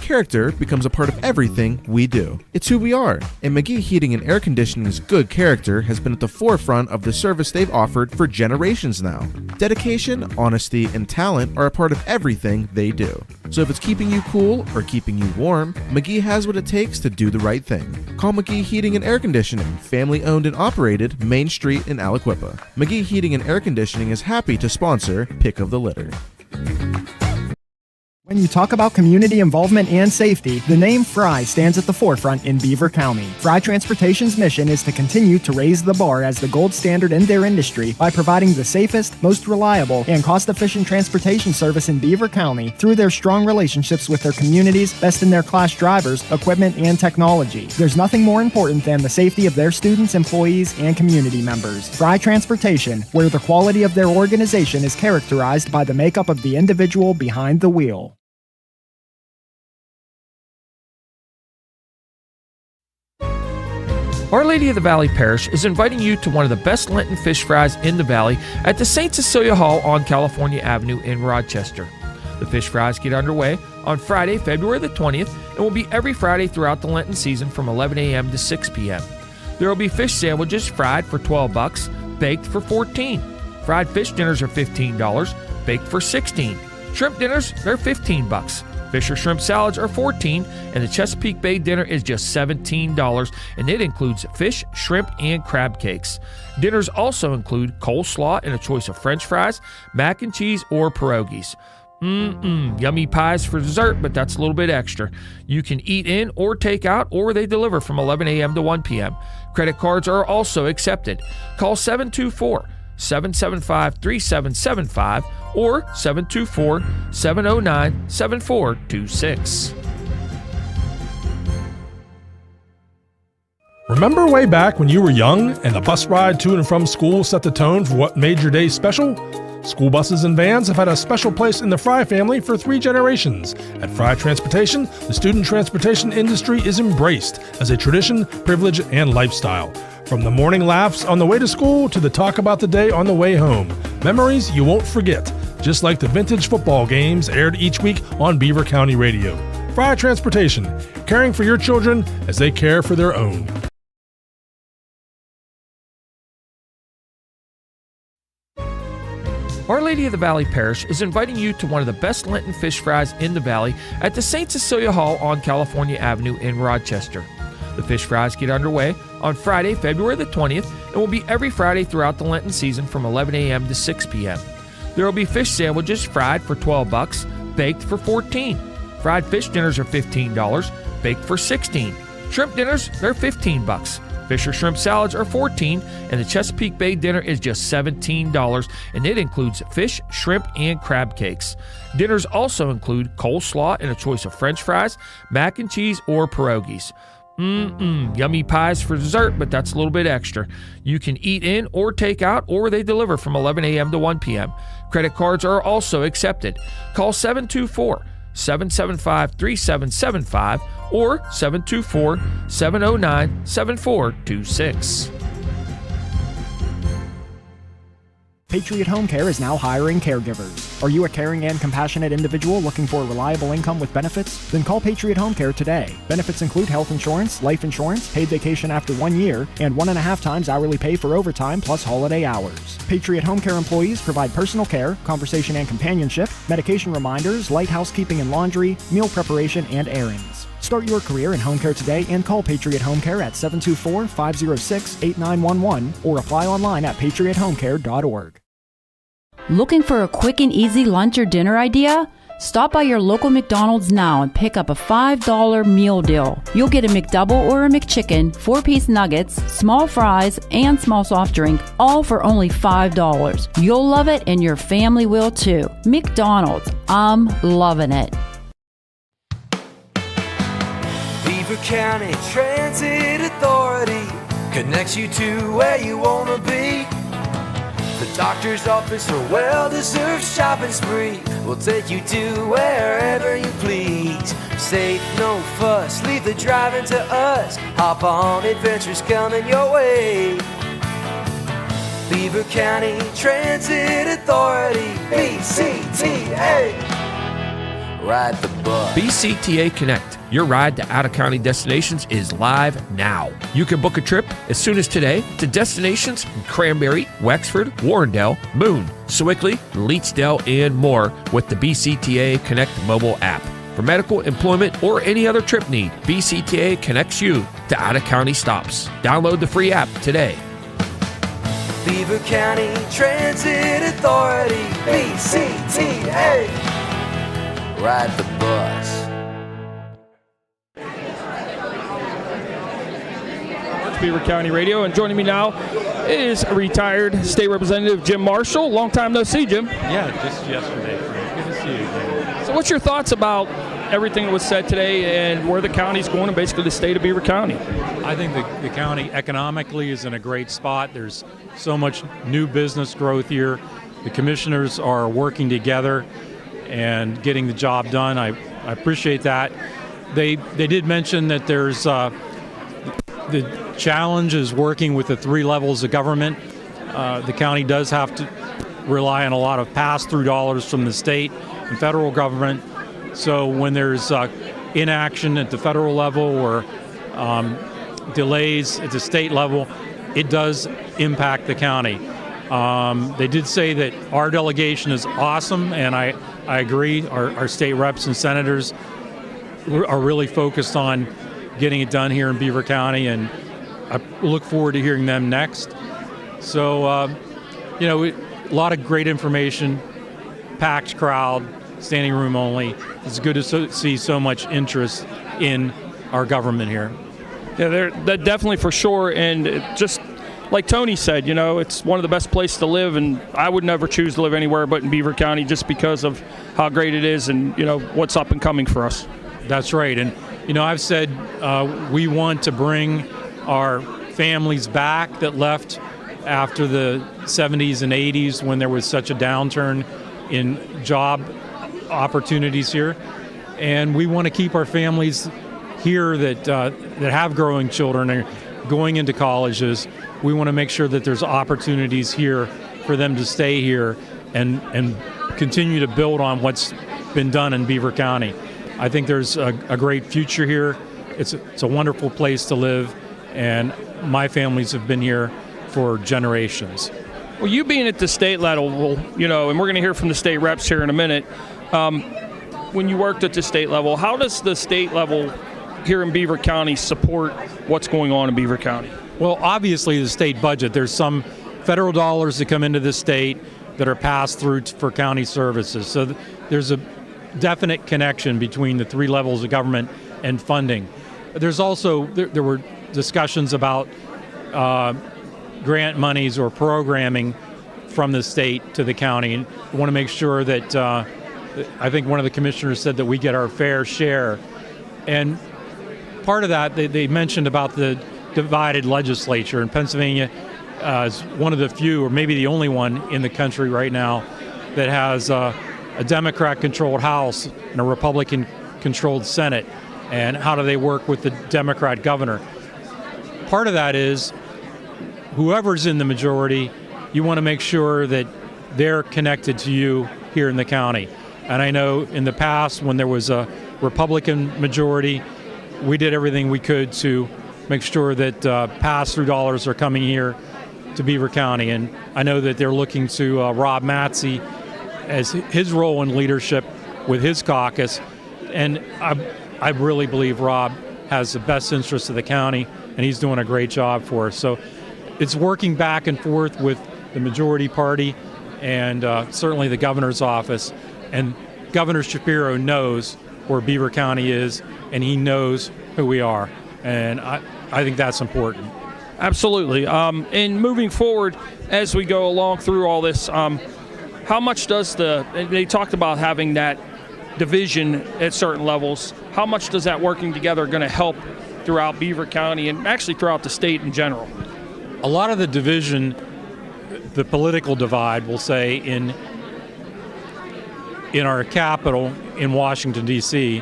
Character becomes a part of everything we do. It's who we are, and McGee Heating and Air Conditioning's good character has been at the forefront of the service they've offered for generations now. Dedication, honesty, and talent are a part of everything they do. So if it's keeping you cool or keeping you warm, McGee has what it takes to do the right thing. Call McGee Heating and Air Conditioning, family owned and operated, Main Street in Aliquippa. McGee Heating and Air Conditioning is happy to sponsor Pick of the Litter. When you talk about community involvement and safety, the name Fry stands at the forefront in Beaver County. Fry Transportation's mission is to continue to raise the bar as the gold standard in their industry by providing the safest, most reliable, and cost-efficient transportation service in Beaver County through their strong relationships with their community's best-in-their-class drivers, equipment, and technology. There's nothing more important than the safety of their students, employees, and community members. Fry Transportation, where the quality of their organization is characterized by the makeup of the individual behind the wheel. Our Lady of the Valley Parish is inviting you to one of the best Lenten fish fries in the Valley at the St. Cecilia Hall on California Avenue in Rochester. The fish fries get underway on Friday, February the 20th, and will be every Friday throughout the Lenten season from 11 a.m. to 6 p.m. There will be fish sandwiches fried for $12, baked for $14. Fried fish dinners are $15, baked for $16. Shrimp dinners, they're $15. Fish or shrimp salads are $14, and the Chesapeake Bay dinner is just $17, and it includes fish, shrimp, and crab cakes. Dinners also include coleslaw and a choice of French fries, mac and cheese, or pierogies. Yummy pies for dessert, but that's a little bit extra. You can eat in or take out, or they deliver from 11 a.m. to 1 p.m. Credit cards are also accepted. Call 724-775-3775 or 724-709-7426. Remember way back when you were young and the bus ride to and from school set the tone for what made your day special? School buses and vans have had a special place in the Fry family for 3 generations. At Fry Transportation, the student transportation industry is embraced as a tradition, privilege, and lifestyle. From the morning laughs on the way to school to the talk about the day on the way home. Memories you won't forget, just like the vintage football games aired each week on Beaver County Radio. Fry Transportation, caring for your children as they care for their own. Our Lady of the Valley Parish is inviting you to one of the best Lenten fish fries in the Valley at the St. Cecilia Hall on California Avenue in Rochester. The fish fries get underway on Friday, February the 20th, and will be every Friday throughout the Lenten season from 11 a.m. to 6 p.m. There will be fish sandwiches fried for $12, baked for $14. Fried fish dinners are $15, baked for $16. Shrimp dinners, they're $15. Fish or shrimp salads are $14, and the Chesapeake Bay dinner is just $17, and it includes fish, shrimp, and crab cakes. Dinners also include coleslaw and a choice of french fries, mac and cheese, or pierogies. Yummy pies for dessert, but that's a little bit extra. You can eat in or take out, or they deliver from 11 a.m. to 1 p.m. Credit cards are also accepted. Call 724-775-3775 or 724-709-7426. Patriot Home Care is now hiring caregivers. Are you a caring and compassionate individual looking for a reliable income with benefits? Then call Patriot Home Care today. Benefits include health insurance, life insurance, paid vacation after 1 year, and 1.5 times hourly pay for overtime plus holiday hours. Patriot Home Care employees provide personal care, conversation and companionship, medication reminders, light housekeeping and laundry, meal preparation, and errands. Start your career in home care today and call Patriot Home Care at 724-506-8911 or apply online at patriothomecare.org. Looking for a quick and easy lunch or dinner idea? Stop by your local McDonald's now and pick up a $5 meal deal. You'll get a McDouble or a McChicken, 4-piece nuggets, small fries, and small soft drink, all for only $5. You'll love it and your family will too. McDonald's, I'm loving it. Beaver County Transit Authority connects you to where you want to be. The doctor's office or well-deserved shopping spree will take you to wherever you please. Safe, no fuss, leave the driving to us. Hop on, adventures coming your way. Beaver County Transit Authority, BCTA. Ride the bus. BCTA Connect, your ride to out-of-county destinations, is live now. You can book a trip as soon as today to destinations in Cranberry, Wexford, Warrendale, Moon, Sewickley, Leetsdale, and more with the BCTA Connect mobile app. For medical, employment, or any other trip need, BCTA connects you to out-of-county stops. Download the free app today. Beaver County Transit Authority, BCTA. Ride the bus. Beaver County Radio, and joining me now is retired State Representative Jim Marshall. Long time no see, Jim. Yeah, just yesterday, Frank. Good to see you again. So what's your thoughts about everything that was said today and where the county's going and basically the state of Beaver County? I think the county economically is in a great spot. There's so much new business growth here. The commissioners are working together and getting the job done. I appreciate that. They did mention that there's the challenge is working with the 3 levels of government. The county does have to rely on a lot of pass-through dollars from the state and federal government. So when there's inaction at the federal level or delays at the state level, it does impact the county. They did say that our delegation is awesome, and I agree. Our state reps and senators are really focused on getting it done here in Beaver County, and I look forward to hearing them next. So, a lot of great information, packed crowd, standing room only. It's good to see so much interest in our government here. Yeah, they're definitely for sure, and just like Tony said, it's one of the best places to live, and I would never choose to live anywhere but in Beaver County just because of how great it is and, what's up and coming for us. That's right, and, I've said we want to bring our families back that left after the 70s and 80s when there was such a downturn in job opportunities here, and we want to keep our families here that have growing children and going into colleges. We want to make sure that there's opportunities here for them to stay here and continue to build on what's been done in Beaver County. I think there's a great future here. It's a wonderful place to live, and my families have been here for generations. Well, you being at the state level, and we're going to hear from the state reps here in a minute. When you worked at the state level, how does the state level here in Beaver County support what's going on in Beaver County? Well, obviously the state budget, there's some federal dollars that come into the state that are passed through for county services. So there's a definite connection between the three levels of government and funding. There's also, there were discussions about grant monies or programming from the state to the county. And we want to make sure that, I think one of the commissioners said that we get our fair share. And part of that, they mentioned about the divided legislature. And Pennsylvania is one of the few, or maybe the only one in the country right now that has a Democrat-controlled House and a Republican-controlled Senate. And how do they work with the Democrat governor? Part of that is whoever's in the majority, you want to make sure that they're connected to you here in the county. And I know in the past when there was a Republican majority, we did everything we could to make sure that pass-through dollars are coming here to Beaver County. And I know that they're looking to Rob Matsey as his role in leadership with his caucus. And I really believe Rob has the best interests of the county, and he's doing a great job for us. So it's working back and forth with the majority party and certainly the governor's office. And Governor Shapiro knows where Beaver County is, and he knows who we are. And I think that's important. Absolutely. And moving forward, as we go along through all this, how much does they talked about having that division at certain levels, how much does that working together going to help throughout Beaver County and actually throughout the state in general? A lot of the division, the political divide, we'll say, in our capital in Washington, D.C.,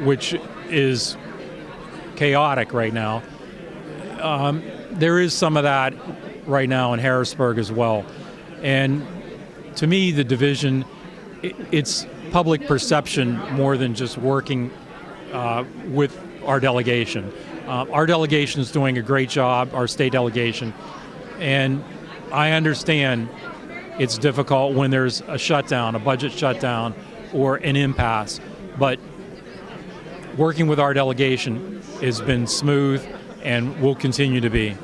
which is chaotic right now. There is some of that right now in Harrisburg as well. And to me, the division, it's public perception more than just working with our delegation. Our delegation is doing a great job, our state delegation. And I understand it's difficult when there's a shutdown, a budget shutdown, or an impasse. But working with our delegation has been smooth and will continue to be.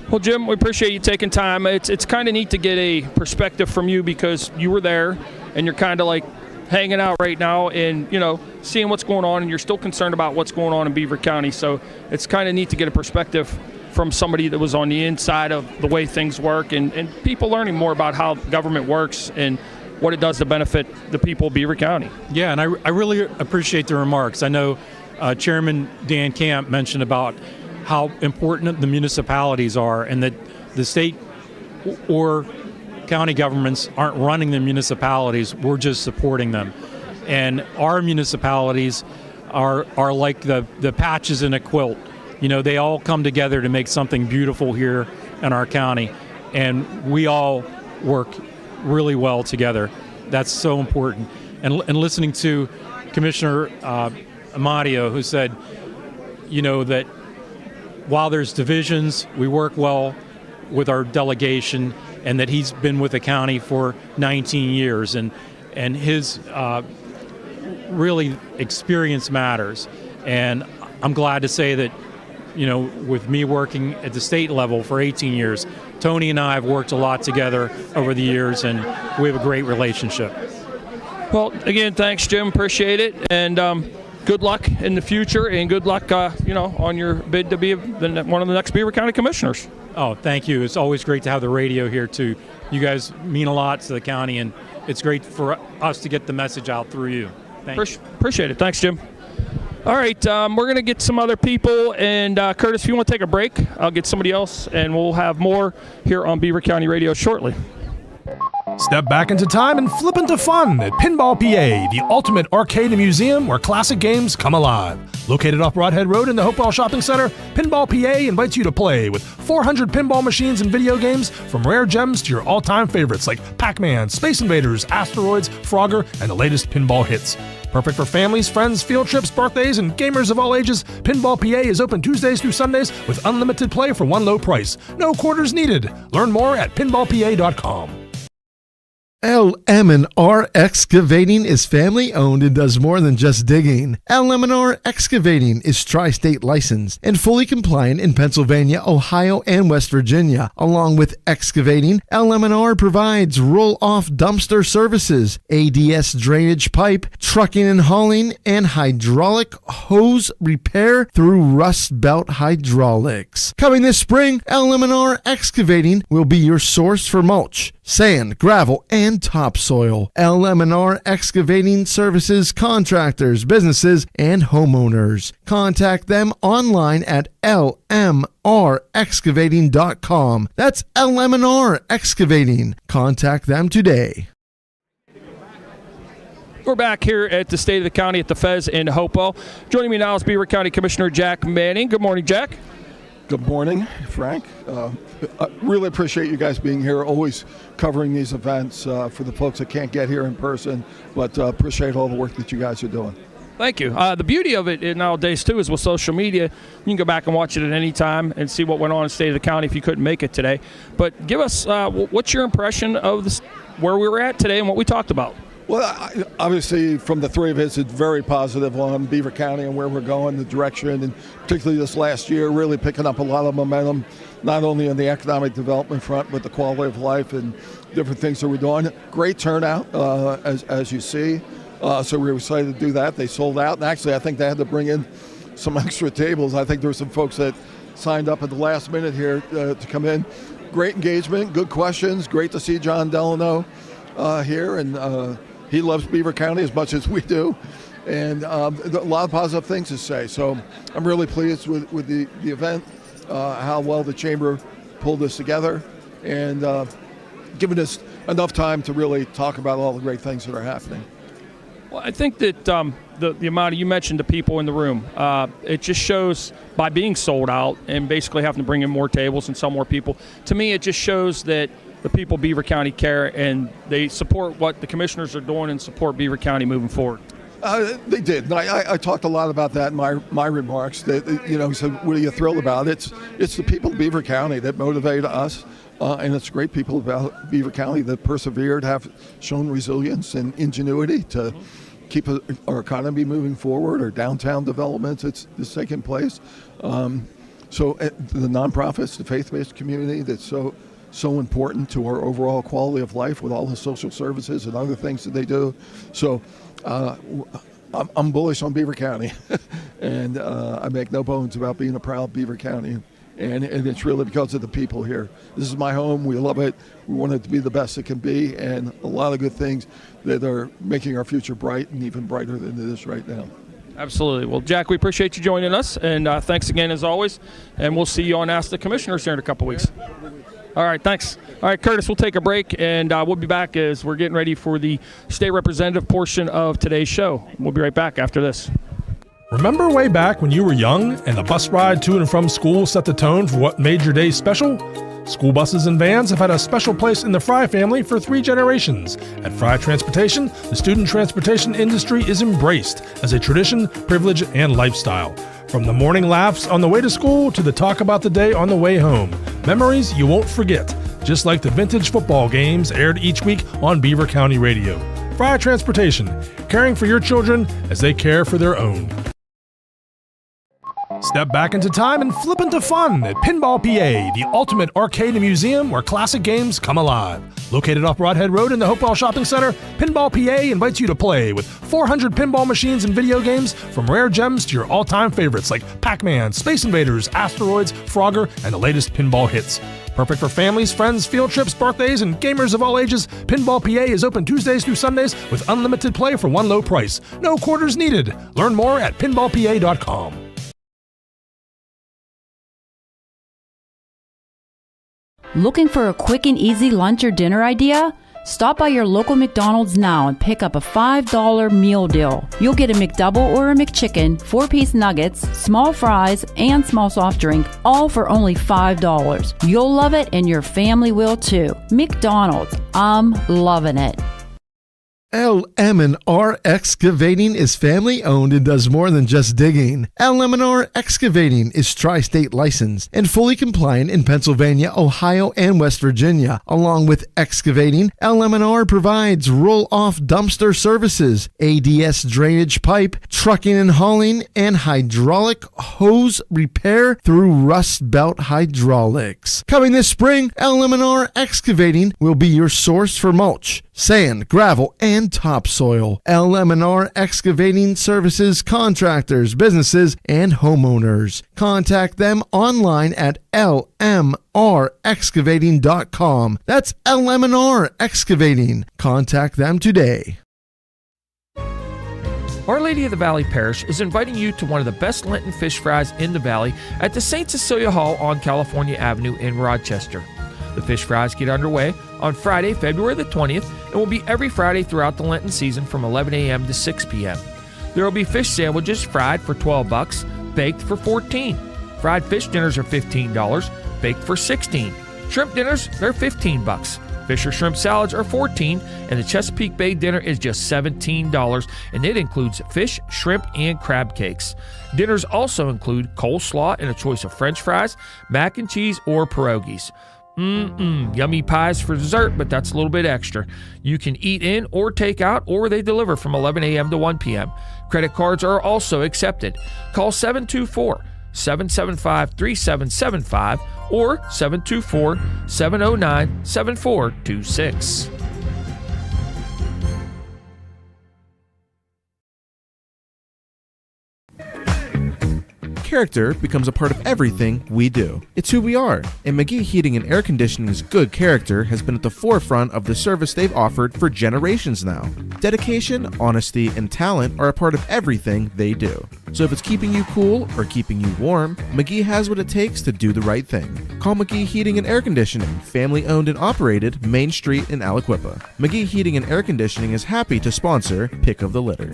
Well, Jim, we appreciate you taking time. It's kind of neat to get a perspective from you because you were there and you're kind of like hanging out right now and, you know, seeing what's going on, and you're still concerned about what's going on in Beaver County. So it's kind of neat to get a perspective from somebody that was on the inside of the way things work and people learning more about how government works and what it does to benefit the people of Beaver County. Yeah, and I really appreciate the remarks. I know Chairman Dan Camp mentioned about how important the municipalities are and that the state or county governments aren't running the municipalities, we're just supporting them. And our municipalities are like the patches in a quilt. You know, they all come together to make something beautiful here in our county, and we all work really well together. That's so important. And listening to Commissioner Amadio, who said, you know, that while there's divisions, we work well with our delegation, and that he's been with the county for 19 years, and his really experience matters. And I'm glad to say that, you know, with me working at the state level for 18 years, Tony and I have worked a lot together over the years, and we have a great relationship. Well, again, thanks, Jim. Appreciate it. And good luck in the future, and good luck, you know, on your bid to be one of the next Beaver County Commissioners. Oh, thank you. It's always great to have the radio here, too. You guys mean a lot to the county, and it's great for us to get the message out through you. Thanks. Appreciate it. Thanks, Jim. All right, we're going to get some other people, and Curtis, if you want to take a break, I'll get somebody else, and we'll have more here on Beaver County Radio shortly. Step back into time and flip into fun at Pinball PA, the ultimate arcade and museum where classic games come alive. Located off Broadhead Road in the Hopewell Shopping Center, Pinball PA invites you to play with 400 pinball machines and video games, from rare gems to your all-time favorites like Pac-Man, Space Invaders, Asteroids, Frogger, and the latest pinball hits. Perfect for families, friends, field trips, birthdays, and gamers of all ages, Pinball PA is open Tuesdays through Sundays with unlimited play for one low price. No quarters needed. Learn more at pinballpa.com. LM&R Excavating is family owned and does more than just digging. LM&R Excavating is tri-state licensed and fully compliant in Pennsylvania, Ohio, and West Virginia. Along with excavating, LM&R provides roll-off dumpster services, ADS drainage pipe, trucking and hauling, and hydraulic hose repair through Rust Belt Hydraulics. Coming this spring, LM&R Excavating will be your source for mulch, sand, gravel, and topsoil. LM&R Excavating services contractors, businesses, and homeowners. Contact them online at lmrexcavating.com. That's LM&R Excavating. Contact them today. We're back here at the State of the County at the Fez in Hopewell. Joining me now is Beaver County Commissioner Jack Manning. Good morning, Jack. Good morning, Frank. I really appreciate you guys being here, always covering these events for the folks that can't get here in person, but appreciate all the work that you guys are doing. Thank you. The beauty of it nowadays, too, is with social media, you can go back and watch it at any time and see what went on in the State of the County if you couldn't make it today. But give us, what's your impression of where we were at today and what we talked about? Well, obviously, from the three of us, it's very positive on Beaver County and where we're going, the direction, and particularly this last year, really picking up a lot of momentum, not only on the economic development front, but the quality of life and different things that we're doing. Great turnout, as you see. So we were excited to do that. They sold out, and actually, I think they had to bring in some extra tables. I think there were some folks that signed up at the last minute here to come in. Great engagement, good questions. Great to see John Delano here, and he loves Beaver County as much as we do, and a lot of positive things to say. So I'm really pleased with the event, how well the Chamber pulled this together, and giving us enough time to really talk about all the great things that are happening. Well, I think that the amount you mentioned the people in the room, it just shows by being sold out and basically having to bring in more tables and sell more people. To me, it just shows that the people of Beaver County care and they support what the commissioners are doing and support Beaver County moving forward. They did. I talked a lot about that in my remarks. That so what are you thrilled about? It's the people of Beaver County that motivate us, and it's great people about Beaver County that persevered, have shown resilience and ingenuity to keep our economy moving forward. Our downtown developments, it's taking place. So the nonprofits, the faith-based community, that's so important to our overall quality of life with all the social services and other things that they do. So I'm bullish on Beaver County, and I make no bones about being a proud Beaver County. And it's really because of the people here. This is my home. We love it. We want it to be the best it can be, and a lot of good things that are making our future bright and even brighter than it is right now. Absolutely. Well, Jack, we appreciate you joining us, and thanks again as always. And we'll see you on Ask the Commissioners here in a couple weeks. All right, thanks. All right, Curtis, we'll take a break, and we'll be back as we're getting ready for the state representative portion of today's show. We'll be right back after this. Remember way back when you were young and the bus ride to and from school set the tone for what made your day special? School buses and vans have had a special place in the Fry family for 3 generations. At Fry Transportation, the student transportation industry is embraced as a tradition, privilege, and lifestyle. From the morning laughs on the way to school to the talk about the day on the way home. Memories you won't forget, just like the vintage football games aired each week on Beaver County Radio. Fry Transportation, caring for your children as they care for their own. Step back into time and flip into fun at Pinball PA, the ultimate arcade and museum where classic games come alive. Located off Broadhead Road in the Hopewell Shopping Center, Pinball PA invites you to play with 400 pinball machines and video games, from rare gems to your all-time favorites like Pac-Man, Space Invaders, Asteroids, Frogger, and the latest pinball hits. Perfect for families, friends, field trips, birthdays, and gamers of all ages, Pinball PA is open Tuesdays through Sundays with unlimited play for one low price. No quarters needed. Learn more at pinballpa.com. Looking for a quick and easy lunch or dinner idea? Stop by your local McDonald's now and pick up a $5 meal deal. You'll get a McDouble or a McChicken, 4-piece nuggets, small fries, and small soft drink, all for only $5. You'll love it and your family will too. McDonald's, I'm loving it. LM&R Excavating is family owned and does more than just digging. LM&R Excavating is tri-state licensed and fully compliant in Pennsylvania, Ohio, and West Virginia. Along with excavating, LM&R provides roll-off dumpster services, ADS drainage pipe, trucking and hauling, and hydraulic hose repair through Rust Belt Hydraulics. Coming this spring, LM&R Excavating will be your source for mulch, sand, gravel, and topsoil. LM&R Excavating services contractors, businesses, and homeowners. Contact them online at lmrexcavating.com. That's LM&R Excavating. Contact them today. Our Lady of the Valley Parish is inviting you to one of the best Lenten fish fries in the Valley at the St. Cecilia Hall on California Avenue in Rochester. The fish fries get underway on Friday, February the 20th, and will be every Friday throughout the Lenten season from 11 a.m. to 6 p.m. There will be fish sandwiches fried for $12, baked for $14. Fried fish dinners are $15, baked for $16. Shrimp dinners, they're $15. Fish or shrimp salads are $14, and the Chesapeake Bay dinner is just $17, and it includes fish, shrimp, and crab cakes. Dinners also include coleslaw and a choice of French fries, mac and cheese, or pierogies. Yummy pies for dessert, but that's a little bit extra. You can eat in or take out, or they deliver from 11 a.m. to 1 p.m. Credit cards are also accepted. Call 724-775-3775 or 724-709-7426. Character becomes a part of everything we do. It's who we are, and McGee Heating and Air Conditioning's good character has been at the forefront of the service they've offered for generations now. Dedication, honesty, and talent are a part of everything they do. So if it's keeping you cool or keeping you warm, McGee has what it takes to do the right thing. Call McGee Heating and Air Conditioning, family owned and operated, Main Street in Aliquippa. McGee Heating and Air Conditioning is happy to sponsor Pick of the Litter.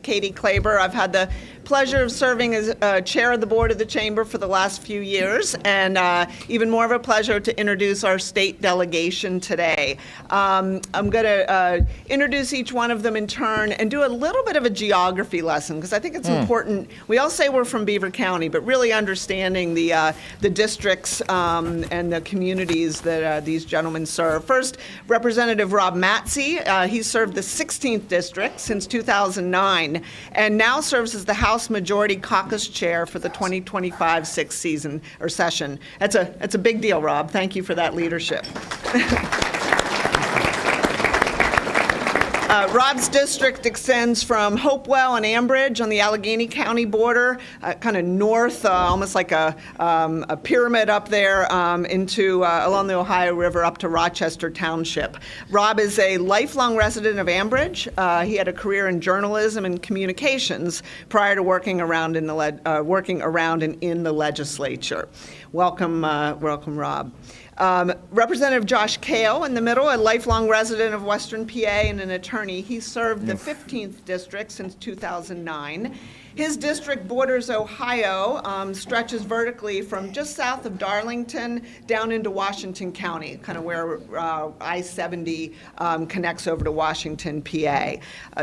Katie Klaber. I've had the pleasure of serving as chair of the board of the chamber for the last few years, and even more of a pleasure to introduce our state delegation today. I'm going to introduce each one of them in turn and do a little bit of a geography lesson, because I think it's important. We all say we're from Beaver County, but really understanding the districts and the communities that these gentlemen serve. First, Representative Rob Matsey. He served the 16th district since 2009. And now serves as the House Majority Caucus Chair for the 2025-6 session. That's a big deal, Rob. Thank you for that leadership. Rob's district extends from Hopewell and Ambridge on the Allegheny County border, kind of north, almost like a pyramid up there, into along the Ohio River up to Rochester Township. Rob is a lifelong resident of Ambridge. He had a career in journalism and communications prior to working around in the legislature. Welcome, Rob. Representative Josh Kale in the middle, a lifelong resident of Western PA and an attorney. He served the 15th district since 2009. His district borders Ohio, stretches vertically from just south of Darlington down into Washington County, kind of where I-70 connects over to Washington, PA.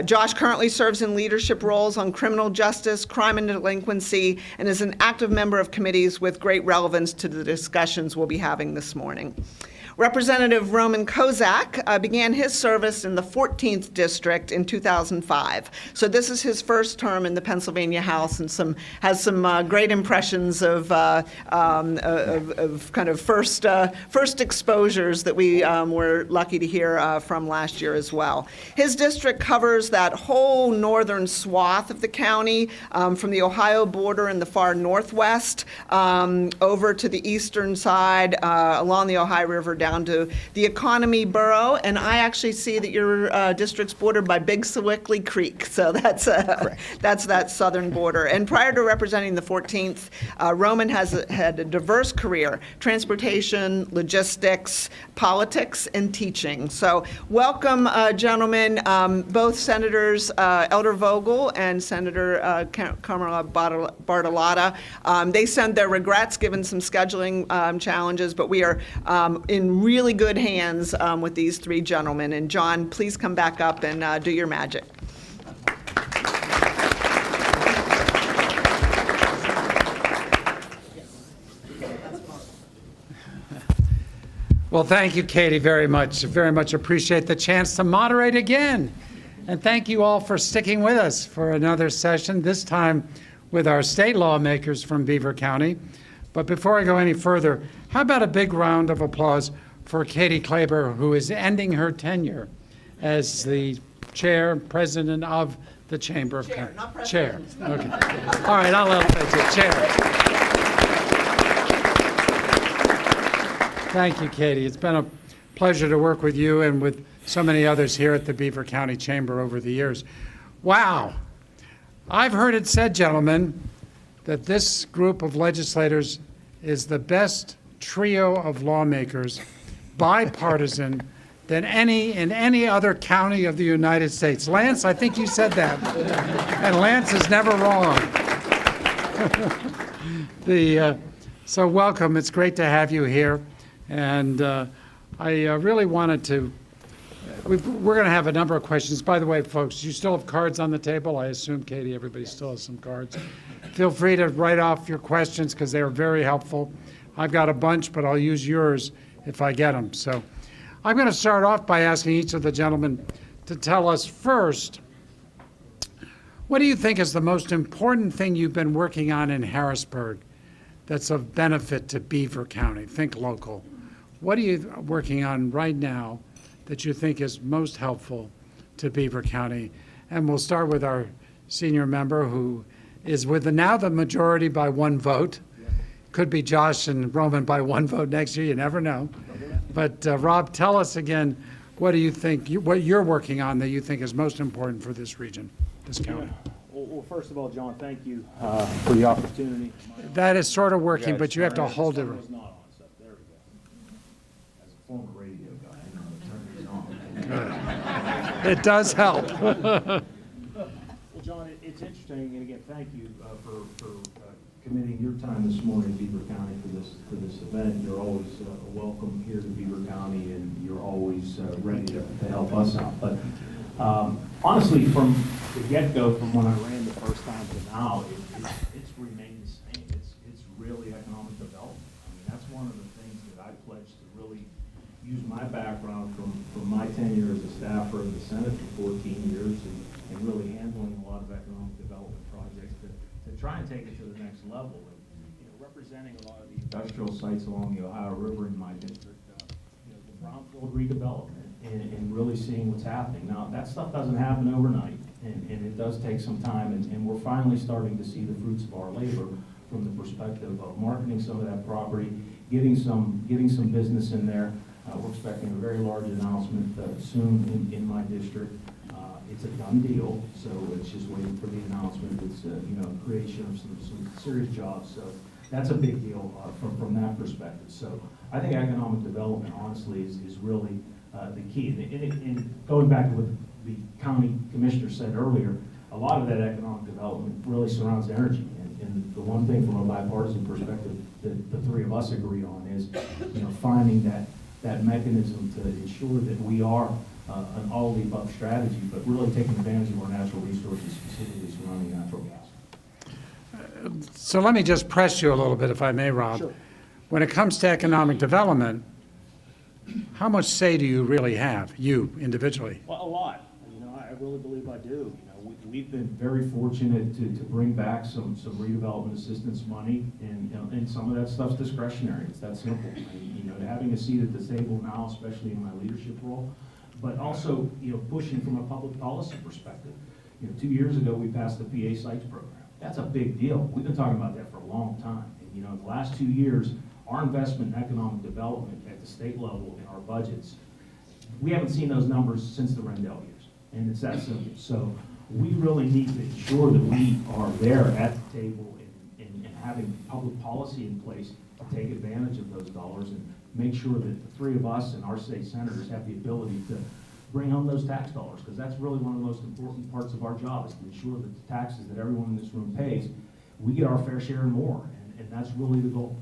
Josh currently serves in leadership roles on criminal justice, crime and delinquency, and is an active member of committees with great relevance to the discussions we'll be having this morning. Representative Roman Kozak began his service in the 14th District in 2005. So this is his first term in the Pennsylvania House, and has some great impressions of kind of first exposures that we were lucky to hear from last year as well. His district covers that whole northern swath of the county, from the Ohio border in the far northwest over to the eastern side, along the Ohio River down down to the Economy Borough, and I actually see that your district's bordered by Big Sewickley Creek, so that's that southern border. And prior to representing the 14th, Roman has had a diverse career: transportation, logistics, politics, and teaching. So welcome, gentlemen, both Senators Elder Vogel and Senator Kamala Bartolotta. They send their regrets given some scheduling challenges, but we are in really good hands with these three gentlemen. And John, please come back up and do your magic. Well, thank you, Katie, very much. Very much appreciate the chance to moderate again. And thank you all for sticking with us for another session, this time with our state lawmakers from Beaver County. But before I go any further, how about a big round of applause for Katie Klaber, who is ending her tenure as the president of the Chamber of Commerce. Chair. Okay. All right, I'll elevate you. Chair. Thank you, Katie. It's been a pleasure to work with you and with so many others here at the Beaver County Chamber over the years. Wow. I've heard it said, gentlemen, that this group of legislators is the best trio of lawmakers, bipartisan, than any in any other county of the United States. Lance, I think you said that. And Lance is never wrong. So welcome. It's great to have you here. And I really wanted to, we're going to have a number of questions. By the way, folks, you still have cards on the table? I assume, Katie, everybody still has some cards. Feel free to write off your questions because they are very helpful. I've got a bunch, but I'll use yours if I get them. So I'm going to start off by asking each of the gentlemen to tell us first, what do you think is the most important thing you've been working on in Harrisburg that's of benefit to Beaver County? Think local. What are you working on right now that you think is most helpful to Beaver County? And we'll start with our senior member, who is with now the majority by one vote. Could be Josh and Roman by one vote next year. You never know. But Rob, tell us again, what do you think, what you're working on that you think is most important for this region, this county? Well, first of all, John, thank you for the opportunity. That is sort of working, but you have to hold it. There we go. As a former radio guy, I know the turn is on. It does help. Well, John, it's interesting, and again, thank you for committing your time this morning in Beaver County for this event. You're always welcome here to Beaver County, and you're always ready to help us out. But honestly, from the get-go, from when I ran the first time to now, it's remained the same. It's really economic development. I mean, that's one of the things that I pledged to really use my background from my tenure as a staffer in the Senate for 14 years and really handling a lot of economic development projects to try and take it to the next level. And, representing a lot of the industrial sites along the Ohio River in my district, the brownfield redevelopment and really seeing what's happening. Now, that stuff doesn't happen overnight, and it does take some time, and we're finally starting to see the fruits of our labor from the perspective of marketing some of that property, getting some business in there. We're expecting a very large announcement soon in my district. It's a done deal, so it's just waiting for the announcement. It's creation of some serious jobs, so that's a big deal from that perspective. So I think economic development, honestly, is really the key. And going back to what the county commissioner said earlier, a lot of that economic development really surrounds energy. And the one thing from a bipartisan perspective that the three of us agree on is, finding that mechanism to ensure that we are an all-of-the-above strategy, but really taking advantage of our natural resources, specifically surrounding natural gas. So let me just press you a little bit, if I may, Rob. Sure. When it comes to economic development, how much say do you really have, you individually? Well, a lot. I really believe I do. We've been very fortunate to bring back some redevelopment assistance money, and some of that stuff's discretionary. It's that simple. Having a seat at the table now, especially in my leadership role, but also pushing from a public policy perspective. 2 years ago we passed the PA Sites program. That's a big deal. We've been talking about that for a long time. And, in the last 2 years, our investment in economic development at the state level in our budgets, we haven't seen those numbers since the Rendell years, and it's that simple. So we really need to ensure that we are there at the table and having public policy in place to take advantage of those dollars and make sure that the three of us and our state senators have the ability to bring home those tax dollars, because that's really one of the most important parts of our job, is to ensure that the taxes that everyone in this room pays, we get our fair share and more, and that's really the goal.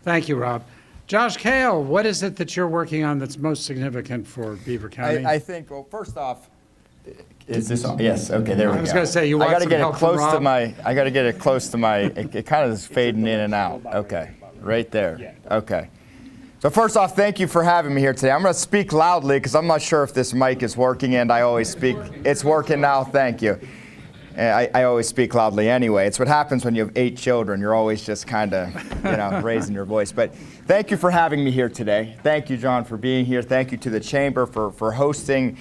Thank you, Rob. Josh Kale, what is it that you're working on that's most significant for Beaver County? I think, well, first off, is this on? Yes, okay, there we go. I was going to say, you want some help from Rob? I got to get it close to my, it kind of is fading in and out. Okay, right there. Okay. So first off, thank you for having me here today. I'm going to speak loudly because I'm not sure if this mic is working, and I always speak. It's working now, thank you. I always speak loudly anyway. It's what happens when you have 8 children. You're always just kind of, raising your voice. But thank you for having me here today. Thank you, John, for being here. Thank you to the Chamber for hosting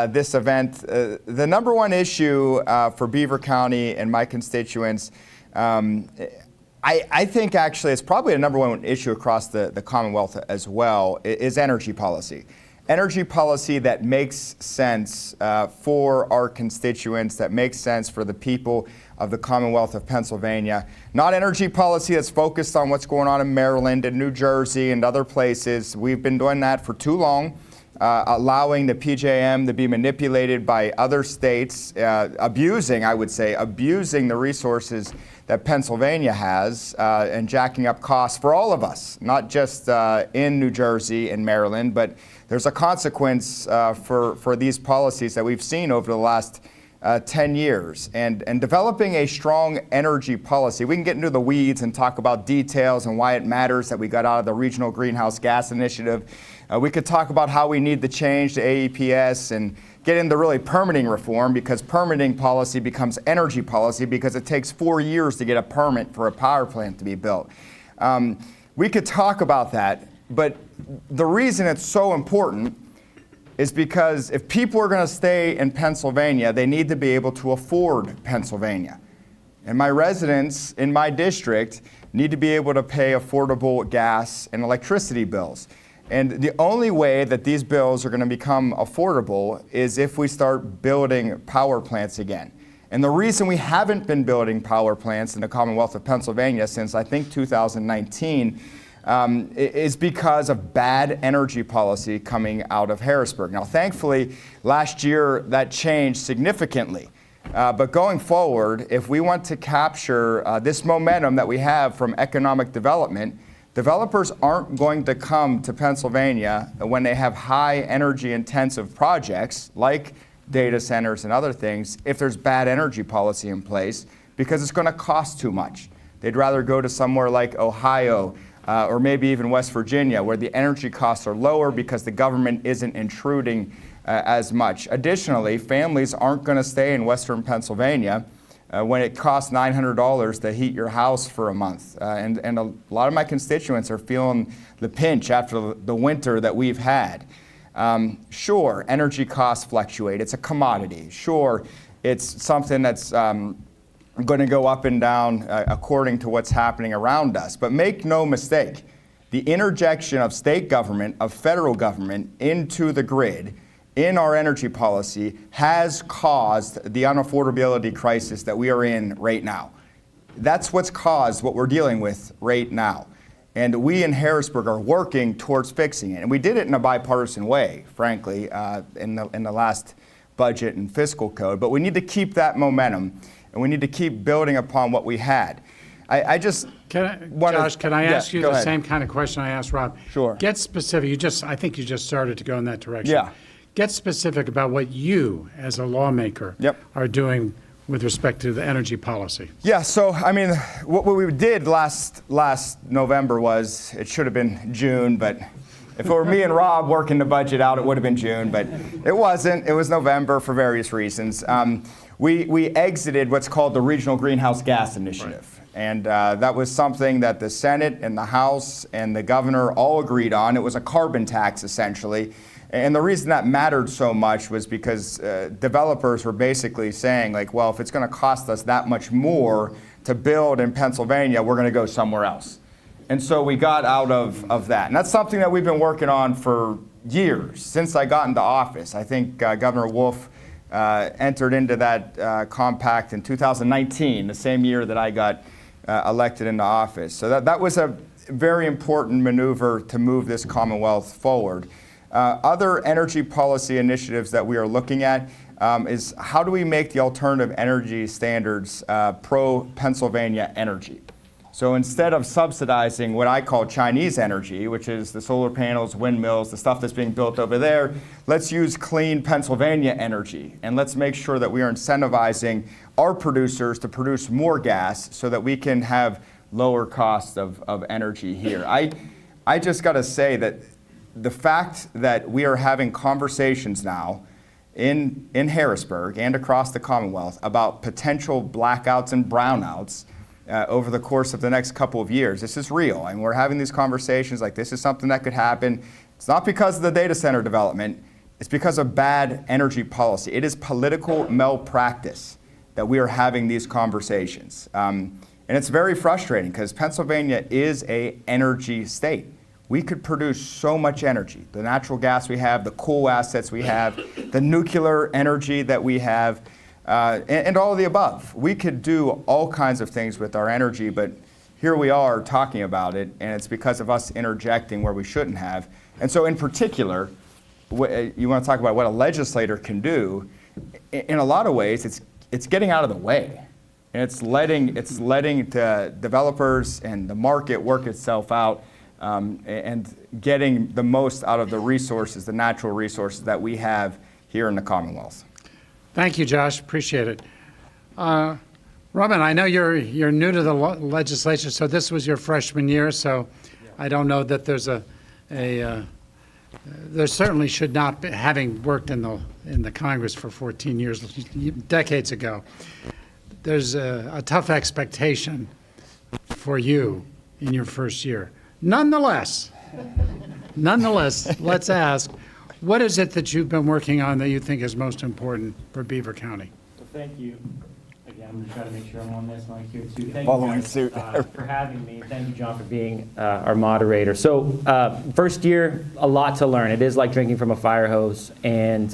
this event. The number one issue for Beaver County and my constituents, I think actually it's probably a number one issue across the Commonwealth as well, is energy policy. Energy policy that makes sense for our constituents, that makes sense for the people of the Commonwealth of Pennsylvania. Not energy policy that's focused on what's going on in Maryland and New Jersey and other places. We've been doing that for too long, allowing the PJM to be manipulated by other states, abusing the resources that Pennsylvania has, and jacking up costs for all of us, not just in New Jersey and Maryland, but there's a consequence for these policies that we've seen over the last 10 years. And developing a strong energy policy, we can get into the weeds and talk about details and why it matters that we got out of the Regional Greenhouse Gas Initiative. We could talk about how we need to change the AEPS and get into really permitting reform, because permitting policy becomes energy policy because it takes 4 years to get a permit for a power plant to be built. We could talk about that, but the reason it's so important is because if people are going to stay in Pennsylvania, they need to be able to afford Pennsylvania. And my residents in my district need to be able to pay affordable gas and electricity bills. And the only way that these bills are going to become affordable is if we start building power plants again. And the reason we haven't been building power plants in the Commonwealth of Pennsylvania since, I think, 2019 is because of bad energy policy coming out of Harrisburg. Now, thankfully, last year that changed significantly. But going forward, if we want to capture this momentum that we have from economic development, developers aren't going to come to Pennsylvania when they have high energy intensive projects like data centers and other things if there's bad energy policy in place, because it's going to cost too much. They'd rather go to somewhere like Ohio or maybe even West Virginia, where the energy costs are lower because the government isn't intruding as much. Additionally, families aren't going to stay in Western Pennsylvania when it costs $900 to heat your house for a month. And a lot of my constituents are feeling the pinch after the winter that we've had. Sure, energy costs fluctuate. It's a commodity. Sure, it's something that's going to go up and down according to what's happening around us. But make no mistake, the interjection of state government, of federal government into the grid in our energy policy has caused the unaffordability crisis that we are in right now. That's what's caused what we're dealing with right now. And we in Harrisburg are working towards fixing it. And we did it in a bipartisan way, frankly, in the last budget and fiscal code. But we need to keep that momentum, and we need to keep building upon what we had. Josh, can I ask you the same kind of question I asked Rob? Sure. Get specific. I think you just started to go in that direction. Yeah. Get specific about what you, as a lawmaker, are doing with respect to the energy policy. Yeah, so, I mean, what we did last November was, it should have been June, but if it were me and Rob working the budget out, it would have been June, but it wasn't. It was November for various reasons. We exited what's called the Regional Greenhouse Gas Initiative. Right. And that was something that the Senate and the House and the governor all agreed on. It was a carbon tax, essentially. And the reason that mattered so much was because developers were basically saying, like, well, if it's going to cost us that much more to build in Pennsylvania, we're going to go somewhere else. And so we got out of that. And that's something that we've been working on for years, since I got into office. I think Governor Wolf entered into that compact in 2019, the same year that I got elected into office. So that was a very important maneuver to move this Commonwealth forward. Other energy policy initiatives that we are looking at is how do we make the alternative energy standards pro-Pennsylvania energy? So instead of subsidizing what I call Chinese energy, which is the solar panels, windmills, the stuff that's being built over there, let's use clean Pennsylvania energy. And let's make sure that we are incentivizing our producers to produce more gas so that we can have lower costs of energy here. I just got to say that the fact that we are having conversations now in Harrisburg and across the Commonwealth about potential blackouts and brownouts over the course of the next couple of years. This is real, and we're having these conversations like this is something that could happen. It's not because of the data center development, it's because of bad energy policy. It is political malpractice that we are having these conversations. And it's very frustrating because Pennsylvania is an energy state. We could produce so much energy. The natural gas we have, the coal assets we have, the nuclear energy that we have, and all of the above. We could do all kinds of things with our energy, but here we are talking about it, and it's because of us interjecting where we shouldn't have. And so in particular, you want to talk about what a legislator can do. In a lot of ways, it's getting out of the way. And it's letting the developers and the market work itself out, and getting the most out of the resources, the natural resources that we have here in the Commonwealth. Thank you, Josh. Appreciate it. Robin, I know you're new to the legislature, so this was your freshman year, so I don't know that there's there certainly should not be, having worked in the Congress for 14 years, decades ago, there's a tough expectation for you in your first year. Nonetheless, let's ask, what is it that you've been working on that you think is most important for Beaver County? Well, thank you. Again, I'm going to try to make sure I'm on this mic here too. Thank Following you suit. for having me. Thank you, John, for being our moderator. So first year, a lot to learn. It is like drinking from a fire hose. And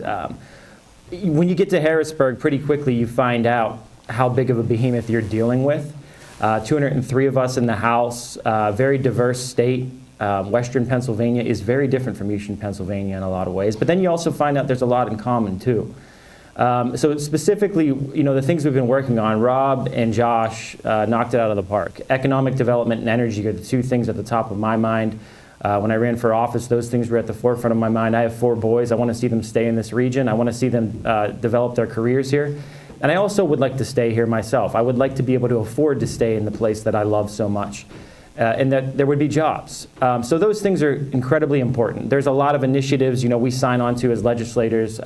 when you get to Harrisburg, pretty quickly you find out how big of a behemoth you're dealing with. 203 of us in the House, very diverse state. Western Pennsylvania is very different from Eastern Pennsylvania in a lot of ways, but then you also find out there's a lot in common too. So specifically, the things we've been working on, Rob and Josh knocked it out of the park. Economic development and energy are the two things at the top of my mind. When I ran for office, those things were at the forefront of my mind. I have 4 boys. I want to see them stay in this region. I want to see them develop their careers here. And I also would like to stay here myself. I would like to be able to afford to stay in the place that I love so much. And that there would be jobs. So those things are incredibly important. There's a lot of initiatives, we sign on to as legislators,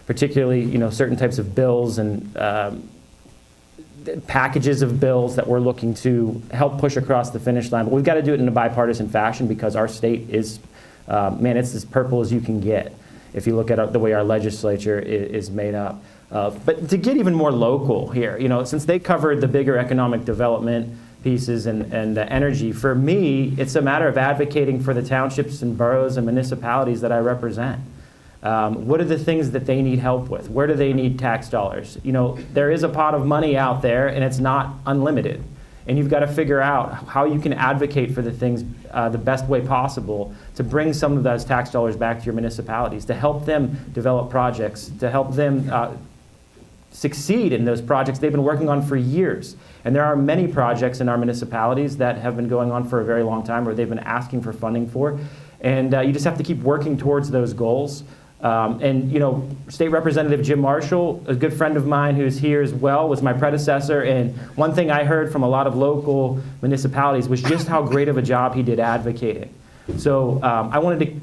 particularly, certain types of bills and packages of bills that we're looking to help push across the finish line. But we've got to do it in a bipartisan fashion because our state is, it's as purple as you can get if you look at the way our legislature is made up. But to get even more local here, since they covered the bigger economic development pieces and the energy, for me, it's a matter of advocating for the townships and boroughs and municipalities that I represent. What are the things that they need help with? Where do they need tax dollars? There is a pot of money out there, and it's not unlimited. And you've got to figure out how you can advocate for the things the best way possible to bring some of those tax dollars back to your municipalities, to help them develop projects, to help them succeed in those projects they've been working on for years. And there are many projects in our municipalities that have been going on for a very long time, or they've been asking for funding for. And you just have to keep working towards those goals. State Representative Jim Marshall, a good friend of mine who's here as well, was my predecessor. And one thing I heard from a lot of local municipalities was just how great of a job he did advocating. So I wanted to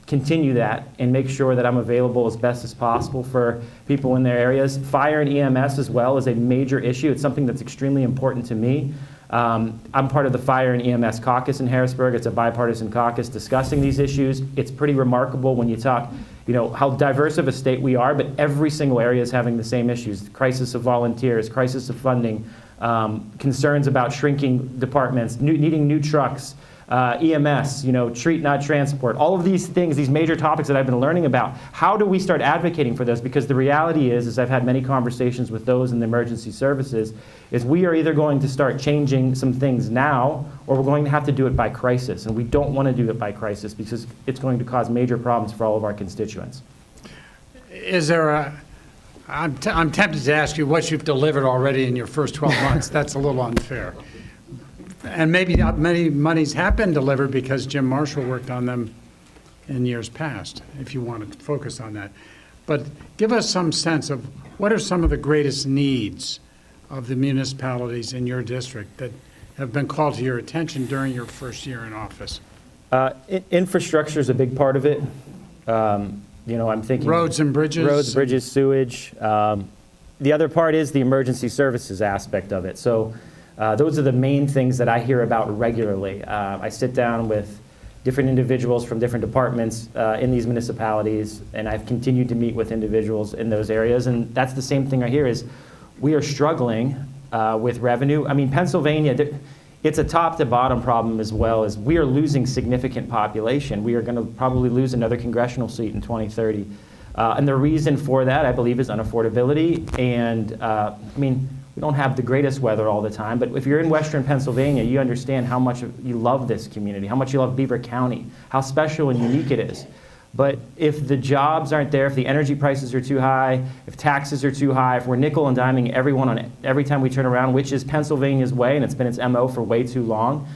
continue that and make sure that I'm available as best as possible for people in their areas. Fire and EMS as well is a major issue. It's something that's extremely important to me. I'm part of the Fire and EMS caucus in Harrisburg. It's a bipartisan caucus discussing these issues. It's pretty remarkable when you talk, how diverse of a state we are, but every single area is having the same issues. Crisis of volunteers, crisis of funding, concerns about shrinking departments, needing new trucks, EMS, treat, not transport, all of these things, these major topics that I've been learning about. How do we start advocating for those? Because the reality is I've had many conversations with those in the emergency services, is we are either going to start changing some things now, or we're going to have to do it by crisis. And we don't want to do it by crisis because it's going to cause major problems for all of our constituents. Is there I'm tempted to ask you what you've delivered already in your first 12 months. That's a little unfair. And maybe not many monies have been delivered because Jim Marshall worked on them in years past, if you want to focus on that. But give us some sense of what are some of the greatest needs of the municipalities in your district that have been called to your attention during your first year in office? Infrastructure is a big part of it. I'm thinking roads and bridges. Roads, bridges, sewage. The other part is the emergency services aspect of it. So those are the main things that I hear about regularly. I sit down with different individuals from different departments in these municipalities, and I've continued to meet with individuals in those areas, and that's the same thing I hear is we are struggling with revenue. I mean, Pennsylvania, it's a top to bottom problem as well, as we are losing significant population. We are going to probably lose another congressional seat in 2030. And the reason for that, I believe, is unaffordability. And we don't have the greatest weather all the time, but if you're in Western Pennsylvania, you understand how much you love this community, how much you love Beaver County, how special and unique it is. But if the jobs aren't there, if the energy prices are too high, if taxes are too high, if we're nickel and diming everyone on every time we turn around, which is Pennsylvania's way, and it's been its MO for way too long,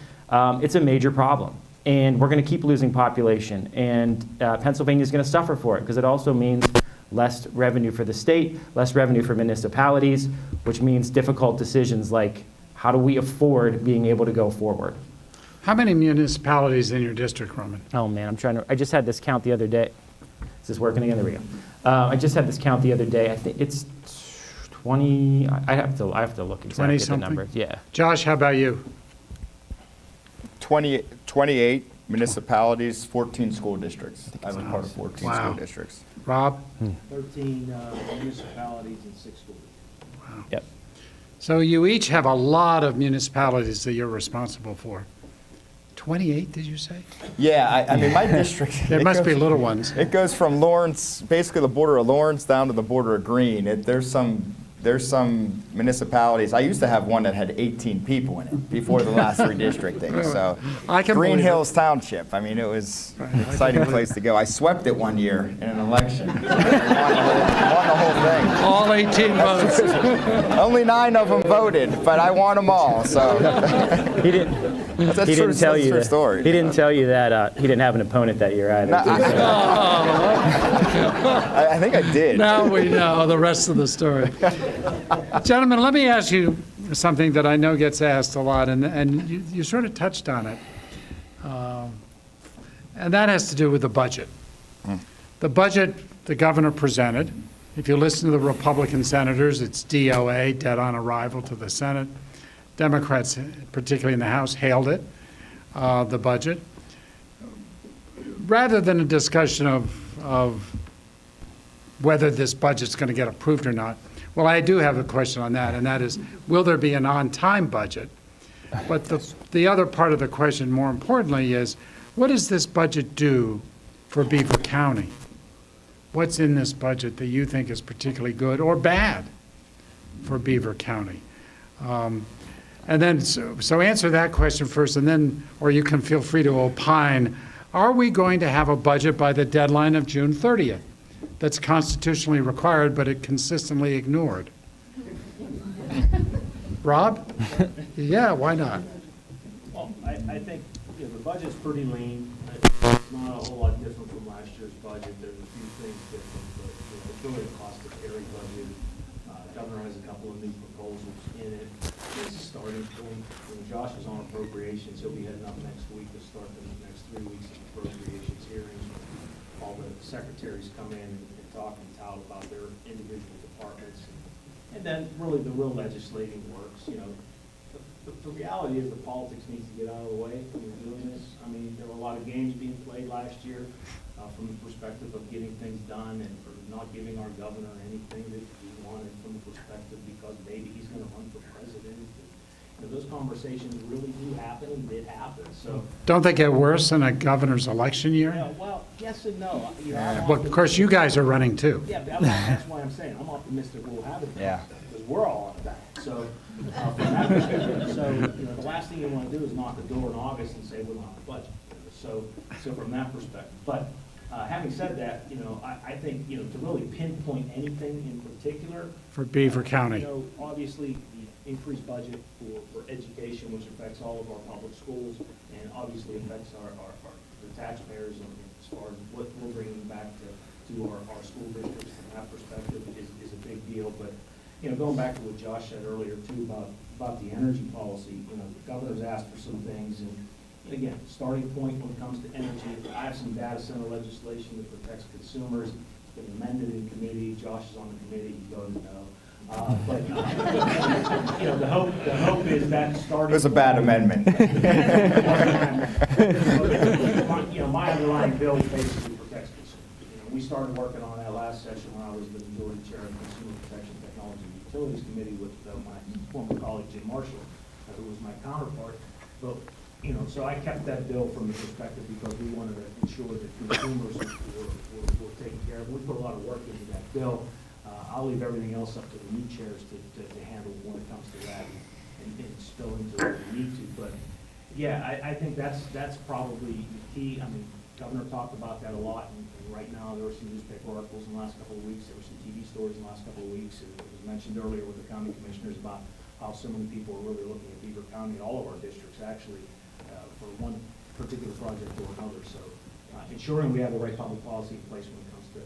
it's a major problem. And we're going to keep losing population. And Pennsylvania is going to suffer for it, because it also means less revenue for the state, less revenue for municipalities, which means difficult decisions like how do we afford being able to go forward. How many municipalities in your district, Roman? Oh man, I just had this count the other day. Is this working again? There we go. I just had this count the other day. I think it's 20, I have to look exactly at the numbers. Yeah. Josh, how about you? 28 municipalities, 14 school districts. I was part of 14 school districts. Rob? 13 municipalities and 6 schools. Wow. Yep. So you each have a lot of municipalities that you're responsible for. 28, did you say? Yeah, I mean, my district... There must be little ones. It goes from Lawrence, basically the border of Lawrence, down to the border of Greene. There's some municipalities. I used to have one that had 18 people in it before the last redistricting. So Green Hills Township, I mean, it was an exciting place to go. I swept it one year in an election. won the whole thing. All 18 votes. Only 9 of them voted, but I won them all. So He didn't tell you that he didn't have an opponent that year either. I think I did. Now we know the rest of the story. Gentlemen, let me ask you something that I know gets asked a lot, and you sort of touched on it. And that has to do with the budget. The budget the governor presented, if you listen to the Republican senators, it's DOA, dead on arrival to the Senate. Democrats, particularly in the House, hailed it, the budget. Rather than a discussion of whether this budget's going to get approved or not, well, I do have a question on that, and that is, will there be an on-time budget? But the other part of the question, more importantly, is what does this budget do for Beaver County? What's in this budget that you think is particularly good or bad for Beaver County? And then, so answer that question first, and then, or you can feel free to opine. Are we going to have a budget by the deadline of June 30th? That's constitutionally required, but it consistently ignored. Rob? Yeah, why not? Well, I think the budget's pretty lean. It's not a whole lot different from last year's budget. There's a few things different, but it's really a cost of carry budget. Governor has a couple of new proposals in it. It's a starting point. When Josh is on appropriations, he'll be heading up next week to start the next 3 weeks of appropriations hearings. All the secretaries come in and talk and tout about their individual departments. And then really the real legislating works. The reality is the politics needs to get out of the way when you're doing this. I mean, there were a lot of games being played last year. from the perspective of getting things done and for not giving our governor anything that he wanted from the perspective because maybe he's going to run for president. You know, those conversations really do happen and did happen. So Don't they get worse in a governor's election year? yeah, well, yes and no. You know, I'm Well, of course, you guys are running too. Yeah, that's why I'm saying I'm optimistic we'll have it. Yeah. Because we're all on that. So from that perspective, so you know, the last thing you want to do is knock the door in August and say we don't have a budget. So from that perspective, but having said that, you know, I think you know to really pinpoint anything in particular For Beaver County. You know, obviously the increased budget for education, which affects all of our public schools, and obviously affects the taxpayers as far as what we're bringing back to our school districts from that perspective is a big deal. But you know, going back to what Josh said earlier too about the energy policy, you know, the governor's asked for some things, and again, starting point when it comes to energy, I have some data center legislation that protects consumers. It's been amended in committee. Josh is on the committee. He voted no. But you know, the hope is that starting. It was a bad amendment. You know, my underlying bill basically protects consumers. You know, we started working on that last session when I was the majority chair of the Consumer Protection Technology and Utilities Committee with my former colleague Jim Marshall, who was my counterpart. But you know, so I kept that bill from the perspective because we wanted to ensure that consumers were taken care of. We put a lot of work into that bill. I'll leave everything else up to the new chairs to handle when it comes to that and spill into what we need to. But yeah, I think that's probably the key. I mean, Governor talked about that a lot, and right now there were some newspaper articles in the last couple of weeks. There were some TV stories in the last couple of weeks. And it was mentioned earlier with the county commissioners about how so many people are really looking at Beaver County and all of our districts actually for one particular project or another. So ensuring we have the right public policy in place when it comes to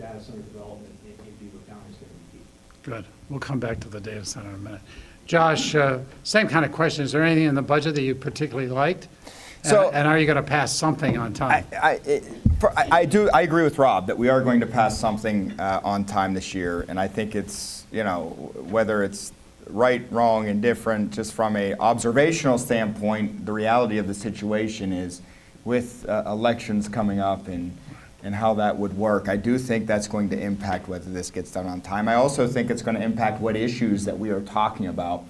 data center development in Beaver County is going to be key. Good. We'll come back to the data center in a minute. Josh, same kind of question. Is there anything in the budget that you particularly liked? And are you going to pass something on time? I agree with Rob that we are going to pass something on time this year, and I think it's, you know, whether it's right, wrong, indifferent, just from a observational standpoint, the reality of the situation is with elections coming up and how that would work. I do think that's going to impact whether this gets done on time. I also think it's going to impact what issues that we are talking about.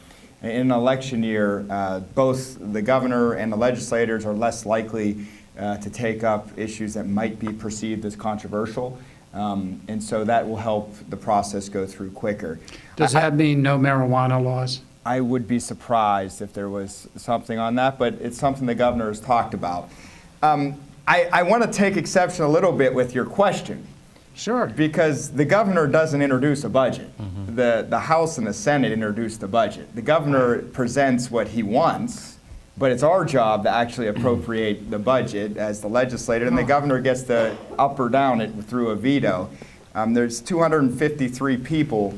In an election year, both the governor and the legislators are less likely to take up issues that might be perceived as controversial. And so that will help the process go through quicker. Does that mean no marijuana laws? I would be surprised if there was something on that, but it's something the governor has talked about. I want to take exception a little bit with your question. Sure. Because the governor doesn't introduce a budget. Mm-hmm. The House and the Senate introduce the budget. The governor presents what he wants, but it's our job to actually appropriate the budget as the legislator, and the governor gets to up or down it through a veto. There's 253 people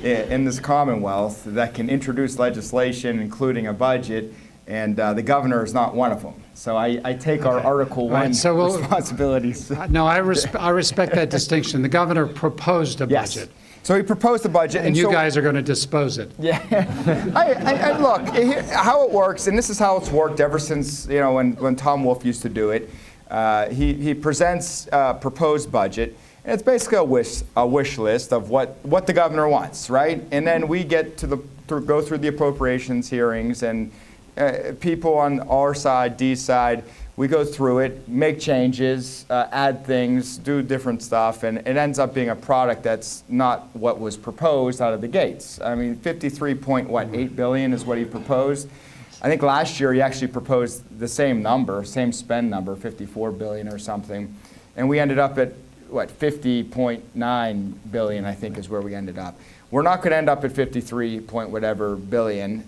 in this Commonwealth that can introduce legislation, including a budget, and the governor is not one of them. So I take our Article 1 responsibilities. No, I respect that distinction. The governor proposed a budget. So he proposed a budget. And you guys are going to dispose it. Yeah. Look, how it works, and this is how it's worked ever since, you know, when Tom Wolf used to do it. He presents a proposed budget, and it's basically a wish list of what the governor wants, right? And then we get to go through the appropriations hearings, and people on our side, D's side, we go through it, make changes, add things, do different stuff, and it ends up being a product that's not what was proposed out of the gates. I mean, 53.8 billion is what he proposed. I think last year he actually proposed the same number, same spend number, 54 billion or something, and we ended up at 50.9 billion, I think, is where we ended up. We're not going to end up at 53 point whatever billion.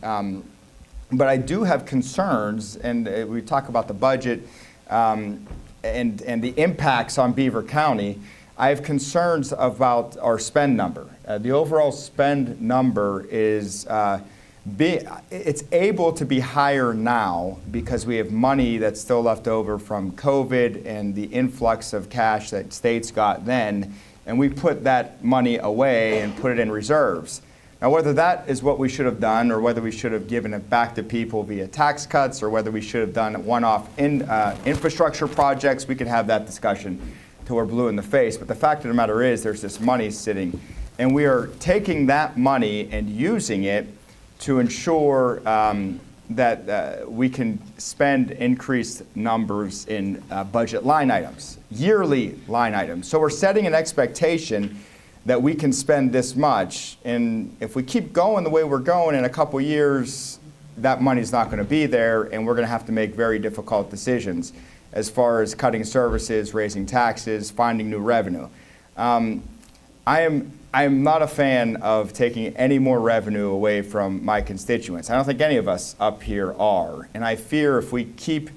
But I do have concerns, and we talk about the budget and the impacts on Beaver County. I have concerns about our spend number. The overall spend number is it's able to be higher now because we have money that's still left over from COVID and the influx of cash that states got then, and we put that money away and put it in reserves. Now, whether that is what we should have done, or whether we should have given it back to people via tax cuts, or whether we should have done one-off infrastructure projects, we could have that discussion. till we're blue in the face. But the fact of the matter is there's this money sitting, and we are taking that money and using it to ensure that we can spend increased numbers in budget line items, yearly line items. So we're setting an expectation that we can spend this much, and if we keep going the way we're going in a couple years, that money's not going to be there, and we're going to have to make very difficult decisions as far as cutting services, raising taxes, finding new revenue. I am not a fan of taking any more revenue away from my constituents. I don't think any of us up here are, and I fear if we keep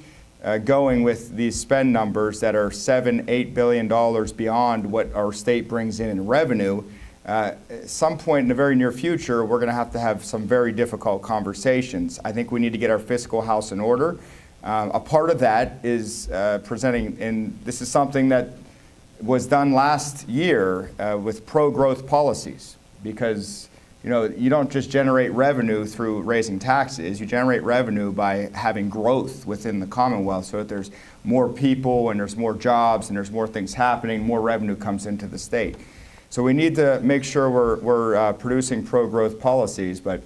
going with these spend numbers that are $7-8 billion beyond what our state brings in revenue, at some point in the very near future, we're going to have some very difficult conversations. I think we need to get our fiscal house in order. A part of that is presenting, and this is something that was done last year with pro-growth policies, because you don't just generate revenue through raising taxes. You generate revenue by having growth within the Commonwealth, so that there's more people and there's more jobs and there's more things happening, more revenue comes into the state. So we need to make sure we're producing pro-growth policies, but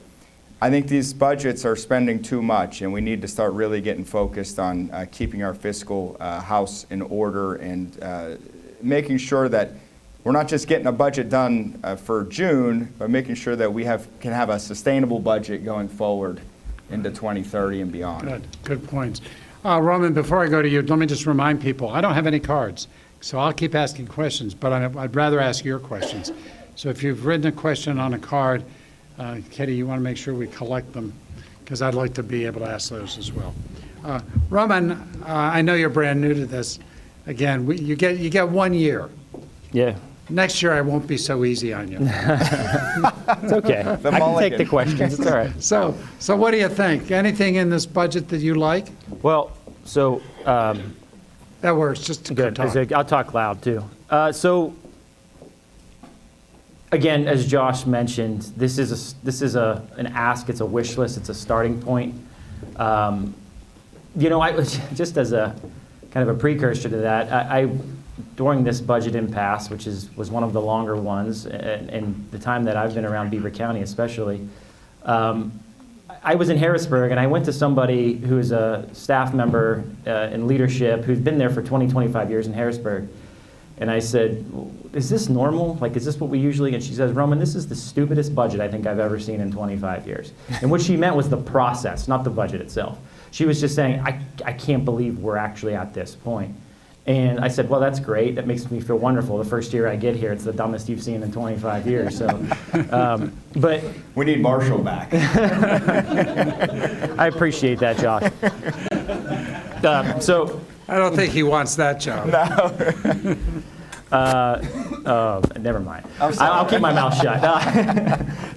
I think these budgets are spending too much, and we need to start really getting focused on keeping our fiscal house in order and making sure that we're not just getting a budget done for June, but making sure that we can have a sustainable budget going forward into 2030 and beyond. Good points. Roman, before I go to you, let me just remind people, I don't have any cards, so I'll keep asking questions, but I'd rather ask your questions. So if you've written a question on a card, Katie, you want to make sure we collect them, because I'd like to be able to ask those as well. Roman, I know you're brand new to this. Again, you get 1 year. Yeah. Next year, I won't be so easy on you. It's okay. I can take the questions. It's all right. So what do you think? Anything in this budget that you like? Well, so that works. Just good. I'll talk loud too. So again, as Josh mentioned, this is an ask. It's a wish list. It's a starting point. I just as a kind of a precursor to that, I during this budget impasse, which was one of the longer ones, and the time that I've been around Beaver County especially, I was in Harrisburg, and I went to somebody who is a staff member in leadership who's been there for 25 years in Harrisburg. And I said, is this normal? Like, is this what we usually? And she says, Roman, this is the stupidest budget I think I've ever seen in 25 years. And what she meant was the process, not the budget itself. She was just saying, I can't believe we're actually at this point. And I said, well, that's great. That makes me feel wonderful. The first year I get here, it's the dumbest you've seen in 25 years. So, but we need Marshall back. I appreciate that, Josh. So I don't think he wants that job. No. Never mind. I'll keep my mouth shut.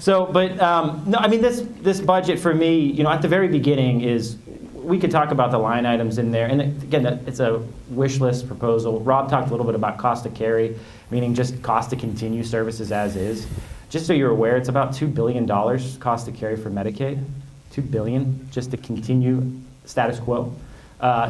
No, I mean, this budget for me, at the very beginning is, we could talk about the line items in there. And again, it's a wish list proposal. Rob talked a little bit about cost to carry, meaning just cost to continue services as is. Just so you're aware, it's about $2 billion cost to carry for Medicaid. $2 billion just to continue status quo.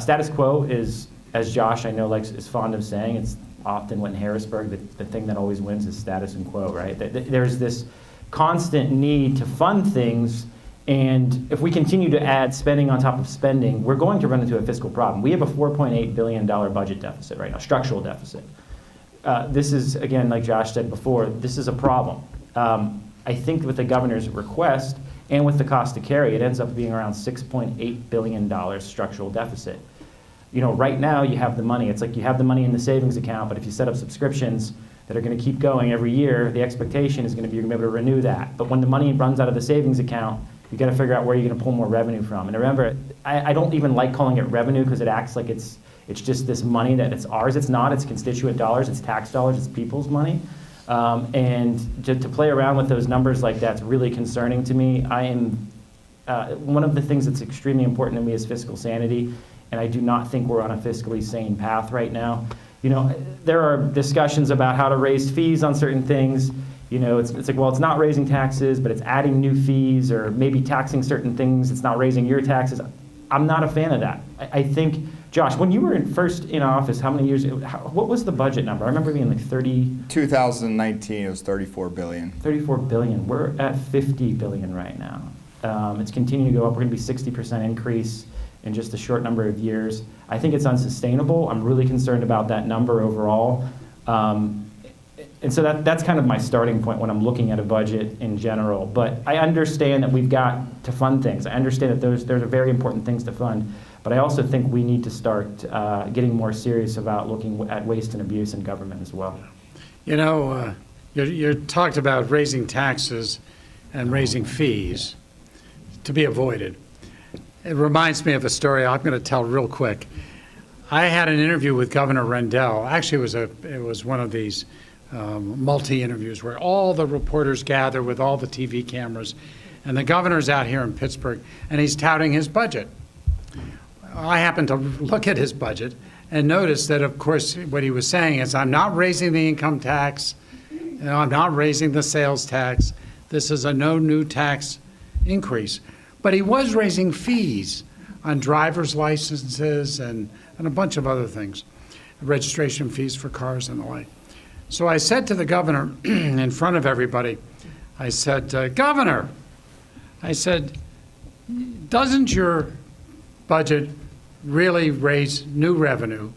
Status quo is, as Josh I know is fond of saying, it's often what in Harrisburg, the thing that always wins is status and quo, right? There's this constant need to fund things. And if we continue to add spending on top of spending, we're going to run into a fiscal problem. We have a $4.8 billion budget deficit right now, structural deficit. This is, again, like Josh said before, this is a problem. I think with the governor's request and with the cost to carry, it ends up being around $6.8 billion structural deficit. Right now you have the money. It's like you have the money in the savings account, but if you set up subscriptions that are going to keep going every year, the expectation is going to be you're going to be able to renew that. But when the money runs out of the savings account, you got to figure out where you're going to pull more revenue from. And remember, I don't even like calling it revenue because it acts like it's just this money that it's ours. It's not. It's constituent dollars. It's tax dollars. It's people's money. And to play around with those numbers like that's really concerning to me. One of the things that's extremely important to me is fiscal sanity, and I do not think we're on a fiscally sane path right now. There are discussions about how to raise fees on certain things. It's like, well, it's not raising taxes, but it's adding new fees, or maybe taxing certain things. It's not raising your taxes. I'm not a fan of that. I think Josh, when you were first in office, how many years, what was the budget number? I remember being like 2019, it was $34 billion. $34 billion. We're at $50 billion right now. It's continuing to go up. We're going to be 60% increase in just a short number of years. I think it's unsustainable. I'm really concerned about that number overall. And so that's kind of my starting point when I'm looking at a budget in general. But I understand that we've got to fund things. I understand that there's very important things to fund. But I also think we need to start getting more serious about looking at waste and abuse in government as well. You know, you talked about raising taxes and raising fees to be avoided. It reminds me of a story I'm going to tell real quick. I had an interview with Governor Rendell. Actually, it was one of these multi-interviews where all the reporters gather with all the TV cameras, and the governor's out here in Pittsburgh, and he's touting his budget. I happened to look at his budget and notice that, of course, what he was saying is, I'm not raising the income tax, I'm not raising the sales tax, this is a no new tax increase. But he was raising fees on driver's licenses and a bunch of other things, registration fees for cars and the like. So I said to the governor in front of everybody, I said, Governor, I said, doesn't your budget really raise new revenue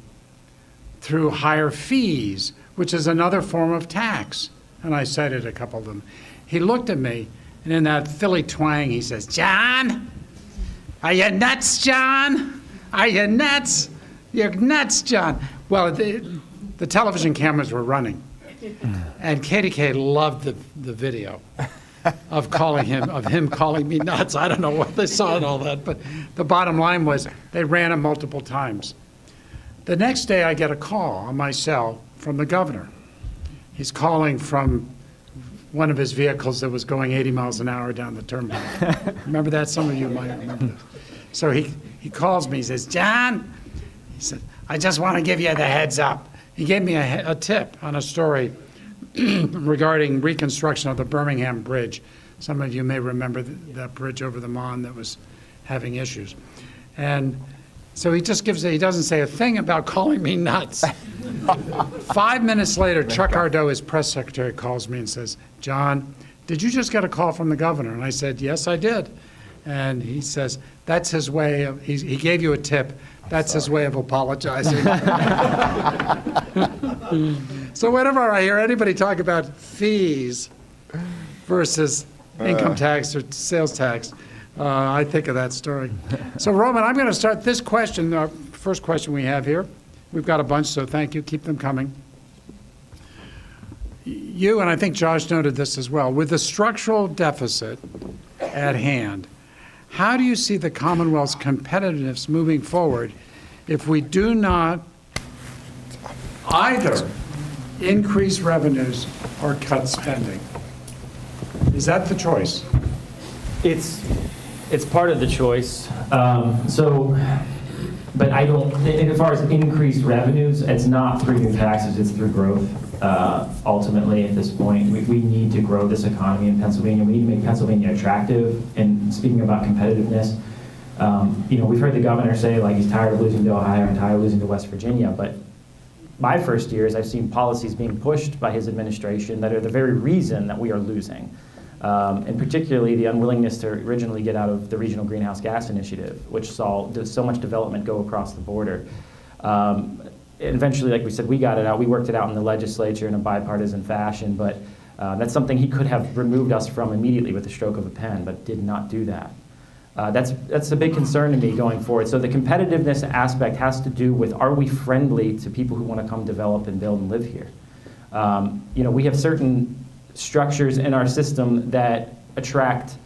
through higher fees, which is another form of tax? And I cited a couple of them. He looked at me, and in that Philly twang, he says, John, are you nuts, John? Are you nuts? You're nuts, John. Well, the television cameras were running, and KDK loved the video of him calling me nuts. I don't know what they saw and all that, but the bottom line was they ran it multiple times. The next day I get a call on my cell from the governor. He's calling from one of his vehicles that was going 80 miles an hour down the turnpike. Remember that? Some of you might remember that. So he calls me, he says, John, he said, I just want to give you the heads up. He gave me a tip on a story regarding reconstruction of the Birmingham Bridge. Some of you may remember that bridge over the Mon that was having issues. And so he doesn't say a thing about calling me nuts. 5 minutes later, Chuck Ardot, his press secretary, calls me and says, John, did you just get a call from the governor? And I said, yes, I did. And he says, that's his way of, he gave you a tip. That's his way of apologizing. So whenever I hear anybody talk about fees versus income tax or sales tax, I think of that story. So Roman, I'm going to start this question, our first question we have here. We've got a bunch, so thank you. Keep them coming. You, and I think Josh noted this as well, with the structural deficit at hand, how do you see the Commonwealth's competitiveness moving forward if we do not either increase revenues or cut spending? Is that the choice? It's part of the choice. But I don't, as far as increased revenues, it's not through new taxes, it's through growth. Ultimately, at this point, we need to grow this economy in Pennsylvania. We need to make Pennsylvania attractive. And speaking about competitiveness, we've heard the governor say, like, he's tired of losing to Ohio and tired of losing to West Virginia. But my first years, I've seen policies being pushed by his administration that are the very reason that we are losing. And particularly the unwillingness to originally get out of the Regional Greenhouse Gas Initiative, which saw so much development go across the border. Eventually, like we said, we got it out. We worked it out in the legislature in a bipartisan fashion, but that's something he could have removed us from immediately with the stroke of a pen, but did not do that. That's a big concern to me going forward. So the competitiveness aspect has to do with, are we friendly to people who want to come develop and build and live here? We have certain structures in our system that attract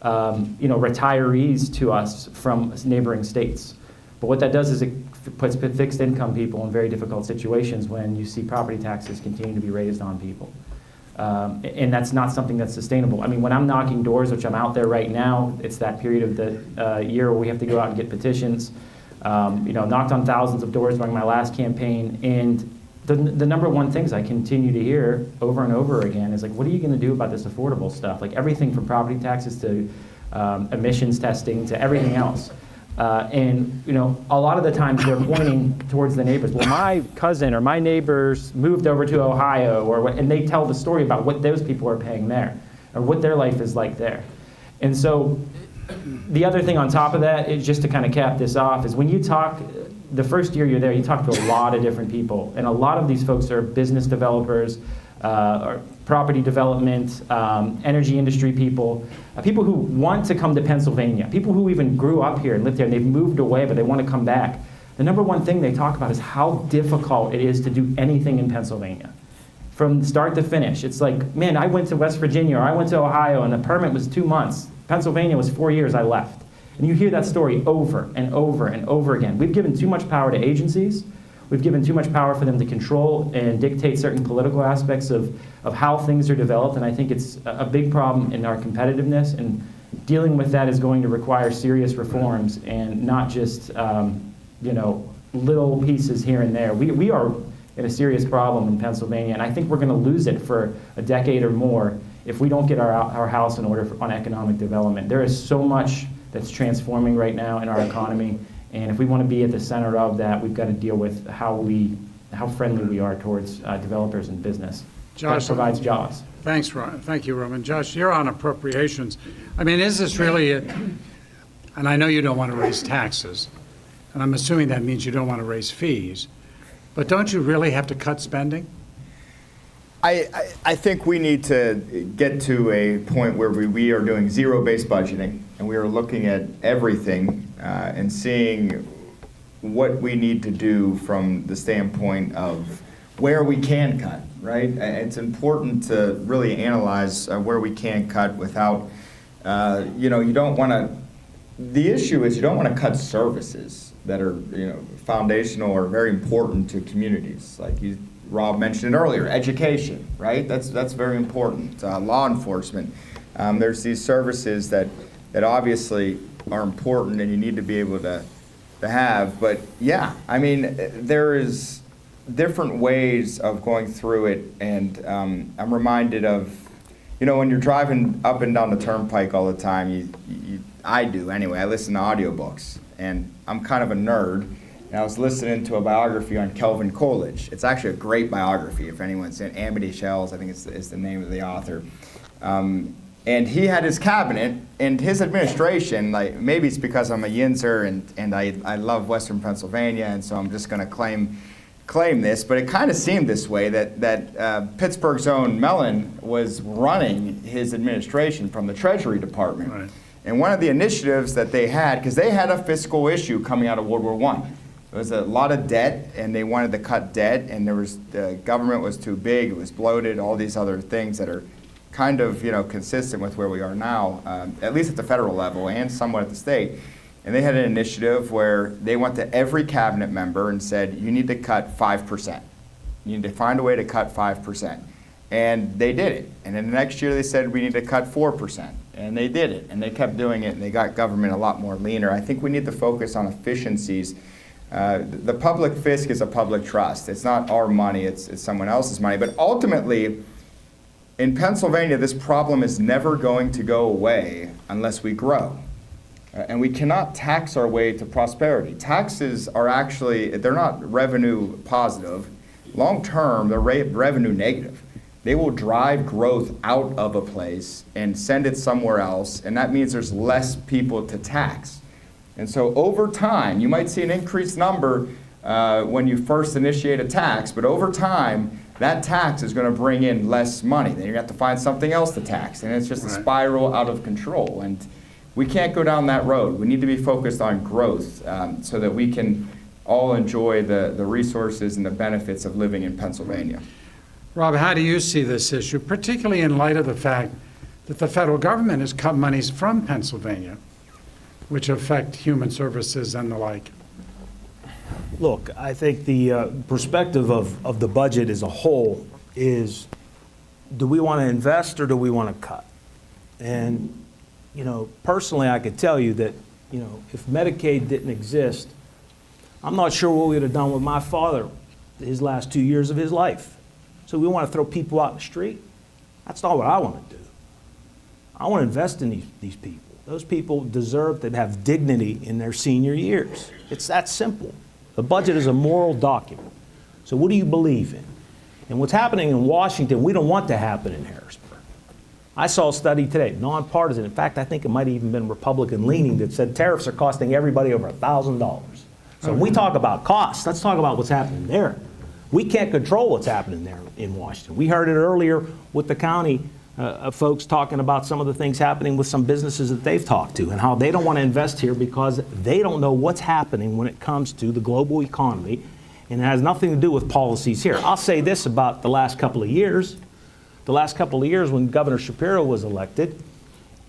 retirees to us from neighboring states. But what that does is it puts fixed income people in very difficult situations when you see property taxes continue to be raised on people. And that's not something that's sustainable. I mean, when I'm knocking doors, which I'm out there right now, it's that period of the year where we have to go out and get petitions. Knocked on thousands of doors during my last campaign, and the number one things I continue to hear over and over again is like, what are you going to do about this affordable stuff? Like everything from property taxes to emissions testing to everything else. And a lot of the times they're pointing towards the neighbors. Well, my cousin or my neighbors moved over to Ohio, and they tell the story about what those people are paying there, or what their life is like there. And so the other thing on top of that is, just to kind of cap this off, is when you talk, the first year you're there, you talk to a lot of different people. And a lot of these folks are business developers, or property development, energy industry people, people who want to come to Pennsylvania, people who even grew up here and lived here and they've moved away but they want to come back. The number one thing they talk about is how difficult it is to do anything in Pennsylvania. From start to finish. It's like, man, I went to West Virginia or I went to Ohio and the permit was 2 months. Pennsylvania was 4 years, I left. And you hear that story over and over and over again. We've given too much power to agencies. We've given too much power for them to control and dictate certain political aspects of how things are developed, and I think it's a big problem in our competitiveness, and dealing with that is going to require serious reforms and not just little pieces here and there. We are in a serious problem in Pennsylvania, and I think we're going to lose it for a decade or more if we don't get our house in order on economic development. There is so much that's transforming right now in our economy. And if we want to be at the center of that, we've got to deal with how friendly we are towards developers and business. Josh, that provides jobs. Thanks, Ron. Thank you, Roman. Josh, you're on appropriations. I mean, is this really and I know you don't want to raise taxes, and I'm assuming that means you don't want to raise fees, but don't you really have to cut spending? I think we need to get to a point where we are doing zero-based budgeting, and we are looking at everything and seeing what we need to do from the standpoint of where we can cut, right? It's important to really analyze where we can cut without, you don't want to, the issue is you don't want to cut services that are, foundational or very important to communities. Like Rob mentioned earlier, education, right? That's very important. Law enforcement. There's these services that obviously are important and you need to be able to have. But yeah, I mean, there is different ways of going through it. And I'm reminded of, when you're driving up and down the turnpike all the time, I do anyway, I listen to audiobooks. And I'm kind of a nerd. And I was listening to a biography on Kelvin Coolidge. It's actually a great biography, if anyone's in Amity Shells, I think is the name of the author. And he had his cabinet and his administration, like maybe it's because I'm a Yinzer and I love Western Pennsylvania, and so I'm just going to claim this, but it kind of seemed this way that Pittsburgh's own Mellon was running his administration from the Treasury Department. Right. And one of the initiatives that they had, because they had a fiscal issue coming out of World War I. There was a lot of debt, and they wanted to cut debt, and the government was too big, it was bloated, all these other things that are kind of consistent with where we are now, at least at the federal level and somewhat at the state. And they had an initiative where they went to every cabinet member and said, you need to cut 5%. You need to find a way to cut 5%. And they did it. And then the next year they said, we need to cut 4%. And they did it. And they kept doing it, and they got government a lot more leaner. I think we need to focus on efficiencies. The public fisc is a public trust. It's not our money, it's someone else's money. But ultimately, in Pennsylvania, this problem is never going to go away unless we grow. And we cannot tax our way to prosperity. Taxes are actually, they're not revenue positive. Long term, they're revenue negative. They will drive growth out of a place and send it somewhere else, and that means there's less people to tax. And so over time, you might see an increased number when you first initiate a tax, but over time, that tax is going to bring in less money. Then you have to find something else to tax, and it's just a spiral out of control. And we can't go down that road. We need to be focused on growth so that we can all enjoy the resources and the benefits of living in Pennsylvania. Rob, how do you see this issue, particularly in light of the fact that the federal government has cut monies from Pennsylvania, which affect human services and the like? Look, I think the perspective of the budget as a whole is, do we want to invest or do we want to cut? And, personally, I could tell you that, if Medicaid didn't exist, I'm not sure what we would have done with my father his last 2 years of his life. So we want to throw people out in the street? That's not what I want to do. I want to invest in these people. Those people deserve to have dignity in their senior years. It's that simple. The budget is a moral document. So what do you believe in? And what's happening in Washington, we don't want to happen in Harrisburg. I saw a study today, nonpartisan. In fact, I think it might have even been Republican-leaning, that said tariffs are costing everybody over $1,000. So when we talk about costs, let's talk about what's happening there. We can't control what's happening there in Washington. We heard it earlier with the county folks talking about some of the things happening with some businesses that they've talked to and how they don't want to invest here because they don't know what's happening when it comes to the global economy, and it has nothing to do with policies here. I'll say this about the last couple of years. The last couple of years when Governor Shapiro was elected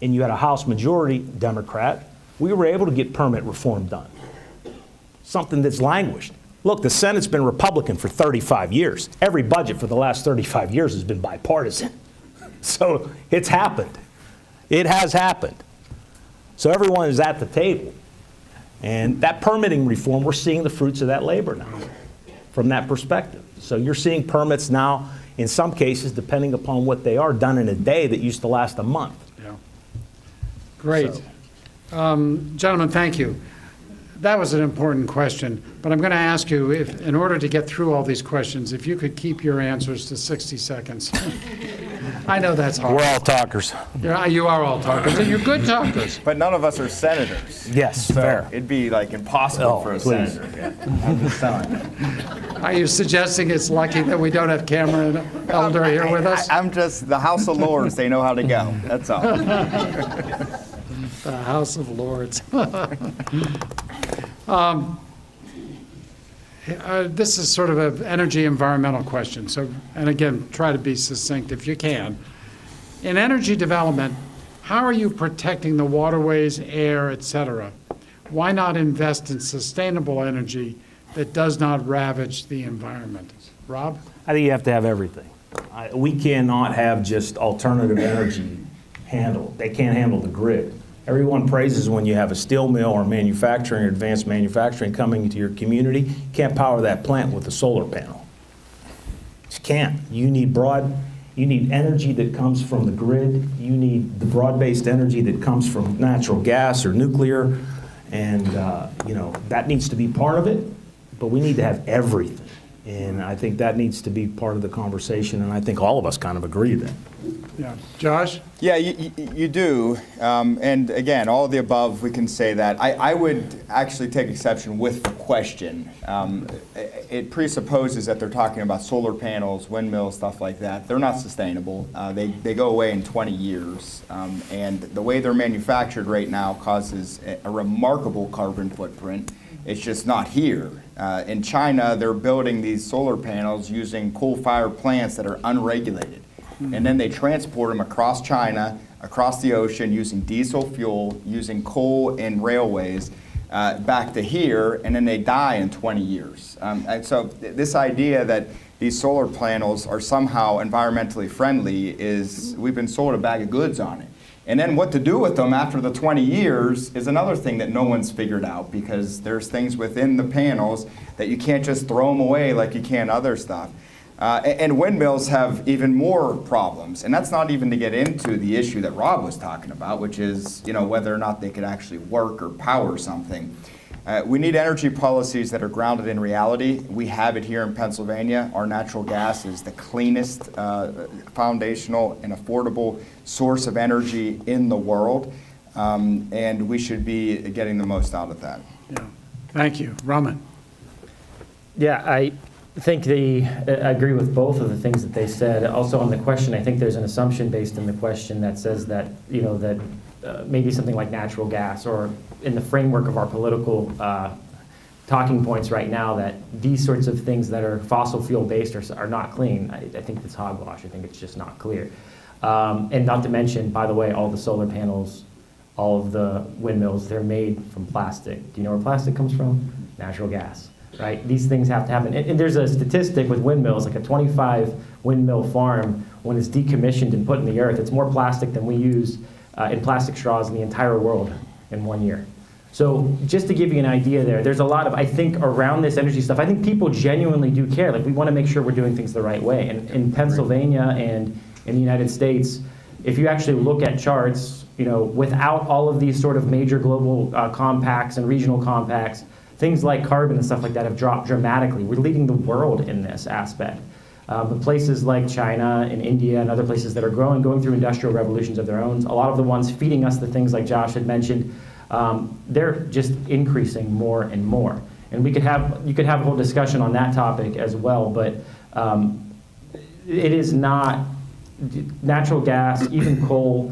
and you had a House majority Democrat, we were able to get permit reform done. Something that's languished. Look, the Senate's been Republican for 35 years. Every budget for the last 35 years has been bipartisan. So it's happened. It has happened. So everyone is at the table. And that permitting reform, we're seeing the fruits of that labor now from that perspective. So you're seeing permits now, in some cases, depending upon what they are, done in a day that used to last a month. Yeah. Great. Gentlemen, thank you. That was an important question, but I'm going to ask you, if, in order to get through all these questions, if you could keep your answers to 60 seconds. I know that's hard. We're all talkers. Yeah, you are all talkers, and you're good talkers. But none of us are senators. Yes, so fair. It'd be like impossible for a senator. Yeah. I'm just telling you. Are you suggesting it's lucky that we don't have Cameron Elder here with us? I'm just, the House of Lords, they know how to go. That's all. The House of Lords. This is sort of an energy environmental question. So, and again, try to be succinct if you can. In energy development, how are you protecting the waterways, air, et cetera? Why not invest in sustainable energy that does not ravage the environment? Rob? I think you have to have everything. We cannot have just alternative energy handled. They can't handle the grid. Everyone praises when you have a steel mill or manufacturing or advanced manufacturing coming into your community. You can't power that plant with a solar panel. You can't. You need energy that comes from the grid. You need the broad-based energy that comes from natural gas or nuclear, and that needs to be part of it. But we need to have everything, and I think that needs to be part of the conversation. And I think all of us kind of agree that. Yeah, Josh? Yeah, you do. And again, all of the above, we can say that. I would actually take exception with the question. It presupposes that they're talking about solar panels, windmills, stuff like that. They're not sustainable. They go away in 20 years. And the way they're manufactured right now causes a remarkable carbon footprint. It's just not here. In China, they're building these solar panels using coal-fired plants that are unregulated. And then they transport them across China, across the ocean, using diesel fuel, using coal and railways, back to here, and then they die in 20 years. And so this idea that these solar panels are somehow environmentally friendly we've been sold a bag of goods on it. And then what to do with them after the 20 years is another thing that no one's figured out, because there's things within the panels that you can't just throw them away like you can other stuff. And windmills have even more problems, and that's not even to get into the issue that Rob was talking about, which is whether or not they could actually work or power something. We need energy policies that are grounded in reality. We have it here in Pennsylvania. Our natural gas is the cleanest, foundational, and affordable source of energy in the world, and we should be getting the most out of that. Yeah. Thank you. Raman? Yeah, I think I agree with both of the things that they said. Also on the question, I think there's an assumption based in the question that says that, maybe something like natural gas, or in the framework of our political talking points right now, that these sorts of things that are fossil fuel based are not clean. I think it's hogwash. I think it's just not clear. And not to mention, by the way, all the solar panels, all of the windmills, they're made from plastic. Do you know where plastic comes from? Natural gas. Right? These things have to happen. And there's a statistic with windmills, like a 25 windmill farm, when it's decommissioned and put in the earth, it's more plastic than we use in plastic straws in the entire world in 1 year. So just to give you an idea there's a lot of, I think, around this energy stuff, I think people genuinely do care. Like, we want to make sure we're doing things the right way. And in Pennsylvania and in the United States, if you actually look at charts, without all of these sort of major global compacts and regional compacts, things like carbon and stuff like that have dropped dramatically. We're leading the world in this aspect. But places like China and India and other places that are going through industrial revolutions of their own, a lot of the ones feeding us the things like Josh had mentioned, they're just increasing more and more. And you could have a whole discussion on that topic as well, but it is not natural gas, even coal,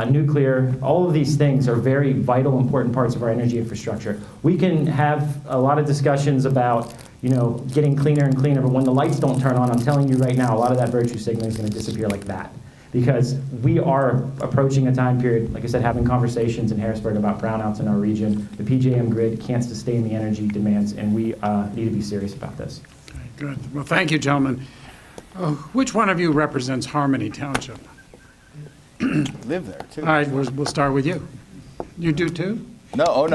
nuclear, all of these things are very vital, important parts of our energy infrastructure. We can have a lot of discussions about getting cleaner and cleaner, but when the lights don't turn on, I'm telling you right now, a lot of that virtue signaling is going to disappear like that. Because we are approaching a time period, like I said, having conversations in Harrisburg about brownouts in our region. The PJM grid can't sustain the energy demands, and we need to be serious about this. Okay, good. Well, thank you, gentlemen. Which one of you represents Harmony Township? Live there, too. All right, we'll start with you. You do, too? No.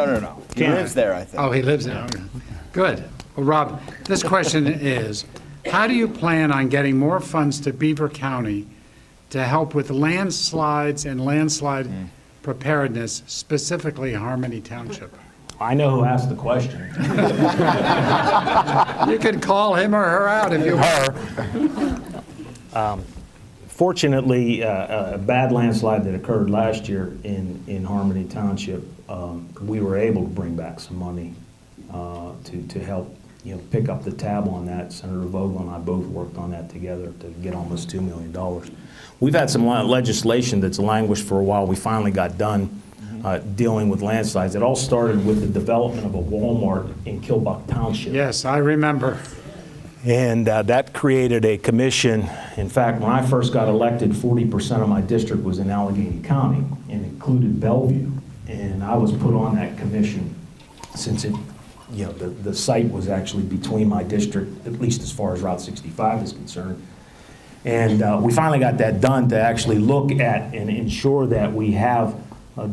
He lives there, I think. Oh, he lives there. Okay. Good. Well, Rob, this question is, how do you plan on getting more funds to Beaver County to help with landslides and landslide preparedness, specifically Harmony Township? I know who asked the question. You can call him or her out if you want. Fortunately, a bad landslide that occurred last year in Harmony Township, we were able to bring back some money to help pick up the tab on that. Senator Vogel and I both worked on that together to get almost $2 million. We've had some legislation that's languished for a while. We finally got done dealing with landslides. It all started with the development of a Walmart in Kilbuck Township. Yes, I remember. And that created a commission. In fact, when I first got elected, 40% of my district was in Allegheny County and included Bellevue. And I was put on that commission since the site was actually between my district, at least as far as Route 65 is concerned. And we finally got that done to actually look at and ensure that we have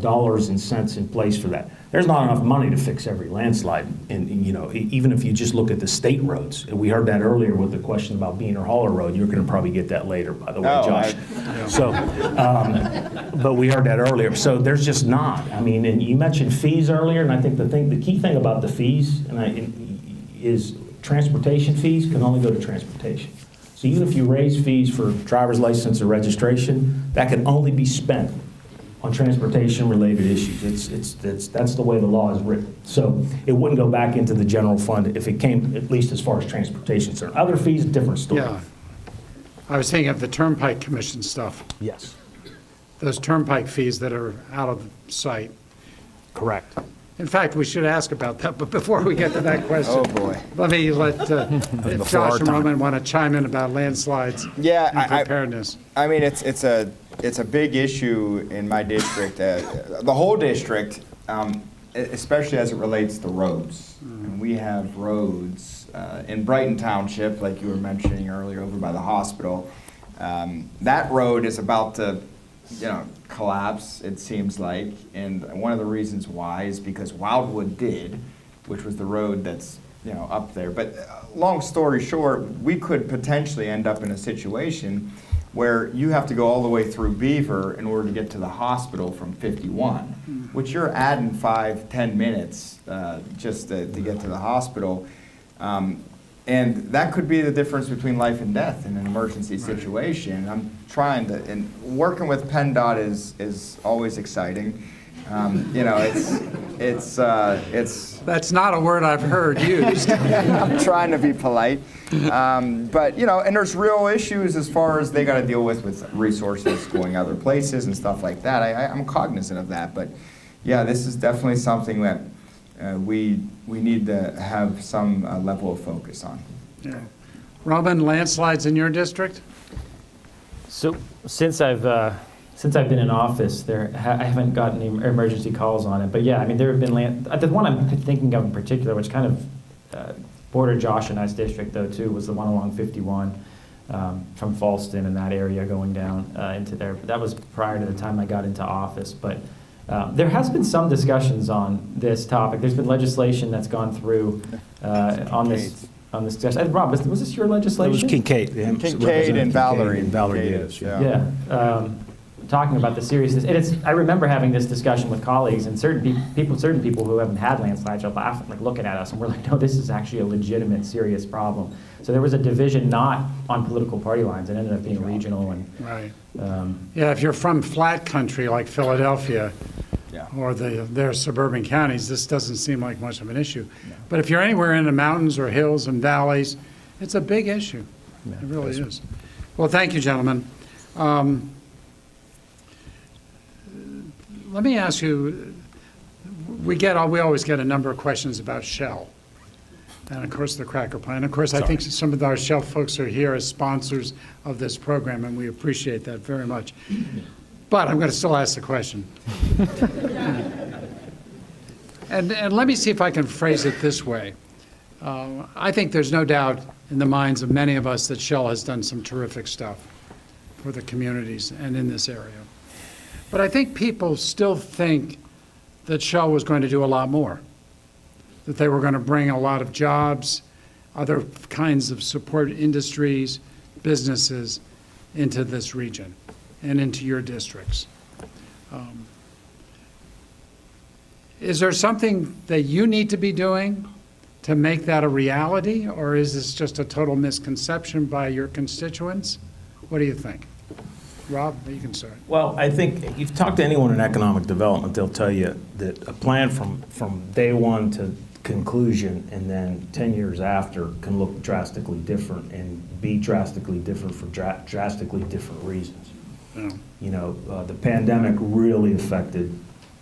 dollars and cents in place for that. There's not enough money to fix every landslide, and even if you just look at the state roads. We heard that earlier with the question about Beaner Haller Road. You're going to probably get that later, by the way, Josh. But we heard that earlier. So there's just not. I mean, and you mentioned fees earlier, and I think the key thing about the fees is transportation fees can only go to transportation. So even if you raise fees for driver's license or registration, that can only be spent on transportation-related issues. That's the way the law is written. So it wouldn't go back into the general fund if it came, at least as far as transportation. So other fees, different story. Yeah. I was thinking of the Turnpike Commission stuff. Yes. Those Turnpike fees that are out of sight. Correct. In fact, we should ask about that, but before we get to that question. Oh, boy. Let me if Josh and Roman want to chime in about landslides and preparedness. I mean, it's a big issue in my district, the whole district, especially as it relates to roads. And we have roads in Brighton Township, like you were mentioning earlier, over by the hospital. That road is about to, collapse, it seems like. And one of the reasons why is because Wildwood did, which was the road that's up there. But long story short, we could potentially end up in a situation where you have to go all the way through Beaver in order to get to the hospital from 51, which you're adding 5-10 minutes just to get to the hospital. And that could be the difference between life and death in an emergency situation. I'm trying to, and working with PennDOT is always exciting. It's That's not a word I've heard used. I'm trying to be polite. But, and there's real issues as far as they got to deal with resources going other places and stuff like that. I'm cognizant of that. But, yeah, this is definitely something that we need to have some level of focus on. Yeah. Robin, landslides in your district? So since I've been in office, I haven't gotten any emergency calls on it. But yeah, I mean, there have been the one I'm thinking of in particular, which kind of bordered Josh and I's district though too, was the one along 51 from Falston and that area going down into there. But that was prior to the time I got into office. But there has been some discussions on this topic. There's been legislation that's gone through on this. Rob, was this your legislation? It was Kincaid. Kincaid and Valerie. Valerie is. Yeah. talking about the seriousness. And I remember having this discussion with colleagues, and certain people who haven't had landslides are laughing, like looking at us, and we're like, no, this is actually a legitimate, serious problem. So there was a division not on political party lines. It ended up being regional. And Right. Yeah, if you're from flat country like Philadelphia or their suburban counties, this doesn't seem like much of an issue. But if you're anywhere in the mountains or hills and valleys, it's a big issue. It really is. Well, thank you, gentlemen. Let me ask you, we always get a number of questions about Shell. And of course, the cracker plant. Of course, I think some of our Shell folks are here as sponsors of this program, and we appreciate that very much. But I'm going to still ask the question. And let me see if I can phrase it this way. I think there's no doubt in the minds of many of us that Shell has done some terrific stuff for the communities and in this area. But I think people still think that Shell was going to do a lot more, that they were going to bring a lot of jobs, other kinds of support industries, businesses into this region and into your districts. Is there something that you need to be doing to make that a reality, or is this just a total misconception by your constituents? What do you think? Rob, you can start. Well, I think if you've talked to anyone in economic development, they'll tell you that a plan from day one to conclusion and then 10 years after can look drastically different and be drastically different for drastically different reasons. Yeah. You know, the pandemic really affected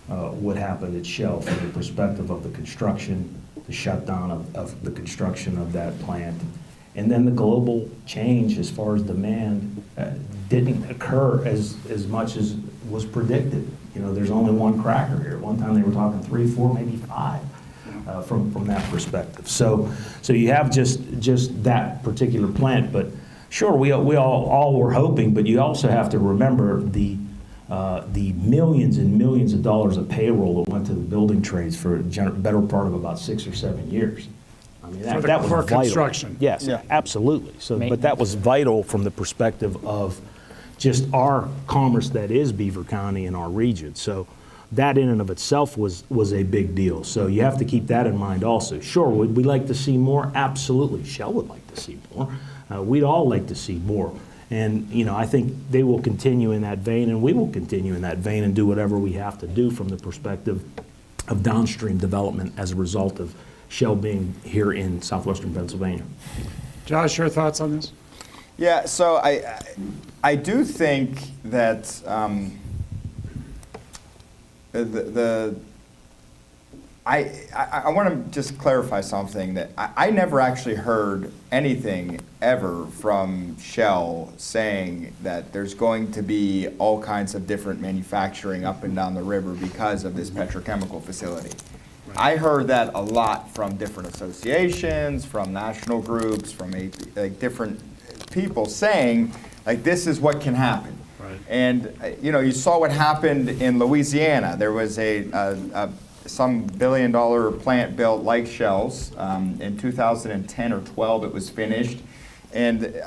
what happened at Shell from the perspective of the construction, the shutdown of the construction of that plant. And then the global change as far as demand didn't occur as much as was predicted. You know, there's only one cracker here. At one time they were talking 3, 4, maybe 5 from that perspective. So you have just that particular plant. But sure, we all were hoping, but you also have to remember the millions and millions of dollars of payroll that went to the building trades for a better part of about 6 or 7 years. I mean, that was for vital. construction. Yes, absolutely. So, but that was vital from the perspective of just our commerce that is Beaver County and our region. So that in and of itself was a big deal. So you have to keep that in mind also. Sure, would we like to see more? Absolutely. Shell would like to see more. We'd all like to see more. And, you know, I think they will continue in that vein, and we will continue in that vein and do whatever we have to do from the perspective of downstream development as a result of Shell being here in southwestern Pennsylvania. Josh, your thoughts on this? Yeah, so I do think that I want to just clarify something that I never actually heard anything ever from Shell saying that there's going to be all kinds of different manufacturing up and down the river because of this petrochemical facility. I heard that a lot from different associations, from national groups, from different people saying, like, this is what can happen. Right. And you know, you saw what happened in Louisiana. There was some billion-dollar plant built like Shell's. In 2010 or 12, it was finished. And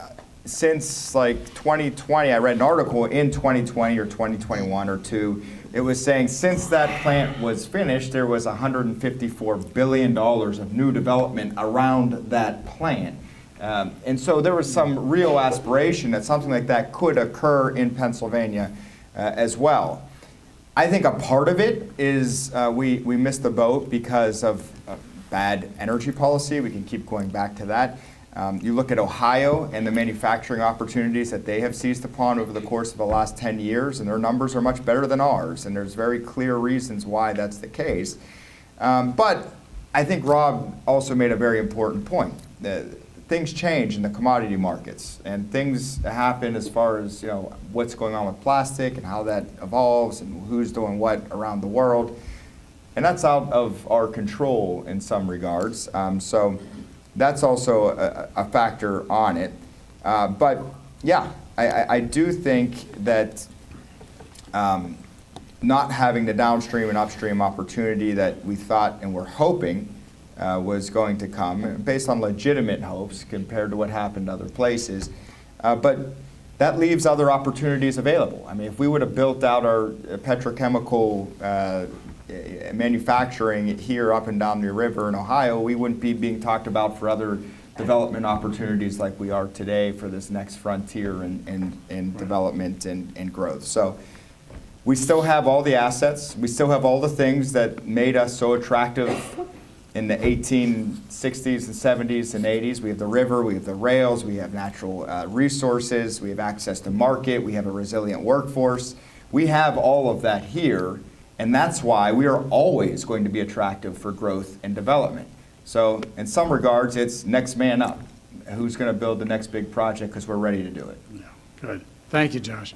since like 2020, I read an article in 2020 or 2021 or 2. It was saying since that plant was finished, there was $154 billion of new development around that plant. And so there was some real aspiration that something like that could occur in Pennsylvania as well. I think a part of it is we missed the boat because of bad energy policy. We can keep going back to that. You look at Ohio and the manufacturing opportunities that they have seized upon over the course of the last 10 years, and their numbers are much better than ours, and there's very clear reasons why that's the case. But I think Rob also made a very important point. Things change in the commodity markets, and things happen as far as, you know, what's going on with plastic and how that evolves and who's doing what around the world. And that's out of our control in some regards. So that's also a factor on it. But yeah, I do think that not having the downstream and upstream opportunity that we thought and were hoping was going to come, based on legitimate hopes compared to what happened other places. But that leaves other opportunities available. I mean, if we would have built out our petrochemical manufacturing here up and down the river in Ohio, we wouldn't be being talked about for other development opportunities like we are today for this next frontier in development and growth. So we still have all the assets. We still have all the things that made us so attractive in the 1860s and 70s and 80s. We have the river, we have the rails, we have natural resources, we have access to market, we have a resilient workforce. We have all of that here, and that's why we are always going to be attractive for growth and development. So in some regards, it's next man up. Who's going to build the next big project, because we're ready to do it. Yeah, good. Thank you, Josh.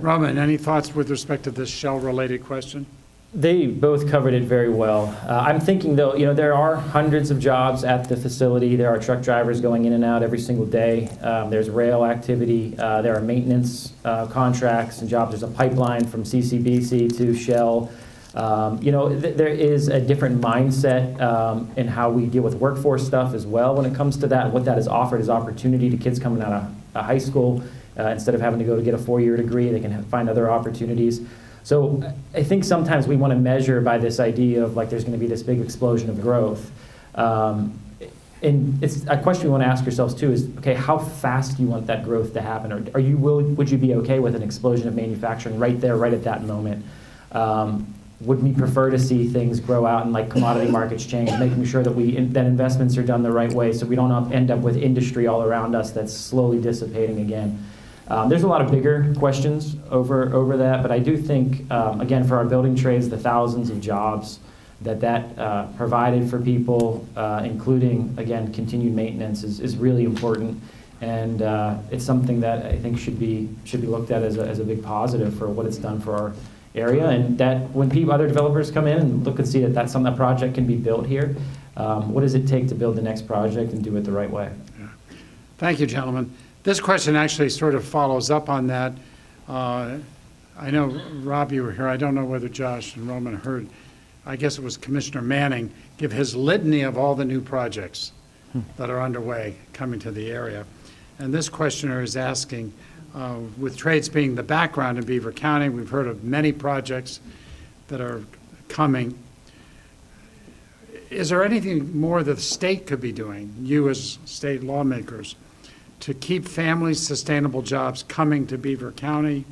Robin, any thoughts with respect to this Shell-related question? They both covered it very well. I'm thinking, though, there are hundreds of jobs at the facility. There are truck drivers going in and out every single day. There's rail activity. There are maintenance contracts and jobs. There's a pipeline from CCBC to Shell. There is a different mindset in how we deal with workforce stuff as well when it comes to that. What that is offered is opportunity to kids coming out of high school. Instead of having to go to get a 4-year degree, they can find other opportunities. So I think sometimes we want to measure by this idea of like there's going to be this big explosion of growth. And it's a question we want to ask ourselves too is, okay, how fast do you want that growth to happen? Or would you be okay with an explosion of manufacturing right there, right at that moment? Would we prefer to see things grow out and like commodity markets change, making sure that that investments are done the right way so we don't end up with industry all around us that's slowly dissipating again? There's a lot of bigger questions over that, but I do think, again, for our building trades, the thousands of jobs that provided for people, including, again, continued maintenance is really important. And it's something that I think should be looked at as a big positive for what it's done for our area. And that when other developers come in and look and see that that project can be built here, what does it take to build the next project and do it the right way? Yeah. Thank you, gentlemen. This question actually sort of follows up on that. I know, Rob, you were here. I don't know whether Josh and Roman heard. I guess it was Commissioner Manning give his litany of all the new projects that are underway coming to the area. And this questioner is asking, with trades being the background in Beaver County, we've heard of many projects that are coming. Is there anything more that the state could be doing, you as state lawmakers, to keep family sustainable jobs coming to Beaver County?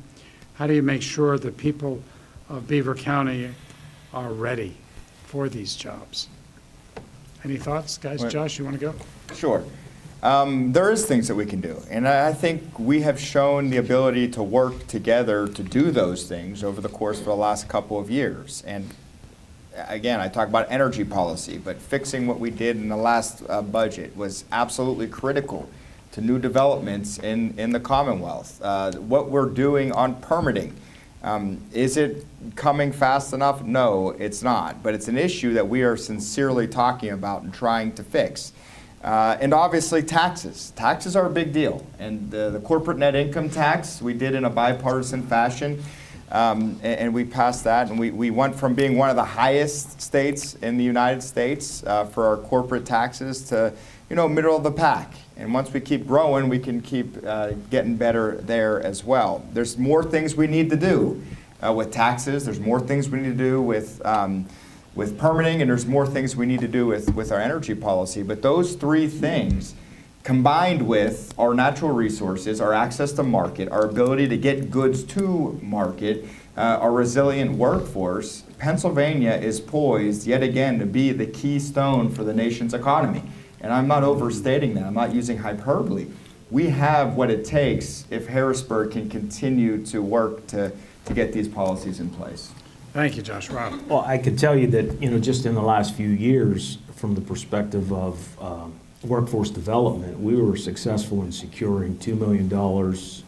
How do you make sure the people of Beaver County are ready for these jobs? Any thoughts, guys? Josh, you want to go? Sure. There is things that we can do, and I think we have shown the ability to work together to do those things over the course of the last couple of years. And again, I talk about energy policy, but fixing what we did in the last budget was absolutely critical to new developments in the Commonwealth. What we're doing on permitting, is it coming fast enough? No, it's not, but it's an issue that we are sincerely talking about and trying to fix. And obviously taxes. Taxes are a big deal, and the corporate net income tax we did in a bipartisan fashion, and we passed that, and we went from being one of the highest states in the United States for our corporate taxes to middle of the pack. And once we keep growing, we can keep getting better there as well. There's more things we need to do with taxes. There's more things we need to do with permitting, and there's more things we need to do with our energy policy. But those three things, combined with our natural resources, our access to market, our ability to get goods to market, our resilient workforce, Pennsylvania is poised yet again to be the keystone for the nation's economy. And I'm not overstating that. I'm not using hyperbole. We have what it takes if Harrisburg can continue to work to get these policies in place. Thank you, Josh. Rob? Well, I could tell you that, just in the last few years, from the perspective of workforce development, we were successful in securing $2 million.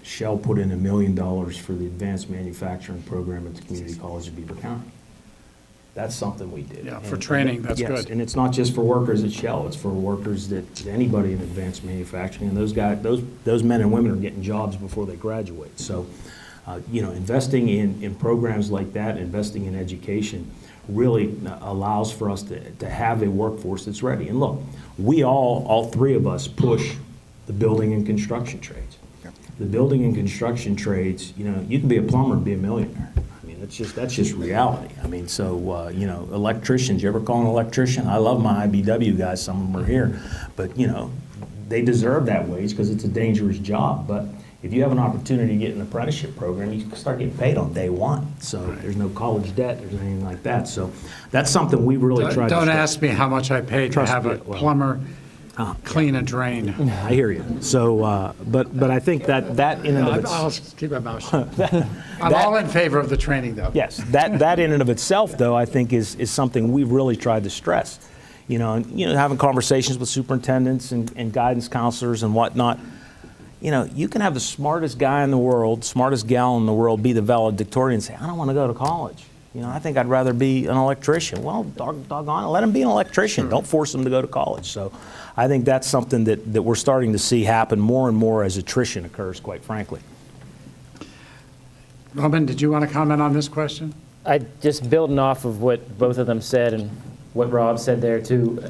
Shell put in $1 million for the advanced manufacturing program at the Community College of Beaver County. That's something we did. Yeah, for training, that's yes, good. And it's not just for workers at Shell, it's for workers that anybody in advanced manufacturing, and those men and women are getting jobs before they graduate. So, investing in programs like that, investing in education, really allows for us to have a workforce that's ready. And look, we all three of us push the building and construction trades. the building and construction trades, you know, you can be a plumber and be a millionaire. I mean, that's just reality. I mean, so, you know, electricians, you ever call an electrician? I love my IBW guys, some of them are here, but, you know, they deserve that wage because it's a dangerous job. But if you have an opportunity to get an apprenticeship program, you can start getting paid on day one. So there's no college debt, there's anything like that. So that's something we really try to Don't stress. ask me how much I paid to Trust have me, a well, plumber clean a drain. I hear you. So, but I think that in and of I'll itself. keep my mouth shut. I'm all in favor of the training, though. Yes, that in and of itself, though, I think is something we've really tried to stress. You know, having conversations with superintendents and guidance counselors and whatnot. You know, you can have the smartest guy in the world, smartest gal in the world be the valedictorian and say, I don't want to go to college. You know, I think I'd rather be an electrician. Well, doggone it, let him be an electrician. Sure. Don't force him to go to college. So I think that's something that we're starting to see happen more and more as attrition occurs, quite frankly. Robin, did you want to comment on this question? I just building off of what both of them said and what Rob said there too.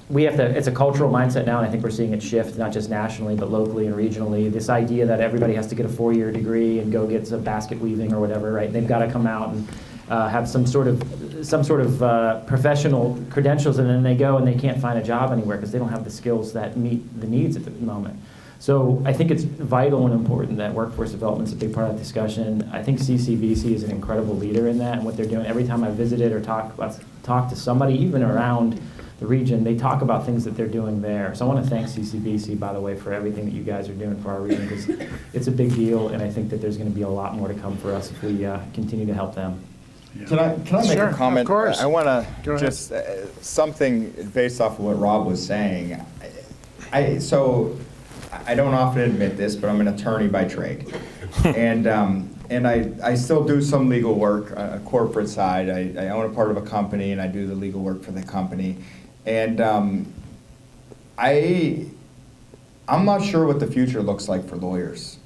We have to, it's a cultural mindset now, and I think we're seeing it shift, not just nationally, but locally and regionally. This idea that everybody has to get a 4-year degree and go get some basket weaving or whatever, right? They've got to come out and have some sort of professional credentials, and then they go and they can't find a job anywhere because they don't have the skills that meet the needs at the moment. So I think it's vital and important that workforce development is a big part of the discussion. I think CCBC is an incredible leader in that and what they're doing. Every time I visited or talk to somebody, even around the region, they talk about things that they're doing there. So I want to thank CCBC, by the way, for everything that you guys are doing for our region, because it's a big deal, and I think that there's going to be a lot more to come for us if we continue to help them. Yeah. Can I make Sure, a comment? of course. I want Go to ahead. just something based off of what Rob was saying. So I don't often admit this, but I'm an attorney by trade, and I still do some legal work, corporate side. I own a part of a company, and I do the legal work for the company. And I'm not sure what the future looks like for lawyers.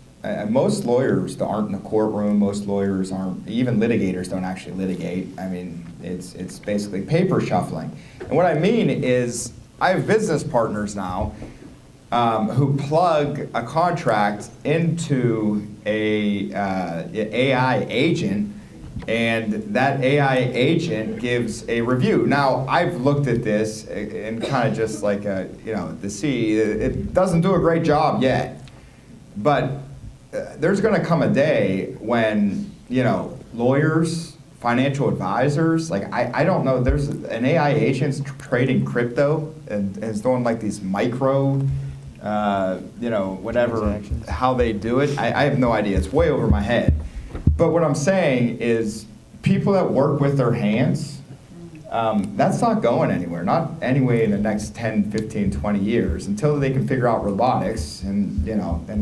Most lawyers aren't in a courtroom. Most lawyers aren't, even litigators don't actually litigate. I mean, it's basically paper shuffling. And what I mean is I have business partners now who plug a contract into a AI agent, and that AI agent gives a review. Now, I've looked at this and kind of just like, it doesn't do a great job yet. But there's going to come a day when, lawyers, financial advisors, I don't know, there's an AI agent's trading crypto and is doing like these micro, whatever, how they do it. I have no idea. It's way over my head. But what I'm saying is people that work with their hands, that's not going anywhere, not anyway in the next 10, 15, 20 years until they can figure out robotics and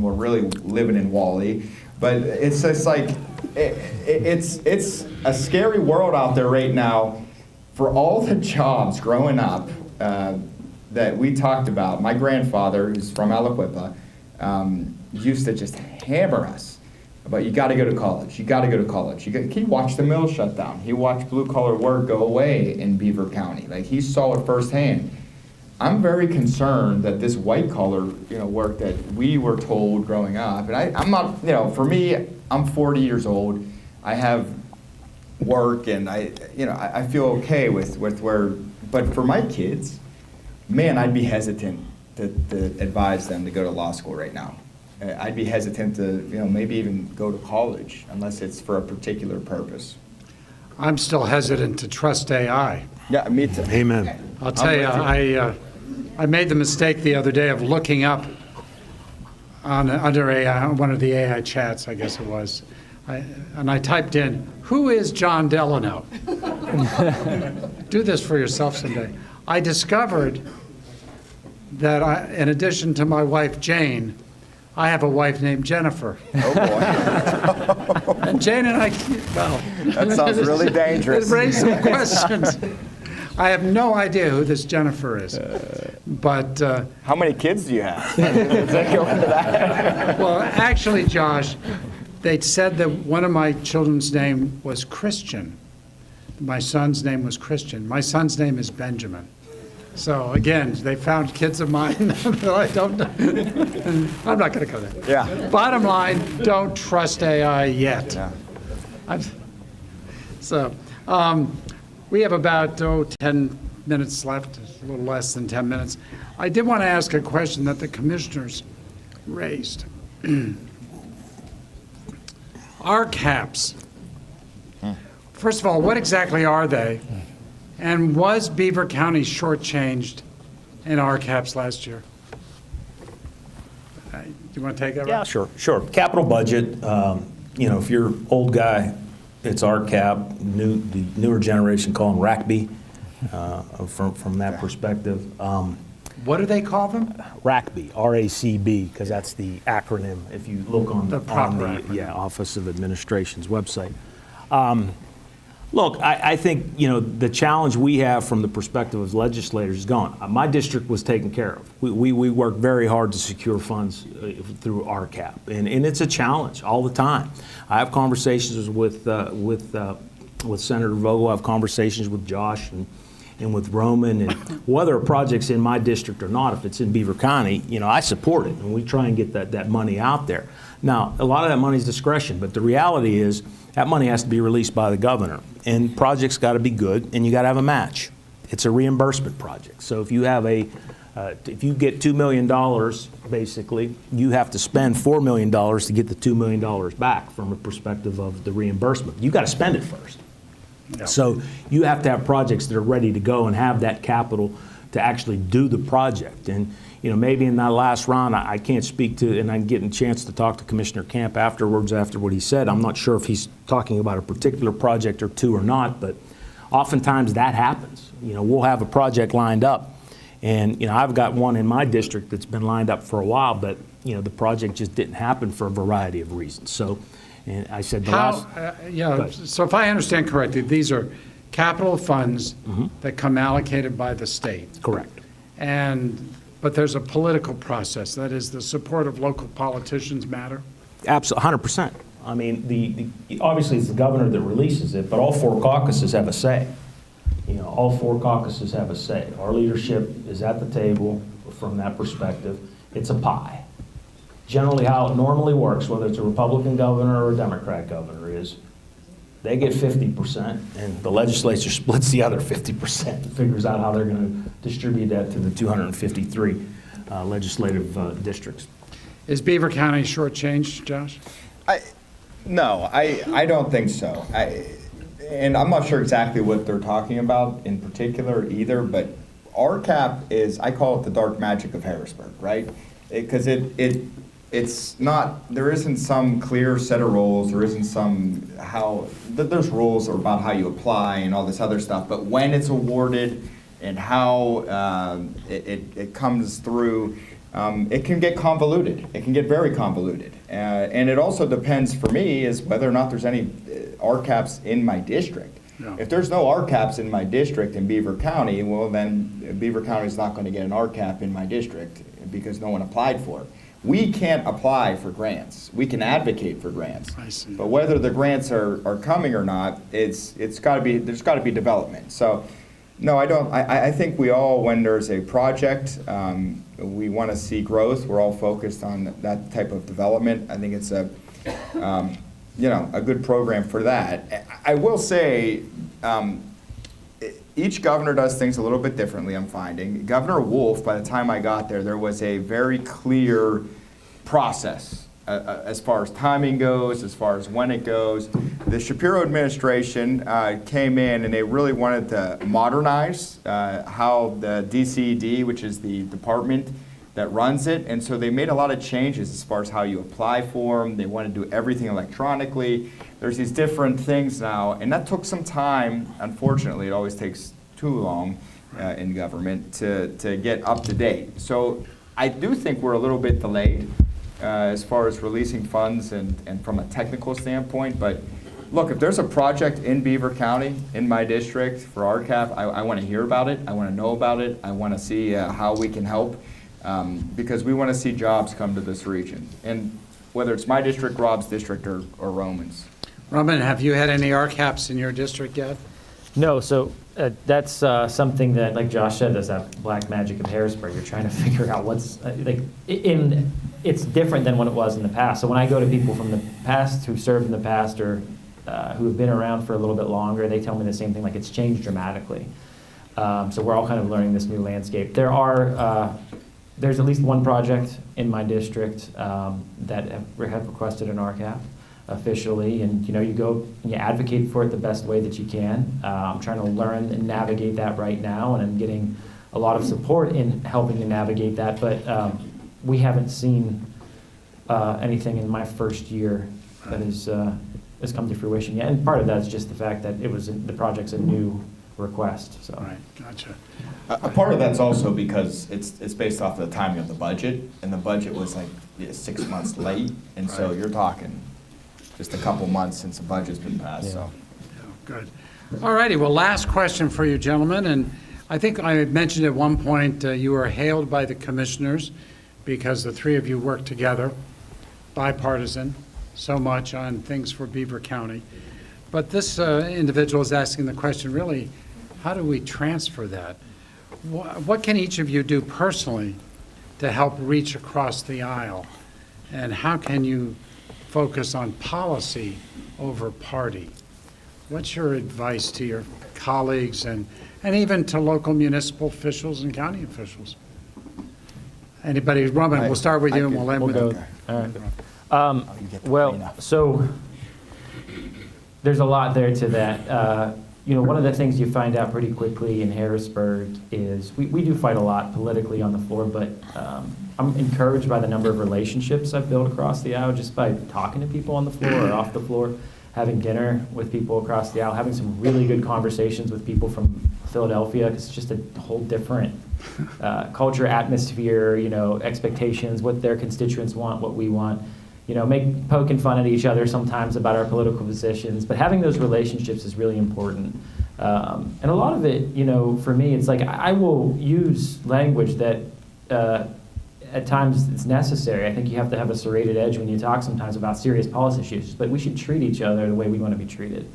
we're really living in WALL-E. But it's just like, it's a scary world out there right now for all the jobs growing up that we talked about. My grandfather, who's from Aliquippa, used to just hammer us. But you got to go to college. You got to go to college. He watched the mill shut down. He watched blue-collar work go away in Beaver County. Like, he saw it firsthand. I'm very concerned that this white-collar, work that we were told growing up, and I'm not, for me, I'm 40 years old. I have work, and I feel okay with where. But for my kids, man, I'd be hesitant to advise them to go to law school right now. I'd be hesitant to, maybe even go to college unless it's for a particular purpose. I'm still hesitant to trust AI. Yeah, me too. Amen. I'll tell you, I made the mistake the other day of looking up under AI, one of the AI chats, I guess it was, and I typed in, "Who is John Delano?" Do this for yourself someday. I discovered that in addition to my wife Jane, I have a wife named Jennifer. Oh, boy. And Jane and I, well. That sounds really dangerous. It raised some questions. I have no idea who this Jennifer is. But. How many kids do you have? Does that go into that? Well, actually, Josh, they'd said that one of my children's name was Christian. My son's name was Christian. My son's name is Benjamin. So again, they found kids of mine that I don't know. I'm not going to go there. Yeah. Bottom line, don't trust AI yet. Yeah. We have about 10 minutes left, a little less than 10 minutes. I did want to ask a question that the commissioners raised. RCAPs. First of all, what exactly are they? And was Beaver County shortchanged in RCAPs last year? Do you want to take that? Yeah, sure. Capital budget, if you're old guy, it's RCAP. The newer generation call them RACB from that perspective. What do they call them? RACB, R-A-C-B, because that's the acronym if you look on The proper acronym. Office of Administration's website. Look, I think, the challenge we have from the perspective of legislators is gone. My district was taken care of. We worked very hard to secure funds through RCAP, and it's a challenge all the time. I have conversations with Senator Vogel. I have conversations with Josh and with Roman, and whether a project's in my district or not, if it's in Beaver County, I support it, and we try and get that money out there. Now, a lot of that money is discretion, but the reality is that money has to be released by the governor, and projects got to be good, and you got to have a match. It's a reimbursement project. So if you have if you get $2 million, basically, you have to spend $4 million to get the $2 million back from a perspective of the reimbursement. You got to spend it first. Yeah. So you have to have projects that are ready to go and have that capital to actually do the project. And maybe in that last round, I can't speak to, and I'm getting a chance to talk to Commissioner Camp afterwards after what he said. I'm not sure if he's talking about a particular project or two or not, but oftentimes that happens. We'll have a project lined up, and I've got one in my district that's been lined up for a while, but the project just didn't happen for a variety of reasons. So, and I said so if I understand correctly, these are capital funds that come allocated by the state. Correct. But there's a political process. That is, the support of local politicians matter? Absolutely, 100%. I mean, obviously it's the governor that releases it, but all four caucuses have a say. All four caucuses have a say. Our leadership is at the table from that perspective. It's a pie. Generally how it normally works, whether it's a Republican governor or a Democrat governor, is they get 50% and the legislature splits the other 50% and figures out how they're going to distribute that to the 253 legislative districts. Is Beaver County shortchanged, Josh? No, I don't think so. And I'm not sure exactly what they're talking about in particular either, but RCAP is, I call it the dark magic of Harrisburg, right? Because it's not, there isn't some clear set of rules, there isn't there's rules about how you apply and all this other stuff, but when it's awarded and how it comes through, it can get convoluted. It can get very convoluted. And it also depends for me is whether or not there's any RCAPs in my district. No. If there's no RCAPs in my district in Beaver County, well then Beaver County is not going to get an RCAP in my district because no one applied for it. We can't apply for grants. We can advocate for grants. I see. But whether the grants are coming or not, there's got to be development. So no, I don't. I think we all, when there's a project, we want to see growth. We're all focused on that type of development. I think it's a good program for that. I will say, each governor does things a little bit differently, I'm finding. Governor Wolf, by the time I got there was a very clear process as far as timing goes, as far as when it goes. The Shapiro administration came in and they really wanted to modernize how the DCED, which is the department that runs it, and so they made a lot of changes as far as how you apply for them. They want to do everything electronically. There's these different things now, and that took some time. Unfortunately, it always takes too long in government to get up to date. So I do think we're a little bit delayed as far as releasing funds and from a technical standpoint. But look, if there's a project in Beaver County, in my district, for RCAP, I want to hear about it. I want to know about it. I want to see how we can help because we want to see jobs come to this region. And whether it's my district, Rob's district, or Roman's. Roman, have you had any RCAPs in your district yet? No, so that's something that, like Josh said, there's that black magic of Harrisburg. You're trying to figure out what's it's different than what it was in the past. So when I go to people from the past who served in the past or who have been around for a little bit longer, they tell me the same thing, like it's changed dramatically. So we're all kind of learning this new landscape. There's at least one project in my district that have requested an RCAP officially, and you go and you advocate for it the best way that you can. I'm trying to learn and navigate that right now, and I'm getting a lot of support in helping to navigate that, but we haven't seen anything in my first year that has come to fruition yet, and part of that is just the fact that the project's a new request. So. Right, gotcha. A part of that's also because it's based off of the timing of the budget, and the budget was like 6 months late, and so you're talking just a couple months since the budget's been passed. Yeah. So, good. All righty. Well, last question for you, gentlemen, and I think I had mentioned at one point you were hailed by the commissioners because the three of you worked together, bipartisan, so much on things for Beaver County. But this individual is asking the question, really, how do we transfer that? What can each of you do personally to help reach across the aisle? And how can you focus on policy over party? What's your advice to your colleagues and even to local municipal officials and county officials? Anybody? Roman, we'll start with you and we'll end with you. All right. Well, so there's a lot there to that. One of the things you find out pretty quickly in Harrisburg is we do fight a lot politically on the floor, but I'm encouraged by the number of relationships I've built across the aisle just by talking to people on the floor or off the floor, having dinner with people across the aisle, having some really good conversations with people from Philadelphia. It's just a whole different culture, atmosphere, expectations, what their constituents want, what we want. Poking fun at each other sometimes about our political positions, but having those relationships is really important. And a lot of it, for me, it's like I will use language that at times it's necessary. I think you have to have a serrated edge when you talk sometimes about serious policy issues, but we should treat each other the way we want to be treated.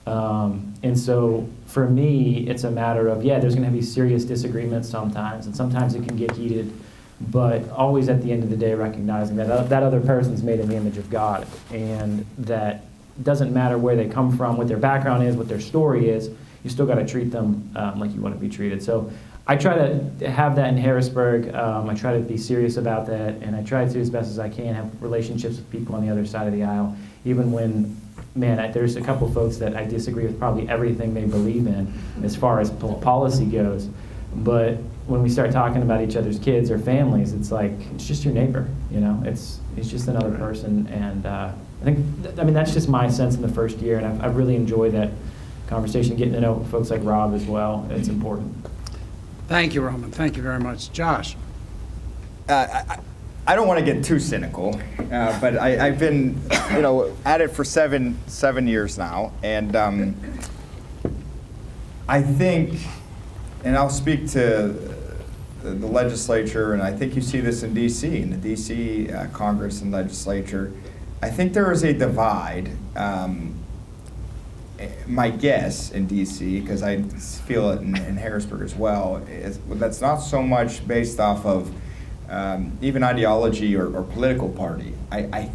And so for me, it's a matter of, there's going to be serious disagreements sometimes, and sometimes it can get heated. But always at the end of the day recognizing that that other person's made in the image of God, and that doesn't matter where they come from, what their background is, what their story is, you still got to treat them like you want to be treated. So I try to have that in Harrisburg. I try to be serious about that, and I try to, as best as I can, have relationships with people on the other side of the aisle, even when, there's a couple folks that I disagree with probably everything they believe in as far as policy goes. But when we start talking about each other's kids or families, it's like, it's just your neighbor, it's just another person. And I think, that's just my sense in the first year, and I've really enjoyed that conversation, getting to know folks like Rob as well. It's important. Thank you, Roman. Thank you very much. Josh. I don't want to get too cynical, but I've been, at it for seven years now, and I think, and I'll speak to the legislature, and I think you see this in D.C., in the D.C. Congress and legislature. I think there is a divide, my guess in D.C., because I feel it in Harrisburg as well, that's not so much based off of even ideology or political party. I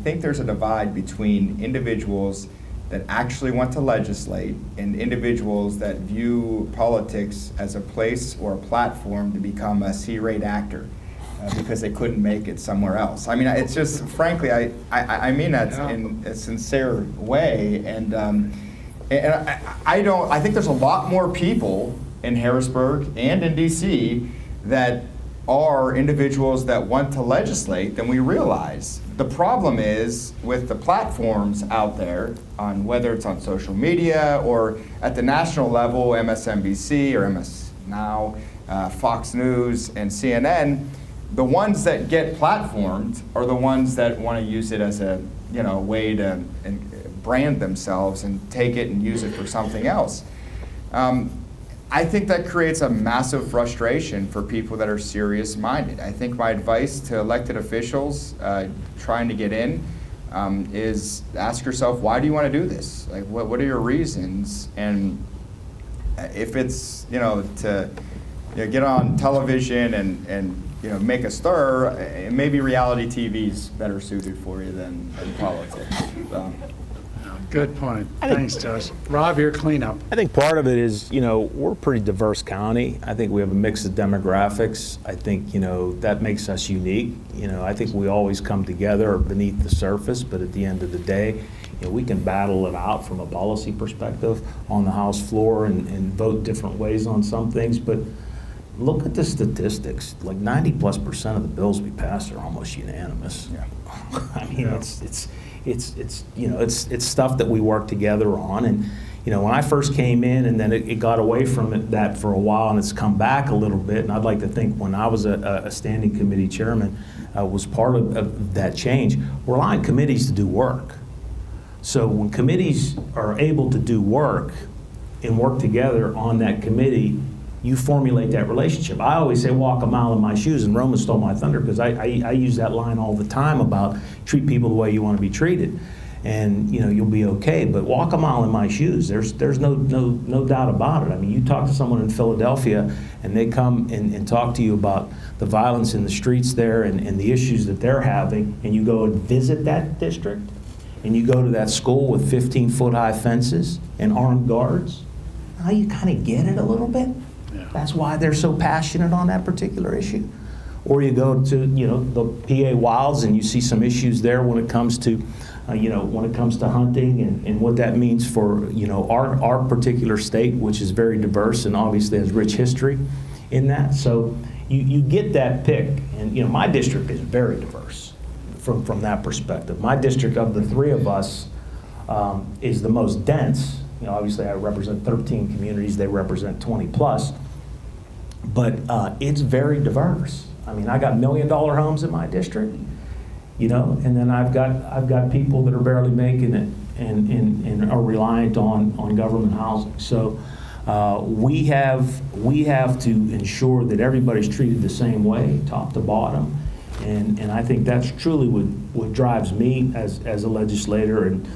think there's a divide between individuals that actually want to legislate and individuals that view politics as a place or a platform to become a C-rate actor because they couldn't make it somewhere else. It's just, frankly, I mean that in a sincere way, and I think there's a lot more people in Harrisburg and in DC that are individuals that want to legislate than we realize. The problem is with the platforms out there, on whether it's on social media or at the national level, MSNBC or MS Now, Fox News, and CNN, the ones that get platformed are the ones that want to use it as a way to brand themselves and take it and use it for something else. I think that creates a massive frustration for people that are serious-minded. I think my advice to elected officials trying to get in is ask yourself, why do you want to do this? Like, what are your reasons? And if it's, to get on television and make a stir, maybe reality TV's better suited for you than politics. So. Good point. Thanks, Josh. Rob, your cleanup. I think part of it is, we're a pretty diverse county. I think we have a mix of demographics. I think, that makes us unique. I think we always come together beneath the surface, but at the end of the day, we can battle it out from a policy perspective on the House floor and vote different ways on some things. But look at the statistics. Like 90+% of the bills we pass are almost unanimous. Yeah. I mean, it's stuff that we work together on. And when I first came in, and then it got away from that for a while, and it's come back a little bit. And I'd like to think when I was a standing committee chairman, was part of that change. We're allowing committees to do work. So when committees are able to do work and work together on that committee, you formulate that relationship. I always say walk a mile in my shoes, and Roman stole my thunder because I use that line all the time about treat people the way you want to be treated, and you'll be okay. But walk a mile in my shoes. There's no doubt about it. I mean, you talk to someone in Philadelphia, and they come and talk to you about the violence in the streets there and the issues that they're having, and you go and visit that district, and you go to that school with 15-foot high fences and armed guards. Now you kind of get it a little bit. That's why they're so passionate on that particular issue. Or you go to the PA Wilds and you see some issues there when it comes to hunting and what that means for our particular state, which is very diverse and obviously has rich history in that. So you get that pick, and my district is very diverse from that perspective. My district, of the three of us, is the most dense. Obviously I represent 13 communities, they represent 20 plus. But it's very diverse. I mean, I got $1 million homes in my district, and then I've got people that are barely making it and are reliant on government housing. So we have to ensure that everybody's treated the same way, top to bottom, and I think that's truly what drives me as a legislator. And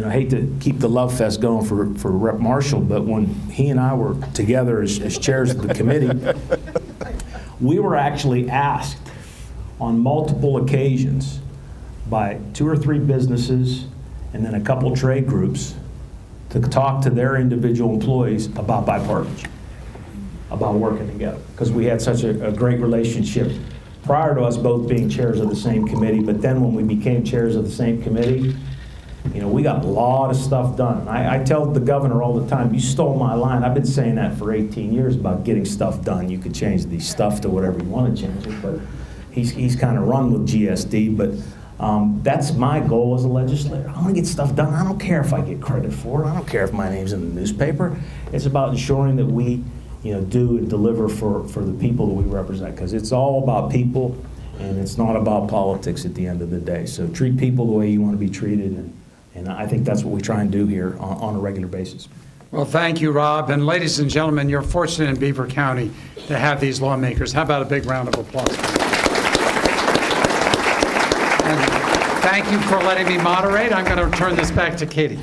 I hate to keep the love fest going for Rep. Marshall, but when he and I were together as chairs of the committee, we were actually asked on multiple occasions by 2 or 3 businesses and then a couple trade groups to talk to their individual employees about bipartisanship, about working together, because we had such a great relationship prior to us both being chairs of the same committee. But then when we became chairs of the same committee, we got a lot of stuff done. I tell the governor all the time, you stole my line. I've been saying that for 18 years about getting stuff done. You could change the stuff to whatever you want to change it, but he's kind of run with GSD. But that's my goal as a legislator. I want to get stuff done. I don't care if I get credit for it. I don't care if my name's in the newspaper. It's about ensuring that we do and deliver for the people that we represent, because it's all about people, and it's not about politics at the end of the day. So treat people the way you want to be treated, and I think that's what we try and do here on a regular basis. Well, thank you, Rob. And ladies and gentlemen, you're fortunate in Beaver County to have these lawmakers. How about a big round of applause? And thank you for letting me moderate. I'm going to turn this back to Katie.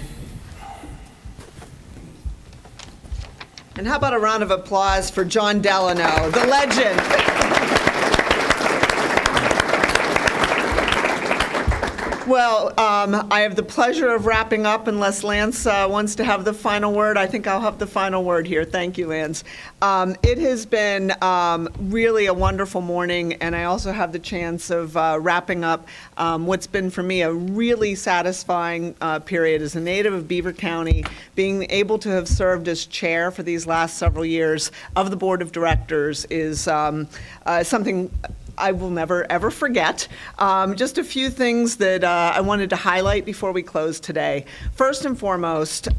And how about a round of applause for John Delano, the legend? Well, I have the pleasure of wrapping up unless Lance wants to have the final word. I think I'll have the final word here. Thank you, Lance. It has been really a wonderful morning, and I also have the chance of wrapping up what's been for me a really satisfying period as a native of Beaver County, being able to have served as chair for these last several years of the Board of Directors is something I will never, ever forget. Just a few things that I wanted to highlight before we close today. First and foremost,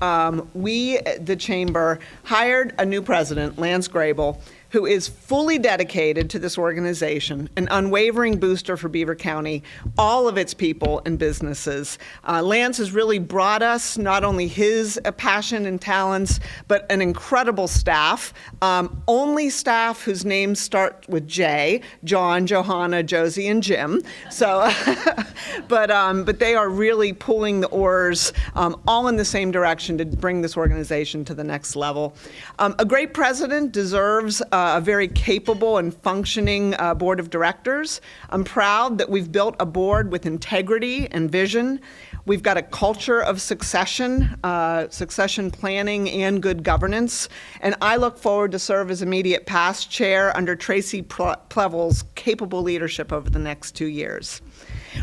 we, the Chamber, hired a new president, Lance Grable, who is fully dedicated to this organization, an unwavering booster for Beaver County, all of its people and businesses. Lance has really brought us not only his passion and talents, but an incredible staff. Only staff whose names start with J: John, Johanna, Josie, and Jim. So, but they are really pulling the oars all in the same direction to bring this organization to the next level. A great president deserves a very capable and functioning board of directors. I'm proud that we've built a board with integrity and vision. We've got a culture of succession planning, and good governance. And I look forward to serve as immediate past chair under Tracy Plevel's capable leadership over the next 2 years.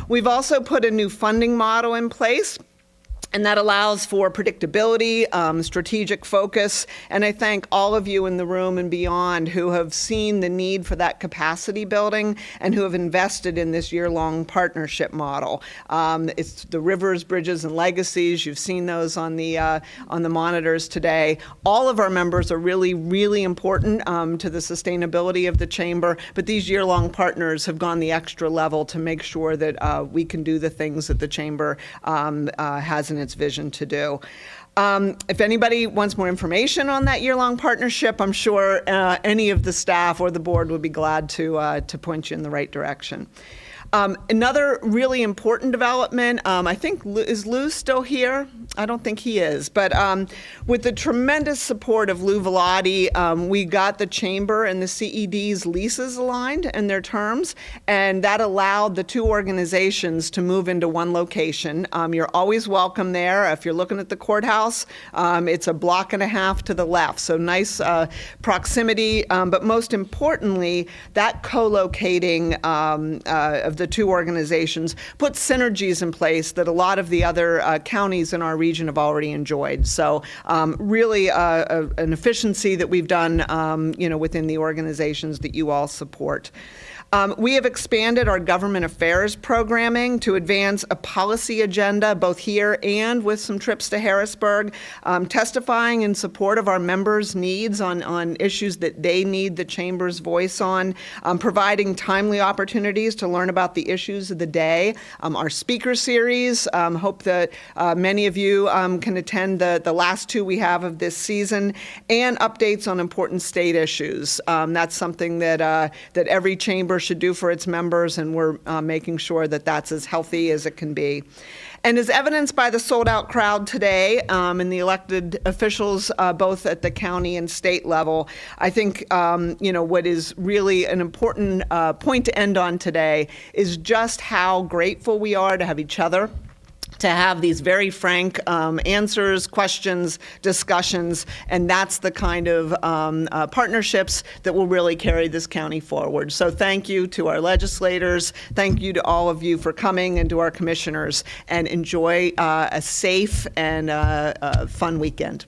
We've also put a new funding model in place, and that allows for predictability, strategic focus, and I thank all of you in the room and beyond who have seen the need for that capacity building and who have invested in this year-long partnership model. It's the rivers, bridges, and legacies. You've seen those on the monitors today. All of our members are really, really important to the sustainability of the chamber, but these year-long partners have gone the extra level to make sure that we can do the things that the chamber has in its vision to do. If anybody wants more information on that year-long partnership, I'm sure any of the staff or the board would be glad to point you in the right direction. Another really important development, I think, is Lou still here? I don't think he is, but with the tremendous support of Lou Velati, we got the chamber and the CED's leases aligned in their terms, and that allowed the two organizations to move into one location. You're always welcome there. If you're looking at the courthouse, it's a block and a half to the left, so nice proximity, but most importantly, that co-locating of the two organizations puts synergies in place that a lot of the other counties in our region have already enjoyed. So really an efficiency that we've done within the organizations that you all support. We have expanded our government affairs programming to advance a policy agenda both here and with some trips to Harrisburg, testifying in support of our members' needs on issues that they need the Chamber's voice on, providing timely opportunities to learn about the issues of the day. Our speaker series, hope that many of you can attend the last two we have of this season, and updates on important state issues. That's something that every chamber should do for its members, and we're making sure that that's as healthy as it can be. And as evidenced by the sold-out crowd today and the elected officials, both at the county and state level, I think what is really an important point to end on today is just how grateful we are to have each other, to have these very frank answers, questions, discussions, and that's the kind of partnerships that will really carry this county forward. So thank you to our legislators, thank you to all of you for coming, and to our commissioners, and enjoy a safe and fun weekend.